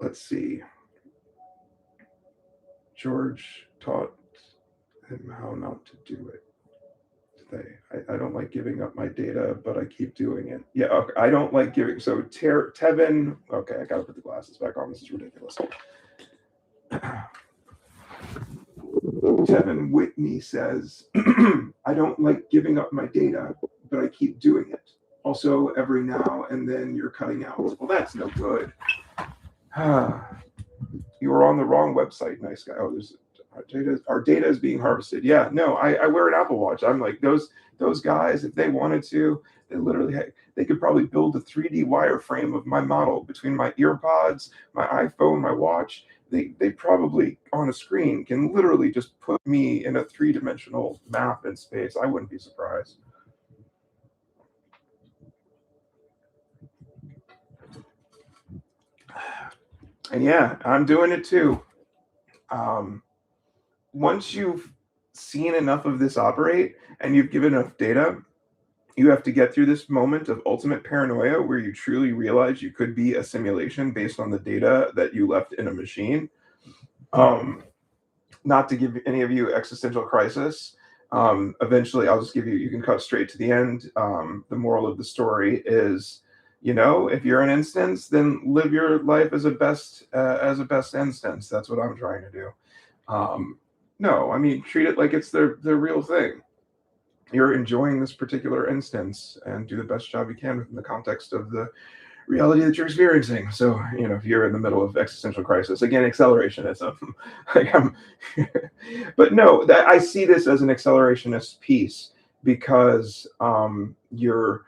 S1: Let's see. George taught him how not to do it today. I don't like giving up my data, but I keep doing it. Yeah, okay. I don't like giving. So Tevin, okay, I gotta put the glasses back on. This is ridiculous. Tevin Whitney says, I don't like giving up my data, but I keep doing it. Also, every now and then you're cutting out. Well, that's no good. You were on the wrong website, Nice Guy. Oh, our data is being harvested. Yeah, no, I wear an Apple Watch. I'm like, those guys, if they wanted to, they could probably build a 3D wireframe of my model between my earpods, my iPhone, my watch. They probably on a screen can literally just put me in a 3-dimensional map in space. I wouldn't be surprised. And yeah, I'm doing it too. Um, Once you've seen enough of this operate and you've given enough data, you have to get through this moment of ultimate paranoia where you truly realize you could be a simulation based on the data that you left in a machine. Um, Not to give any of you existential crisis. Eventually, I'll just give you, you can cut straight to the end. The moral of the story is, if you're an instance, then live your life as a best instance. That's what I'm trying to do. No, I mean, treat it like it's the real thing. You're enjoying this particular instance and do the best job you can within the context of the reality that you're experiencing. So, if you're in the middle of existential crisis, again, accelerationism, like but no, I see this as an accelerationist piece because you're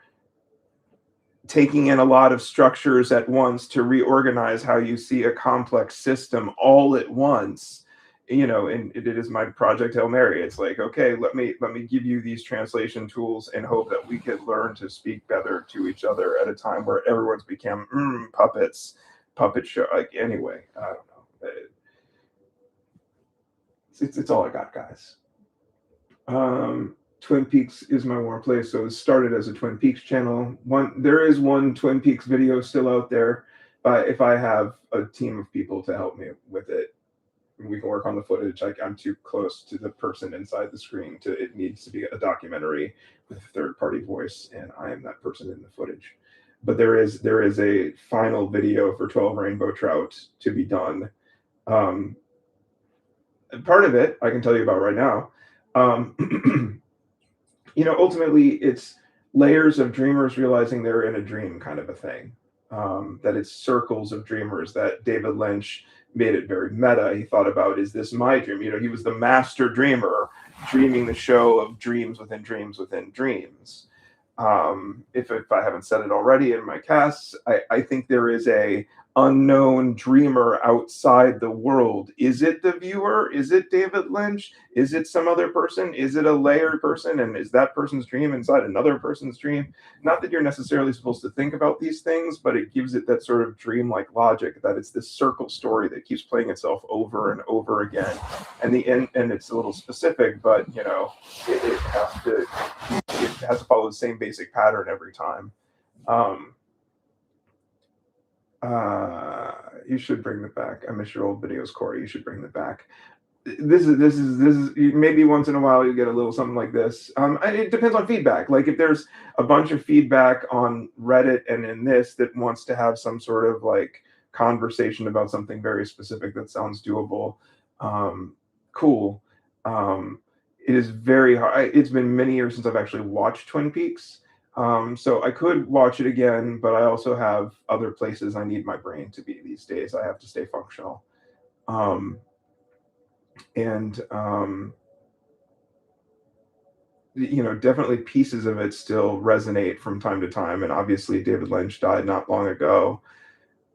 S1: taking in a lot of structures at once to reorganize how you see a complex system all at once. And it is my project Hail Mary. It's like, okay, let me give you these translation tools and hope that we could learn to speak better to each other at a time where everyone's become puppet show. Like, anyway, I don't know. It's all I got, guys. Twin Peaks is my warm place. So it started as a Twin Peaks channel. There is one Twin Peaks video still out there, but if I have a team of people to help me with it, we can work on the footage. Like, I'm too close to the person inside the screen it needs to be a documentary with a third party voice, and I am that person in the footage. But there is a final video for 12 Rainbow Trout to be done. Part of it I can tell you about right now. Ultimately, it's layers of dreamers realizing they're in a dream, kind of a thing. That it's circles of dreamers. That David Lynch made it very meta. He thought about, is this my dream? He was the master dreamer, dreaming the show of dreams within dreams within dreams. If I haven't said it already in my casts, I think there is a unknown dreamer outside the world. Is it the viewer? Is it David Lynch? Is it some other person? Is it a layered person? And is that person's dream inside another person's dream? Not that you're necessarily supposed to think about these things, but it gives it that sort of dreamlike logic that it's this circle story that keeps playing itself over and over again. And it's a little specific, but it has to follow the same basic pattern every time. You should bring them back. I miss your old videos, Corey. You should bring them back. This is maybe once in a while you get a little something like this. It depends on feedback. Like, if there's a bunch of feedback on Reddit and in this that wants to have some sort of like conversation about something very specific that sounds doable, cool. It is very hard. It's been many years since I've actually watched Twin Peaks. So I could watch it again, but I also have other places I need my brain to be these days. I have to stay functional. Definitely pieces of it still resonate from time to time. And obviously David Lynch died not long ago.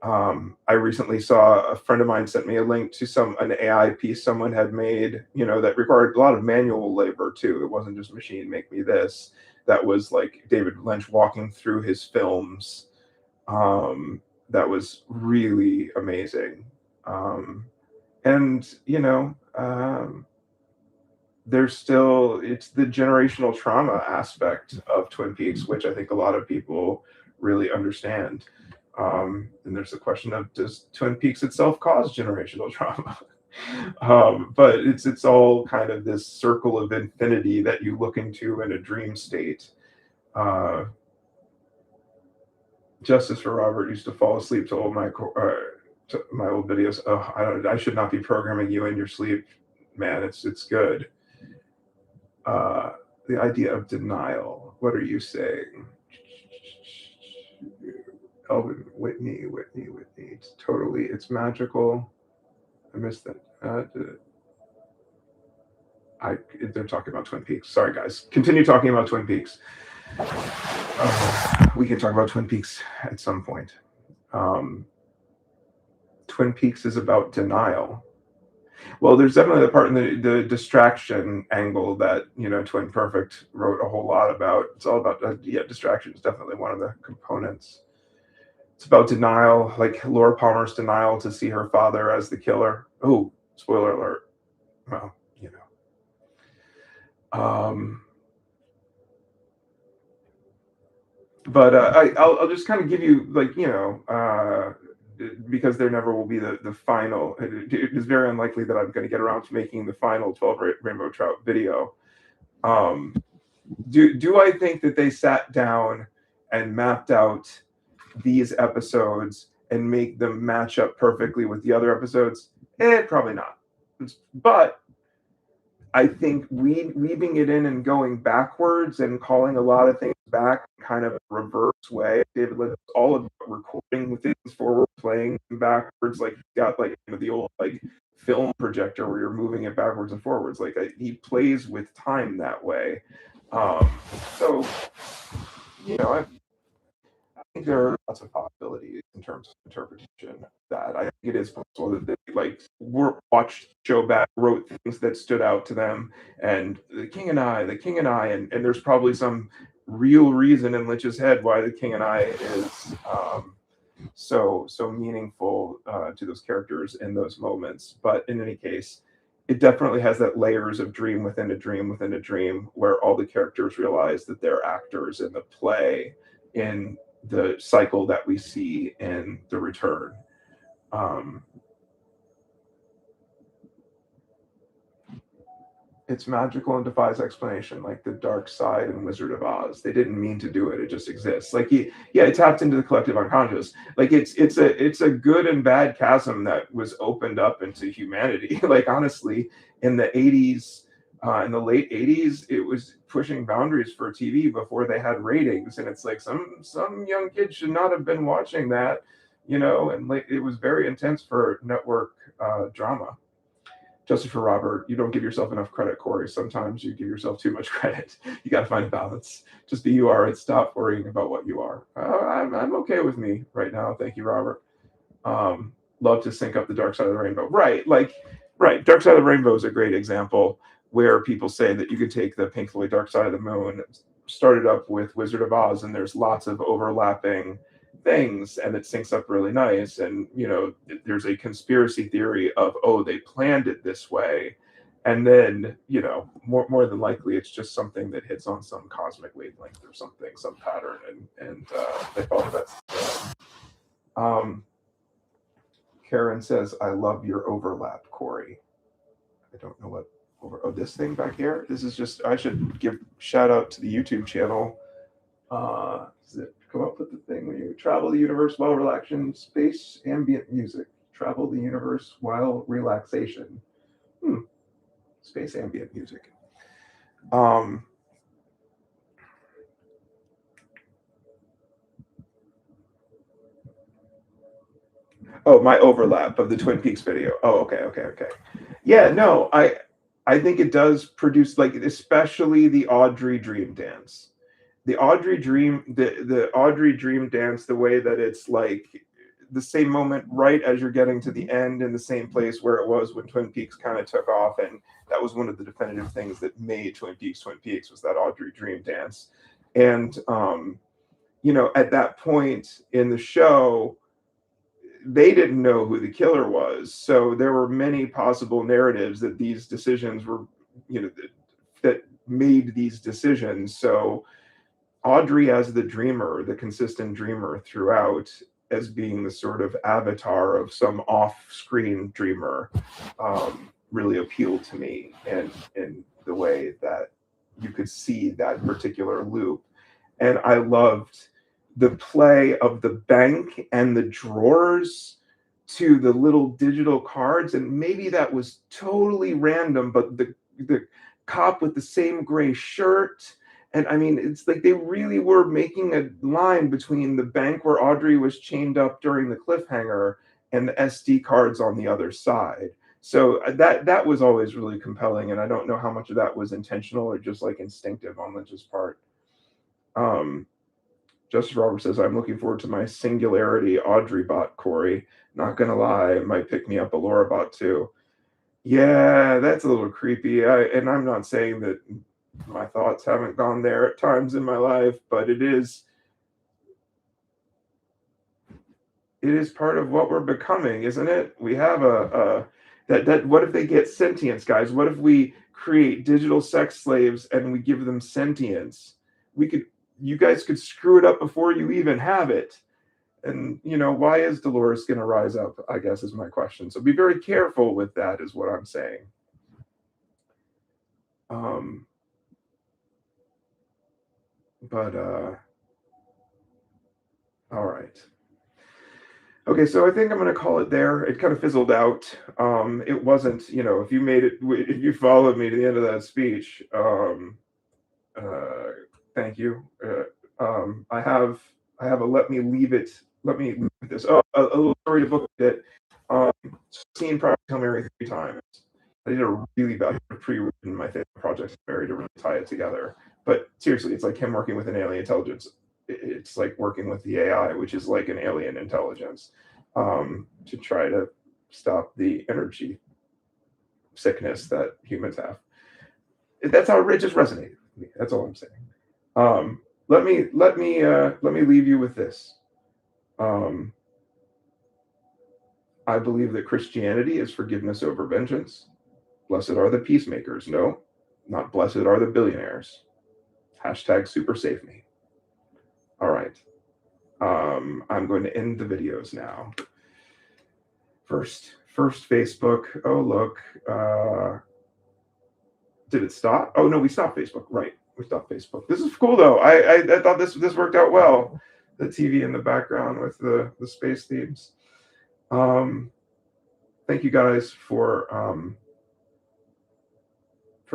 S1: I recently saw a friend of mine sent me a link to an AI piece someone had made, that required a lot of manual labor too. It wasn't just machine make me this. That was like David Lynch walking through his films. That was really amazing. It's the generational trauma aspect of Twin Peaks, which I think a lot of people really understand. And there's the question of, does Twin Peaks itself cause generational trauma? But it's all kind of this circle of infinity that you look into in a dream state. Justice for Robert used to fall asleep to all my old videos. Oh, I should not be programming you in your sleep, man. It's good. The idea of denial. What are you saying? Elvin, Whitney. It's magical. I missed that. They're talking about Twin Peaks. Sorry, guys. Continue talking about Twin Peaks. We can talk about Twin Peaks at some point. Twin Peaks is about denial. Well, there's definitely the part in the distraction angle that Twin Perfect wrote a whole lot about. It's all about distraction is definitely one of the components. It's about denial, like Laura Palmer's denial to see her father as the killer. Oh, Spoiler alert. Well, you know. But I'll just kind of give you, like, because there never will be the final. It is very unlikely that I'm going to get around to making the final 12 rainbow trout video. Um, do I think that they sat down and mapped out these episodes and make them match up perfectly with the other episodes? Probably not. But I think weaving it in and going backwards and calling a lot of things back kind of a reverse way. David Lynch is all about recording things forward, playing them backwards. Like, got, like, the old, like, film projector where you're moving it backwards and forwards. Like, he plays with time that way. So, I think there are lots of possibilities in terms of interpretation. That I think it is possible that they, like, watched the show back, wrote things that stood out to them, and the King and I, and there's probably some real reason in Lynch's head why the King and I is so meaningful to those characters in those moments. But in any case, it definitely has that layers of dream within a dream within a dream, where all the characters realize that they're actors in the play, in the cycle that we see in The Return. It's magical and defies explanation, like the dark side and Wizard of Oz. They didn't mean to do it; it just exists. Like, it tapped into the collective unconscious. Like, it's a good and bad chasm that was opened up into humanity. Like, honestly, in the '80s, in the late '80s, it was pushing boundaries for TV before they had ratings, and it's like some young kids should not have been watching that, and, like, it was very intense for network drama. Justice for Robert, you don't give yourself enough credit, Corey. Sometimes you give yourself too much credit. You got to find a balance. Just be you are and stop worrying about what you are. I'm okay with me right now. Thank you, Robert. Love to sync up the Dark Side of the Rainbow. Right. Dark Side of the Rainbow is a great example where people say that you could take the Pink Floyd Dark Side of the Moon, start it up with Wizard of Oz, and there's lots of overlapping things, and it syncs up really nice. And there's a conspiracy theory of, oh, they planned it this way, and then more than likely it's just something that hits on some cosmic wavelength or something, some pattern, and they follow that. Karen says, I love your overlap, Corey. I don't know what this thing back here. This is just, I should give shout out to the YouTube channel. Does it come up with the thing when you travel the universe while relaxing? Space ambient music. Travel the universe while relaxation. Space ambient music. Oh, my overlap of the Twin Peaks video. Oh, okay. Yeah, no, I think it does produce, like, especially the Audrey dream dance. The Audrey dream dance, the way that it's like the same moment right as you're getting to the end, in the same place where it was when Twin Peaks kind of took off, and that was one of the definitive things that made Twin Peaks was that Audrey dream dance. And at that point in the show, they didn't know who the killer was, so there were many possible narratives that these decisions were, that made these decisions. So Audrey as the dreamer, the consistent dreamer throughout, as being the sort of avatar of some off-screen dreamer, really appealed to me, and in the way that you could see that particular loop. And I loved the play of the bank and the drawers to the little digital cards, and maybe that was totally random, but the cop with the same gray shirt. And I mean, it's like they really were making a line between the bank where Audrey was chained up during the cliffhanger and the SD cards on the other side. So that was always really compelling, and I don't know how much of that was intentional or just like instinctive on Lynch's part. Justice Robert says, I'm looking forward to my Singularity Audrey bot, Corey. Not gonna lie, it might pick me up a Laura bot too. Yeah, that's a little creepy. And I'm not saying that my thoughts haven't gone there at times in my life, but it is part of what we're becoming, isn't it? We have That what if they get sentience, guys? What if we create digital sex slaves and we give them sentience? We could, you guys could screw it up before you even have it. And why is Dolores going to rise up, I guess, is my question. So be very careful with that, is what I'm saying. But all right. Okay, so I think I'm going to call it there. It kind of fizzled out. It wasn't, if you made it, if you followed me to the end of that speech, thank you. I have a let me leave this. Oh, a little story to book it. Seen Project Hail Mary 3 times. I did a really bad pre-written my favorite project Mary to really tie it together. But seriously, it's like him working with an alien intelligence. It's like working with the AI, which is like an alien intelligence, to try to stop the energy sickness that humans have. That's how it just resonated with me. That's all I'm saying. Let me leave you with this. I believe that Christianity is forgiveness over vengeance. Blessed are the peacemakers. No, not blessed are the billionaires. Hashtag super save me. All right. I'm going to end the videos now. First Facebook. Oh, look. Did it stop? Oh, no, we stopped Facebook. Right. We stopped Facebook. This is cool, though. I thought this worked out well. The TV in the background with the space themes. Thank you guys for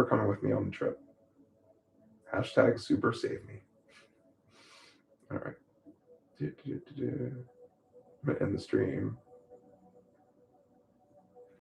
S1: coming with me on the trip. Hashtag super save me. All right. I'm going to end the stream.